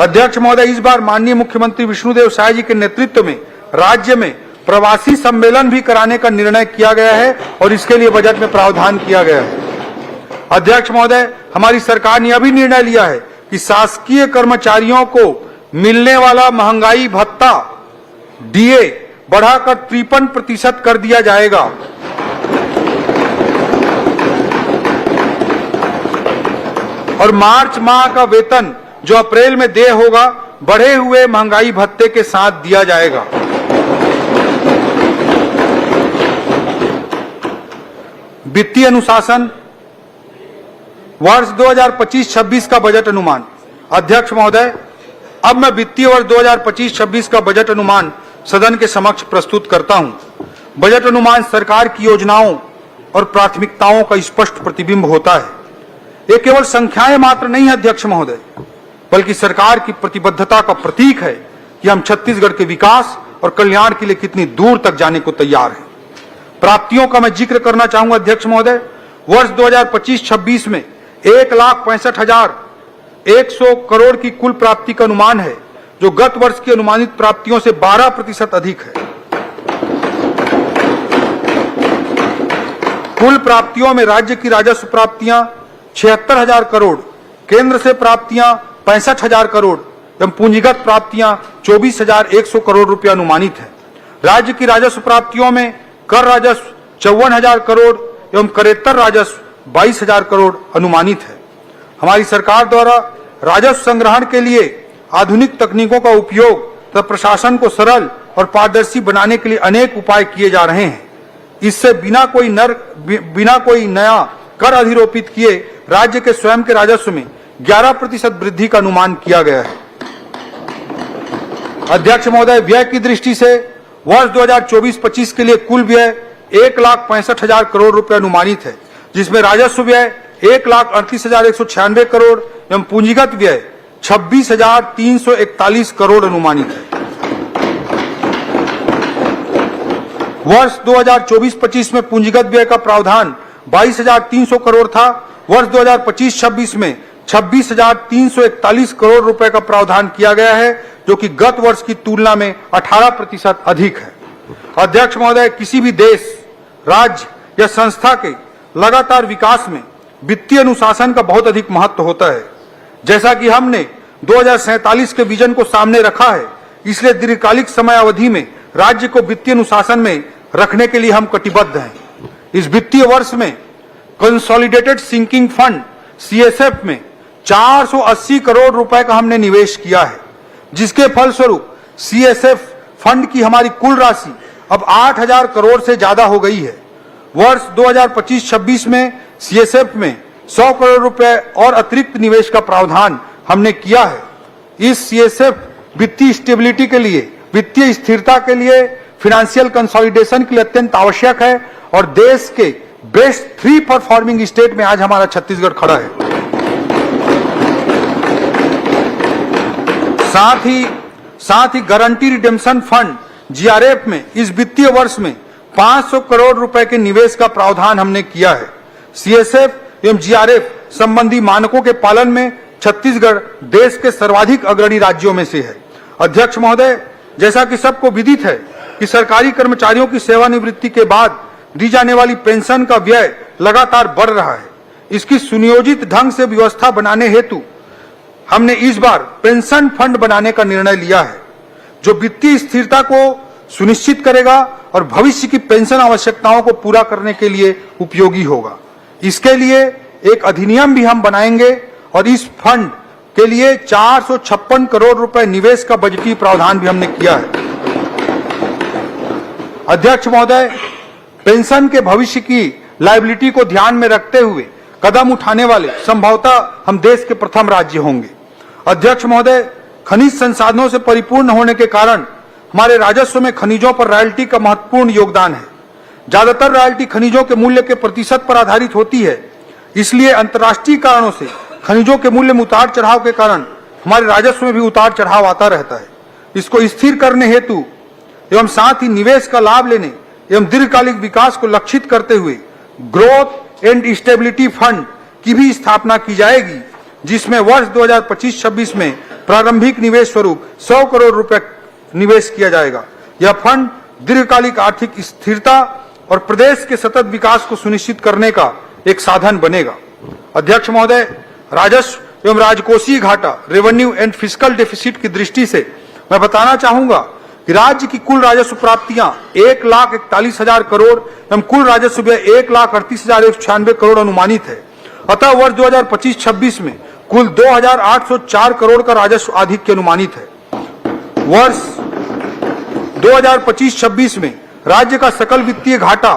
C: अध्यक्ष महोदय, इस बार माननीय मुख्यमंत्री विष्णुदेव साय जी के नेतृत्व में राज्य में प्रवासी सम्मेलन भी कराने का निर्णय किया गया है और इसके लिए बजट में प्रावधान किया गया है। अध्यक्ष महोदय, हमारी सरकार ने अभी निर्णय लिया है कि शासकीय कर्मचारियों को मिलने वाला महंगाई भत्ता डीए बढ़ाकर 53% कर दिया जाएगा। और मार्च माह का वेतन जो अप्रैल में देय होगा बढ़े हुए महंगाई भत्ते के साथ दिया जाएगा। वित्तीय अनुशासन वर्ष 2025-26 का बजट अनुमान। अध्यक्ष महोदय, अब मैं वित्तीय वर्ष 2025-26 का बजट अनुमान सदन के समक्ष प्रस्तुत करता हूं। बजट अनुमान सरकार की योजनाओं और प्राथमिकताओं का स्पष्ट प्रतिबिंब होता है। ये केवल संख्याएं मात्र नहीं है अध्यक्ष महोदय, बल्कि सरकार की प्रतिबद्धता का प्रतीक है कि हम छत्तीसगढ़ के विकास और कल्याण के लिए कितनी दूर तक जाने को तैयार हैं। प्राप्तियों का मैं जिक्र करना चाहूंगा अध्यक्ष महोदय। वर्ष 2025-26 में 1,65,100 करोड़ की कुल प्राप्ति का अनुमान है, जो गत वर्ष की अनुमानित प्राप्तियों से 12% अधिक है। कुल प्राप्तियों में राज्य की राजस्व प्राप्तियां 76,000 करोड़, केंद्र से प्राप्तियां 65,000 करोड़ एवं पूंजीगत प्राप्तियां 24,100 करोड़ रुपया अनुमानित है। राज्य की राजस्व प्राप्तियों में कर राजस्व 54,000 करोड़ एवं करेत्तर राजस्व 22,000 करोड़ अनुमानित है। हमारी सरकार द्वारा राजस्व संग्रहण के लिए आधुनिक तकनीकों का उपयोग तथा प्रशासन को सरल और पारदर्शी बनाने के लिए अनेक उपाय किए जा रहे हैं। इससे बिना कोई नया कर अधिरोपित किए राज्य के स्वयं के राजस्व में 11% वृद्धि का अनुमान किया गया है। अध्यक्ष महोदय, व्यय की दृष्टि से वर्ष 2024-25 के लिए कुल व्यय 1,65,000 करोड़ रुपए अनुमानित है, जिसमें राजस्व व्यय 1,38,196 करोड़ एवं पूंजीगत व्यय 26,341 करोड़ अनुमानित है। वर्ष 2024-25 में पूंजीगत व्यय का प्रावधान 22,300 करोड़ था। वर्ष 2025-26 में 26,341 करोड़ रुपए का प्रावधान किया गया है, जो कि गत वर्ष की तुलना में 18% अधिक है। अध्यक्ष महोदय, किसी भी देश, राज्य या संस्था के लगातार विकास में वित्तीय अनुशासन का बहुत अधिक महत्व होता है। जैसा कि हमने 2047 के विजन को सामने रखा है, इसलिए दीर्घकालिक समय अवधि में राज्य को वित्तीय अनुशासन में रखने के लिए हम कटिबद्ध हैं। इस वित्तीय वर्ष में कंसोलिडेटेड सिंकिंग फंड सीएसएफ में 480 करोड़ रुपए का हमने निवेश किया है, जिसके फलस्वरूप सीएसएफ फंड की हमारी कुल राशि अब 8,000 करोड़ से ज्यादा हो गई है। वर्ष 2025-26 में सीएसएफ में 100 करोड़ रुपए और अतिरिक्त निवेश का प्रावधान हमने किया है। इस सीएसएफ वित्तीय स्टेबिलिटी के लिए वित्तीय स्थिरता के लिए, फाइनेंशियल कंसोलिडेशन के लिए अत्यंत आवश्यक है और देश के बेस्ट 3 परफॉर्मिंग स्टेट में आज हमारा छत्तीसगढ़ खड़ा है। साथ ही गारंटी रिडेम्पशन फंड जीआरएफ में इस वित्तीय वर्ष में 500 करोड़ रुपए के निवेश का प्रावधान हमने किया है। सीएसएफ एवं जीआरएफ संबंधी मानकों के पालन में छत्तीसगढ़ देश के सर्वाधिक अग्रणी राज्यों में से है। अध्यक्ष महोदय, जैसा कि सबको विदित है कि सरकारी कर्मचारियों की सेवानिवृत्ति के बाद दी जाने वाली पेंशन का व्यय लगातार बढ़ रहा है। इसकी सुनियोजित ढंग से व्यवस्था बनाने हेतु हमने इस बार पेंशन फंड बनाने का निर्णय लिया है, जो वित्तीय स्थिरता को सुनिश्चित करेगा और भविष्य की पेंशन आवश्यकताओं को पूरा करने के लिए उपयोगी होगा। इसके लिए एक अधिनियम भी हम बनाएंगे और इस फंड के लिए 456 करोड़ रुपए निवेश का बजटीय प्रावधान भी हमने किया है। अध्यक्ष महोदय, पेंशन के भविष्य की लायबिलिटी को ध्यान में रखते हुए कदम उठाने वाले संभवतः हम देश के प्रथम राज्य होंगे। अध्यक्ष महोदय, खनिज संसाधनों से परिपूर्ण होने के कारण हमारे राजस्व में खनिजों पर रॉयल्टी का महत्वपूर्ण योगदान है। ज्यादातर रॉयल्टी खनिजों के मूल्य के प्रतिशत पर आधारित होती है, इसलिए अंतर्राष्ट्रीय कारणों से खनिजों के मूल्य में उतार चढ़ाव के कारण हमारे राजस्व में भी उतार चढ़ाव आता रहता है। इसको स्थिर करने हेतु एवं साथ ही निवेश का लाभ लेने एवं दीर्घकालिक विकास को लक्षित करते हुए ग्रोथ एंड स्टेबिलिटी फंड की भी स्थापना की जाएगी, जिसमें वर्ष 2025-26 में प्रारंभिक निवेश स्वरूप 100 करोड़ रुपए निवेश किया जाएगा। यह फंड दीर्घकालिक आर्थिक स्थिरता और प्रदेश के सतत विकास को सुनिश्चित करने का एक साधन बनेगा। अध्यक्ष महोदय, राजस्व एवं राजकोषीय घाटा रेवेन्यू एंड फिस्कल डेफिसिट की दृष्टि से मैं बताना चाहूंगा कि राज्य की कुल राजस्व प्राप्तियां 1,41,000 करोड़ एवं कुल राजस्व व्यय 1,38,196 करोड़ अनुमानित है। अतः वर्ष 2025-26 में कुल 2,804 करोड़ का राजस्व आधिक्य अनुमानित है। वर्ष 2025-26 में राज्य का सकल वित्तीय घाटा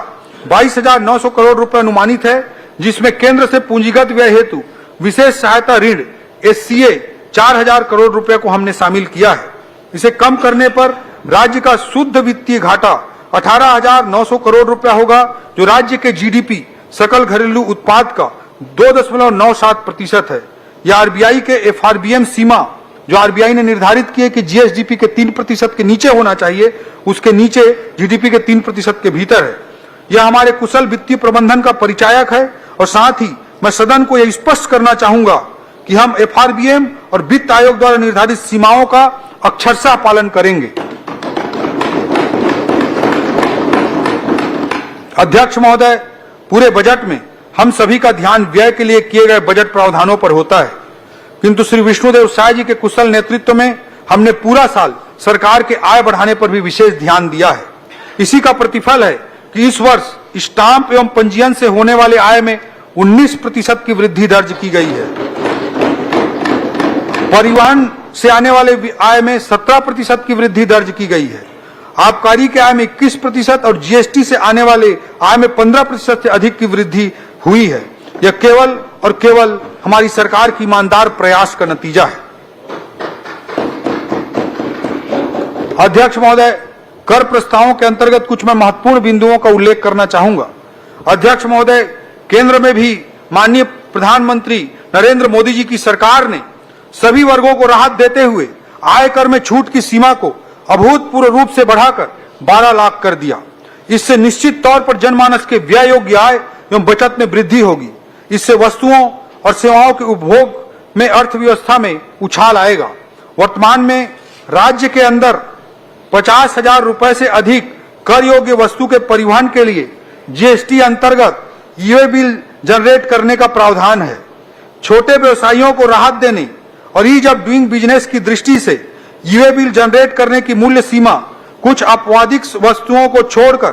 C: 22,900 करोड़ रुपए अनुमानित है, जिसमें केंद्र से पूंजीगत व्यय हेतु विशेष सहायता ऋण एससीए 4,000 करोड़ रुपए को हमने शामिल किया है। इसे कम करने पर राज्य का शुद्ध वित्तीय घाटा 18,900 करोड़ रुपया होगा, जो राज्य के जीडीपी सकल घरेलू उत्पाद का 2.97% है। यह आरबीआई के एफआरबीएम सीमा, जो आरबीआई ने निर्धारित की है कि जीएसडीपी के 3% के नीचे होना चाहिए, उसके नीचे जीडीपी के 3% के भीतर है। यह हमारे कुशल वित्तीय प्रबंधन का परिचायक है और साथ ही मैं सदन को यह स्पष्ट करना चाहूंगा कि हम एफआरबीएम और वित्त आयोग द्वारा निर्धारित सीमाओं का अक्षरशः पालन करेंगे। अध्यक्ष महोदय, पूरे बजट में हम सभी का ध्यान व्यय के लिए किए गए बजट प्रावधानों पर होता है, किंतु श्री विष्णुदेव साय जी के कुशल नेतृत्व में हमने पूरा साल सरकार के आय बढ़ाने पर भी विशेष ध्यान दिया है। इसी का प्रतिफल है कि इस वर्ष स्टाम्प एवं पंजीयन से होने वाले आय में 19% की वृद्धि दर्ज की गई है। परिवहन से आने वाले आय में 17% की वृद्धि दर्ज की गई है। आबकारी के आय में 21% और जीएसटी से आने वाले आय में 15% से अधिक की वृद्धि हुई है। यह केवल और केवल हमारी सरकार की ईमानदार प्रयास का नतीजा है। अध्यक्ष महोदय, कर प्रस्तावों के अंतर्गत कुछ मैं महत्वपूर्ण बिंदुओं का उल्लेख करना चाहूंगा। अध्यक्ष महोदय, केंद्र में भी माननीय प्रधानमंत्री नरेंद्र मोदी जी की सरकार ने सभी वर्गों को राहत देते हुए आयकर में छूट की सीमा को अभूतपूर्व रूप से बढ़ाकर 12 लाख कर दिया। इससे निश्चित तौर पर जनमानस के व्यय योग्य आय एवं बचत में वृद्धि होगी। इससे वस्तुओं और सेवाओं के उपभोग में अर्थव्यवस्था में उछाल आएगा। वर्तमान में राज्य के अंदर 50,000 रुपए से अधिक कर योग्य वस्तु के परिवहन के लिए जीएसटी अंतर्गत ई-वे बिल जनरेट करने का प्रावधान है। छोटे व्यवसायियों को राहत देने और ईज ऑफ डूइंग बिजनेस की दृष्टि से ई-वे बिल जनरेट करने की मूल्य सीमा कुछ आपवादिक वस्तुओं को छोड़कर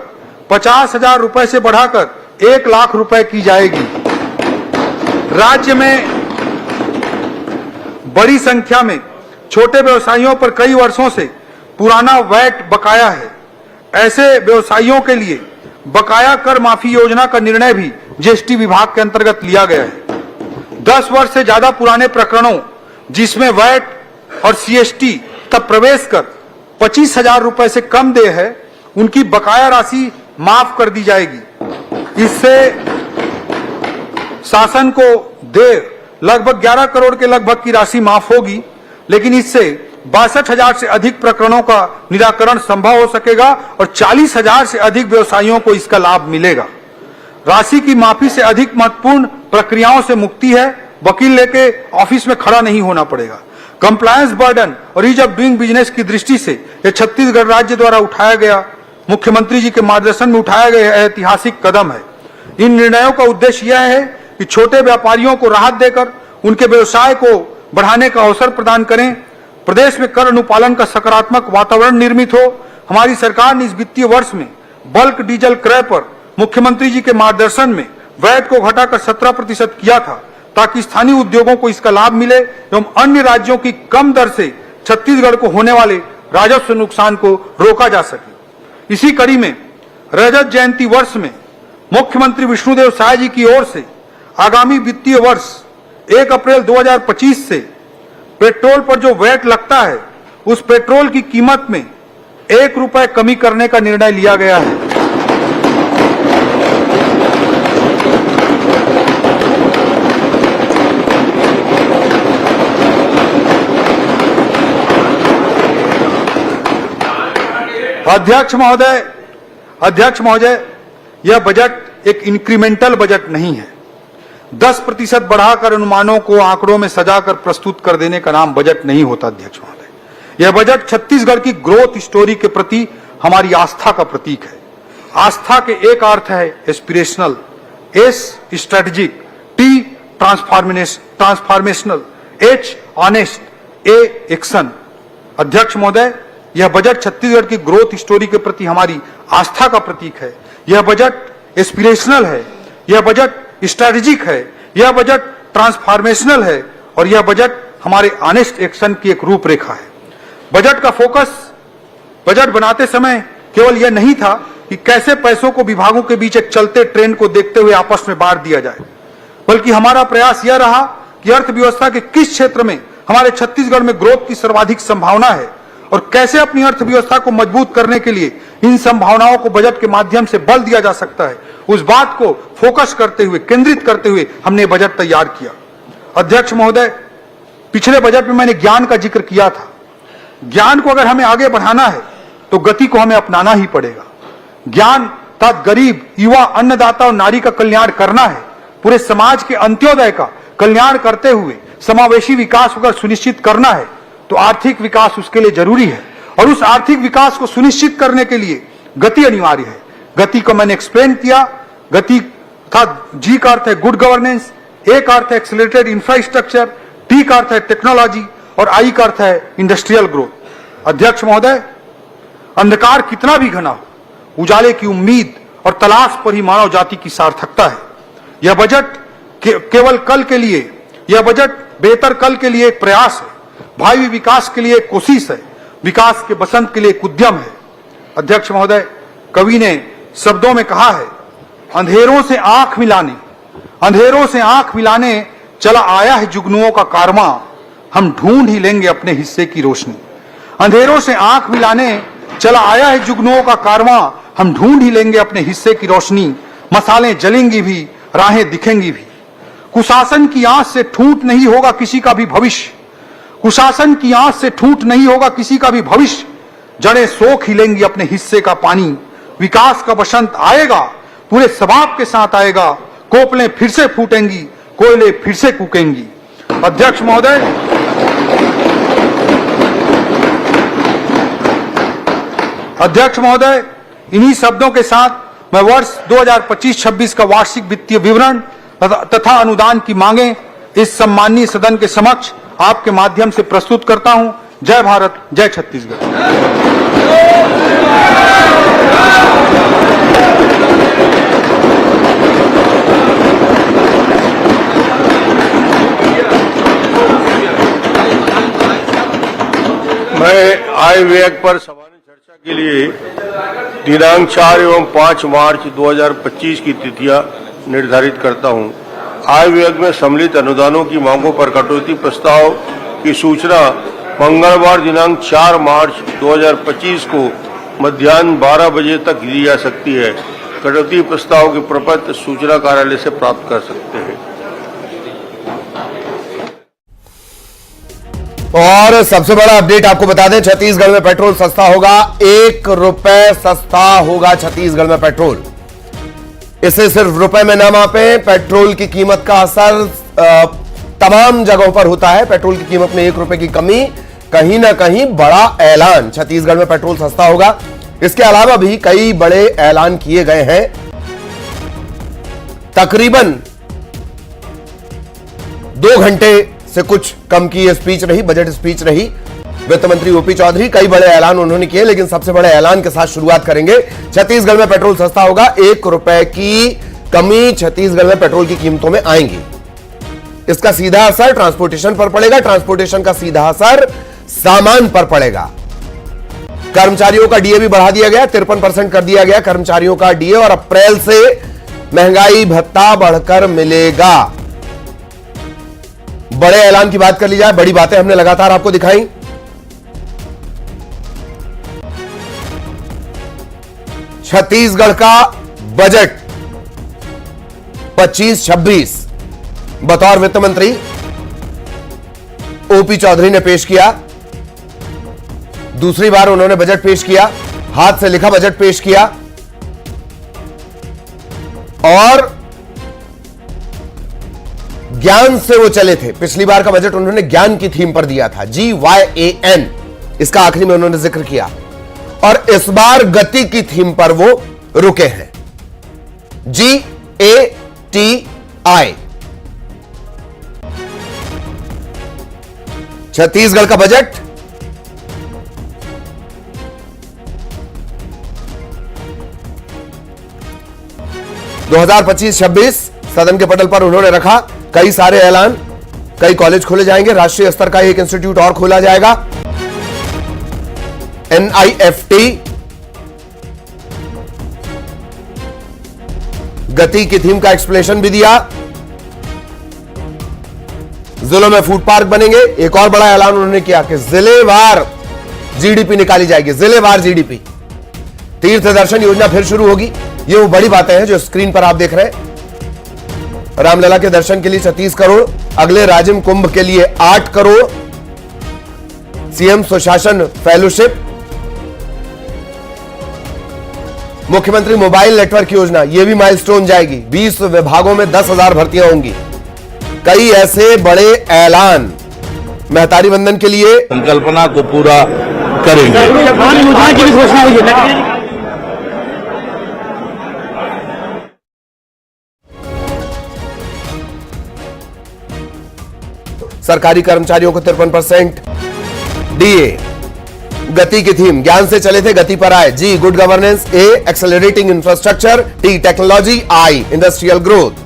C: 50,000 रुपए से बढ़ाकर 1 लाख रुपए की जाएगी। राज्य में बड़ी संख्या में छोटे व्यवसायियों पर कई वर्षों से पुराना वैट बकाया है। ऐसे व्यवसायियों के लिए बकाया कर माफी योजना का निर्णय भी जीएसटी विभाग के अंतर्गत लिया गया है। 10 वर्ष से ज्यादा पुराने प्रकरणों जिसमें वैट और सीएसटी तब प्रवेश कर 25,000 रुपए से कम देय है उनकी बकाया राशि माफ कर दी जाएगी। इससे शासन को देय लगभग 11 करोड़ के लगभग की राशि माफ होगी, लेकिन इससे 62,000 से अधिक प्रकरणों का निराकरण संभव हो सकेगा और 40,000 से अधिक व्यवसायियों को इसका लाभ मिलेगा। राशि की माफी से अधिक महत्वपूर्ण प्रक्रियाओं से मुक्ति है। वकील लेके ऑफिस में खड़ा नहीं होना पड़ेगा। कंप्लायंस बर्डन और ईज ऑफ डूइंग बिजनेस की दृष्टि से यह छत्तीसगढ़ राज्य द्वारा उठाया गया, मुख्यमंत्री जी के मार्गदर्शन में उठाया गया ऐतिहासिक कदम है। इन निर्णयों का उद्देश्य यह है कि छोटे व्यापारियों को राहत देकर उनके व्यवसाय को बढ़ाने का अवसर प्रदान करें, प्रदेश में कर अनुपालन का सकारात्मक वातावरण निर्मित हो। हमारी सरकार ने इस वित्तीय वर्ष में बल्क डीजल क्रय पर मुख्यमंत्री जी के मार्गदर्शन में वैट को घटाकर 17% किया था, ताकि स्थानीय उद्योगों को इसका लाभ मिले एवं अन्य राज्यों की कम दर से छत्तीसगढ़ को होने वाले राजस्व नुकसान को रोका जा सके। इसी कड़ी में रजत जयंती वर्ष में मुख्यमंत्री विष्णुदेव साय जी की ओर से आगामी वित्तीय वर्ष 1 अप्रैल 2025 से पेट्रोल पर जो वैट लगता है उस पेट्रोल की कीमत में 1 रुपए कमी करने का निर्णय लिया गया है। अध्यक्ष महोदय, यह बजट एक इंक्रीमेंटल बजट नहीं है। 10% बढ़ाकर अनुमानों को आंकड़ों में सजाकर प्रस्तुत कर देने का नाम बजट नहीं होता। अध्यक्ष महोदय, यह बजट छत्तीसगढ़ की ग्रोथ स्टोरी के प्रति हमारी आस्था का प्रतीक है। आस्था के एक अर्थ है aspirational, S strategic, T transformational, H honest, A action. अध्यक्ष महोदय, यह बजट छत्तीसगढ़ की ग्रोथ स्टोरी के प्रति हमारी आस्था का प्रतीक है। यह बजट एस्पिरेशनल है, यह बजट स्ट्रैटेजिक है, यह बजट ट्रांसफॉर्मेशनल है और यह बजट हमारे ऑनेस्ट एक्शन की एक रूपरेखा है। बजट का फोकस बजट बनाते समय केवल यह नहीं था कि कैसे पैसों को विभागों के बीच एक चलते ट्रेन को देखते हुए आपस में बांट दिया जाए, बल्कि हमारा प्रयास यह रहा कि अर्थव्यवस्था के किस क्षेत्र में हमारे छत्तीसगढ़ में ग्रोथ की सर्वाधिक संभावना है और कैसे अपनी अर्थव्यवस्था को मजबूत करने के लिए इन संभावनाओं को बजट के माध्यम से बल दिया जा सकता है। उस बात को फोकस करते हुए, केंद्रित करते हुए हमने बजट तैयार किया। अध्यक्ष महोदय, पिछले बजट में मैंने ज्ञान का जिक्र किया था। ज्ञान को अगर हमें आगे बढ़ाना है तो गति को हमें अपनाना ही पड़ेगा। ज्ञान तथा गरीब, युवा, अन्नदाता और नारी का कल्याण करना है। पूरे समाज के अंत्योदय का कल्याण करते हुए समावेशी विकास अगर सुनिश्चित करना है तो आर्थिक विकास उसके लिए जरूरी है और उस आर्थिक विकास को सुनिश्चित करने के लिए गति अनिवार्य है। गति को मैंने एक्सप्लेन किया। गति था, जी का अर्थ है गुड गवर्नेंस, ए का अर्थ है एक्सेलरेटेड इंफ्रास्ट्रक्चर, टी का अर्थ है टेक्नोलॉजी और आई का अर्थ है इंडस्ट्रियल ग्रोथ। अध्यक्ष महोदय, अंधकार कितना भी घना हो, उजाले की उम्मीद और तलाश पर ही मानव जाति की सार्थकता है। यह बजट केवल कल के लिए, यह बजट बेहतर कल के लिए एक प्रयास है, भावी विकास के लिए एक कोशिश है, विकास के बसंत के लिए एक उद्यम है। अध्यक्ष महोदय, कवि ने शब्दों में कहा है, अंधेरों से आंख मिलाने चला आया है जुगनुओं का कारवां, हम ढूंढ ही लेंगे अपने हिस्से की रोशनी। अंधेरों से आंख मिलाने चला आया है जुगनुओं का कारवां, हम ढूंढ ही लेंगे अपने हिस्से की रोशनी। मसालें जलेंगी भी, राहें दिखेंगी भी। कुशासन की आंच से ठूंठ नहीं होगा किसी का भी भविष्य, कुशासन की आंच से ठूंठ नहीं होगा किसी का भी भविष्य। जड़ें सोख ही लेंगी अपने हिस्से का पानी। विकास का बसंत आएगा, पूरे सबाब के साथ आएगा। कोपलें फिर से फूटेंगी, कोयले फिर से कूकेंगी। अध्यक्ष महोदय, इन्हीं शब्दों के साथ मैं वर्ष 2025-26 का वार्षिक वित्तीय विवरण तथा अनुदान की मांगे इस सम्माननीय सदन के समक्ष आपके माध्यम से प्रस्तुत करता हूं। जय भारत, जय छत्तीसगढ़।
B: मैं आय व्यय पर सामान्य चर्चा के लिए दिनांक 4 एवं 5 मार्च 2025 की तिथियां निर्धारित करता हूं। आय व्यय में सम्मिलित अनुदानों की मांगों पर कटौती प्रस्ताव की सूचना मंगलवार दिनांक 4 मार्च 2025 को मध्याह्न 12 बजे तक दी जा सकती है। कटौती प्रस्ताव के प्रपत्र सूचना कार्यालय से प्राप्त कर सकते हैं।
D: और सबसे बड़ा अपडेट आपको बता दें, छत्तीसगढ़ में पेट्रोल सस्ता होगा। 1 रुपए सस्ता होगा छत्तीसगढ़ में पेट्रोल। इसे सिर्फ रुपए में ना मापें, पेट्रोल की कीमत का असर तमाम जगहों पर होता है। पेट्रोल की कीमत में 1 रुपए की कमी, कहीं ना कहीं बड़ा ऐलान। छत्तीसगढ़ में पेट्रोल सस्ता होगा। इसके अलावा भी कई बड़े ऐलान किए गए हैं। तकरीबन 2 घंटे से कुछ कम की यह स्पीच रही, बजट स्पीच रही। वित्त मंत्री ओपी चौधरी, कई बड़े ऐलान उन्होंने किए, लेकिन सबसे बड़े ऐलान के साथ शुरुआत करेंगे। छत्तीसगढ़ में पेट्रोल सस्ता होगा। 1 रुपए की कमी छत्तीसगढ़ में पेट्रोल की कीमतों में आएंगी। इसका सीधा असर ट्रांसपोर्टेशन पर पड़ेगा। ट्रांसपोर्टेशन का सीधा असर सामान पर पड़ेगा। कर्मचारियों का डीए भी बढ़ा दिया गया, 53% कर दिया गया कर्मचारियों का डीए, और अप्रैल से महंगाई भत्ता बढ़कर मिलेगा। बड़े ऐलान की बात कर ली जाए, बड़ी बातें हमने लगातार आपको दिखाई। छत्तीसगढ़ का बजट 25-26 बतौर वित्त मंत्री ओपी चौधरी ने पेश किया। दूसरी बार उन्होंने बजट पेश किया, हाथ से लिखा बजट पेश किया, और ज्ञान से वो चले थे। पिछली बार का बजट उन्होंने ज्ञान की थीम पर दिया था, GYAN, इसका आखिरी में उन्होंने जिक्र किया। और इस बार गति की थीम पर वो रुके हैं, GATI। छत्तीसगढ़ का बजट दो 2025-26 सदन के पटल पर उन्होंने रखा। कई सारे ऐलान, कई कॉलेज खोले जाएंगे, राष्ट्रीय स्तर का एक इंस्टीट्यूट और खोला जाएगा, NIFT। गति की थीम का एक्सप्लेनेशन भी दिया। जिलों में फूड पार्क बनेंगे। एक और बड़ा ऐलान उन्होंने किया कि जिलेवार जीडीपी निकाली जाएगी, जिलेवार जीडीपी। तीर्थ दर्शन योजना फिर शुरू होगी। ये वो बड़ी बातें हैं जो स्क्रीन पर आप देख रहे हैं। रामलला के दर्शन के लिए 36 करोड़, अगले राजिम कुंभ के लिए 8 करोड़, सीएम सुशासन फेलोशिप, मुख्यमंत्री मोबाइल नेटवर्क योजना, यह भी माइलस्टोन जाएगी। 20 विभागों में 10,000 भर्तियां होंगी। कई ऐसे बड़े ऐलान महतारी वंदन के लिए,
E: संकल्पना को पूरा करेंगे।
D: सरकारी कर्मचारियों को 53% डीए। गति की थीम, ज्ञान से चले थे गति पर आए। G good governance, A accelerating infrastructure, T technology, I industrial growth.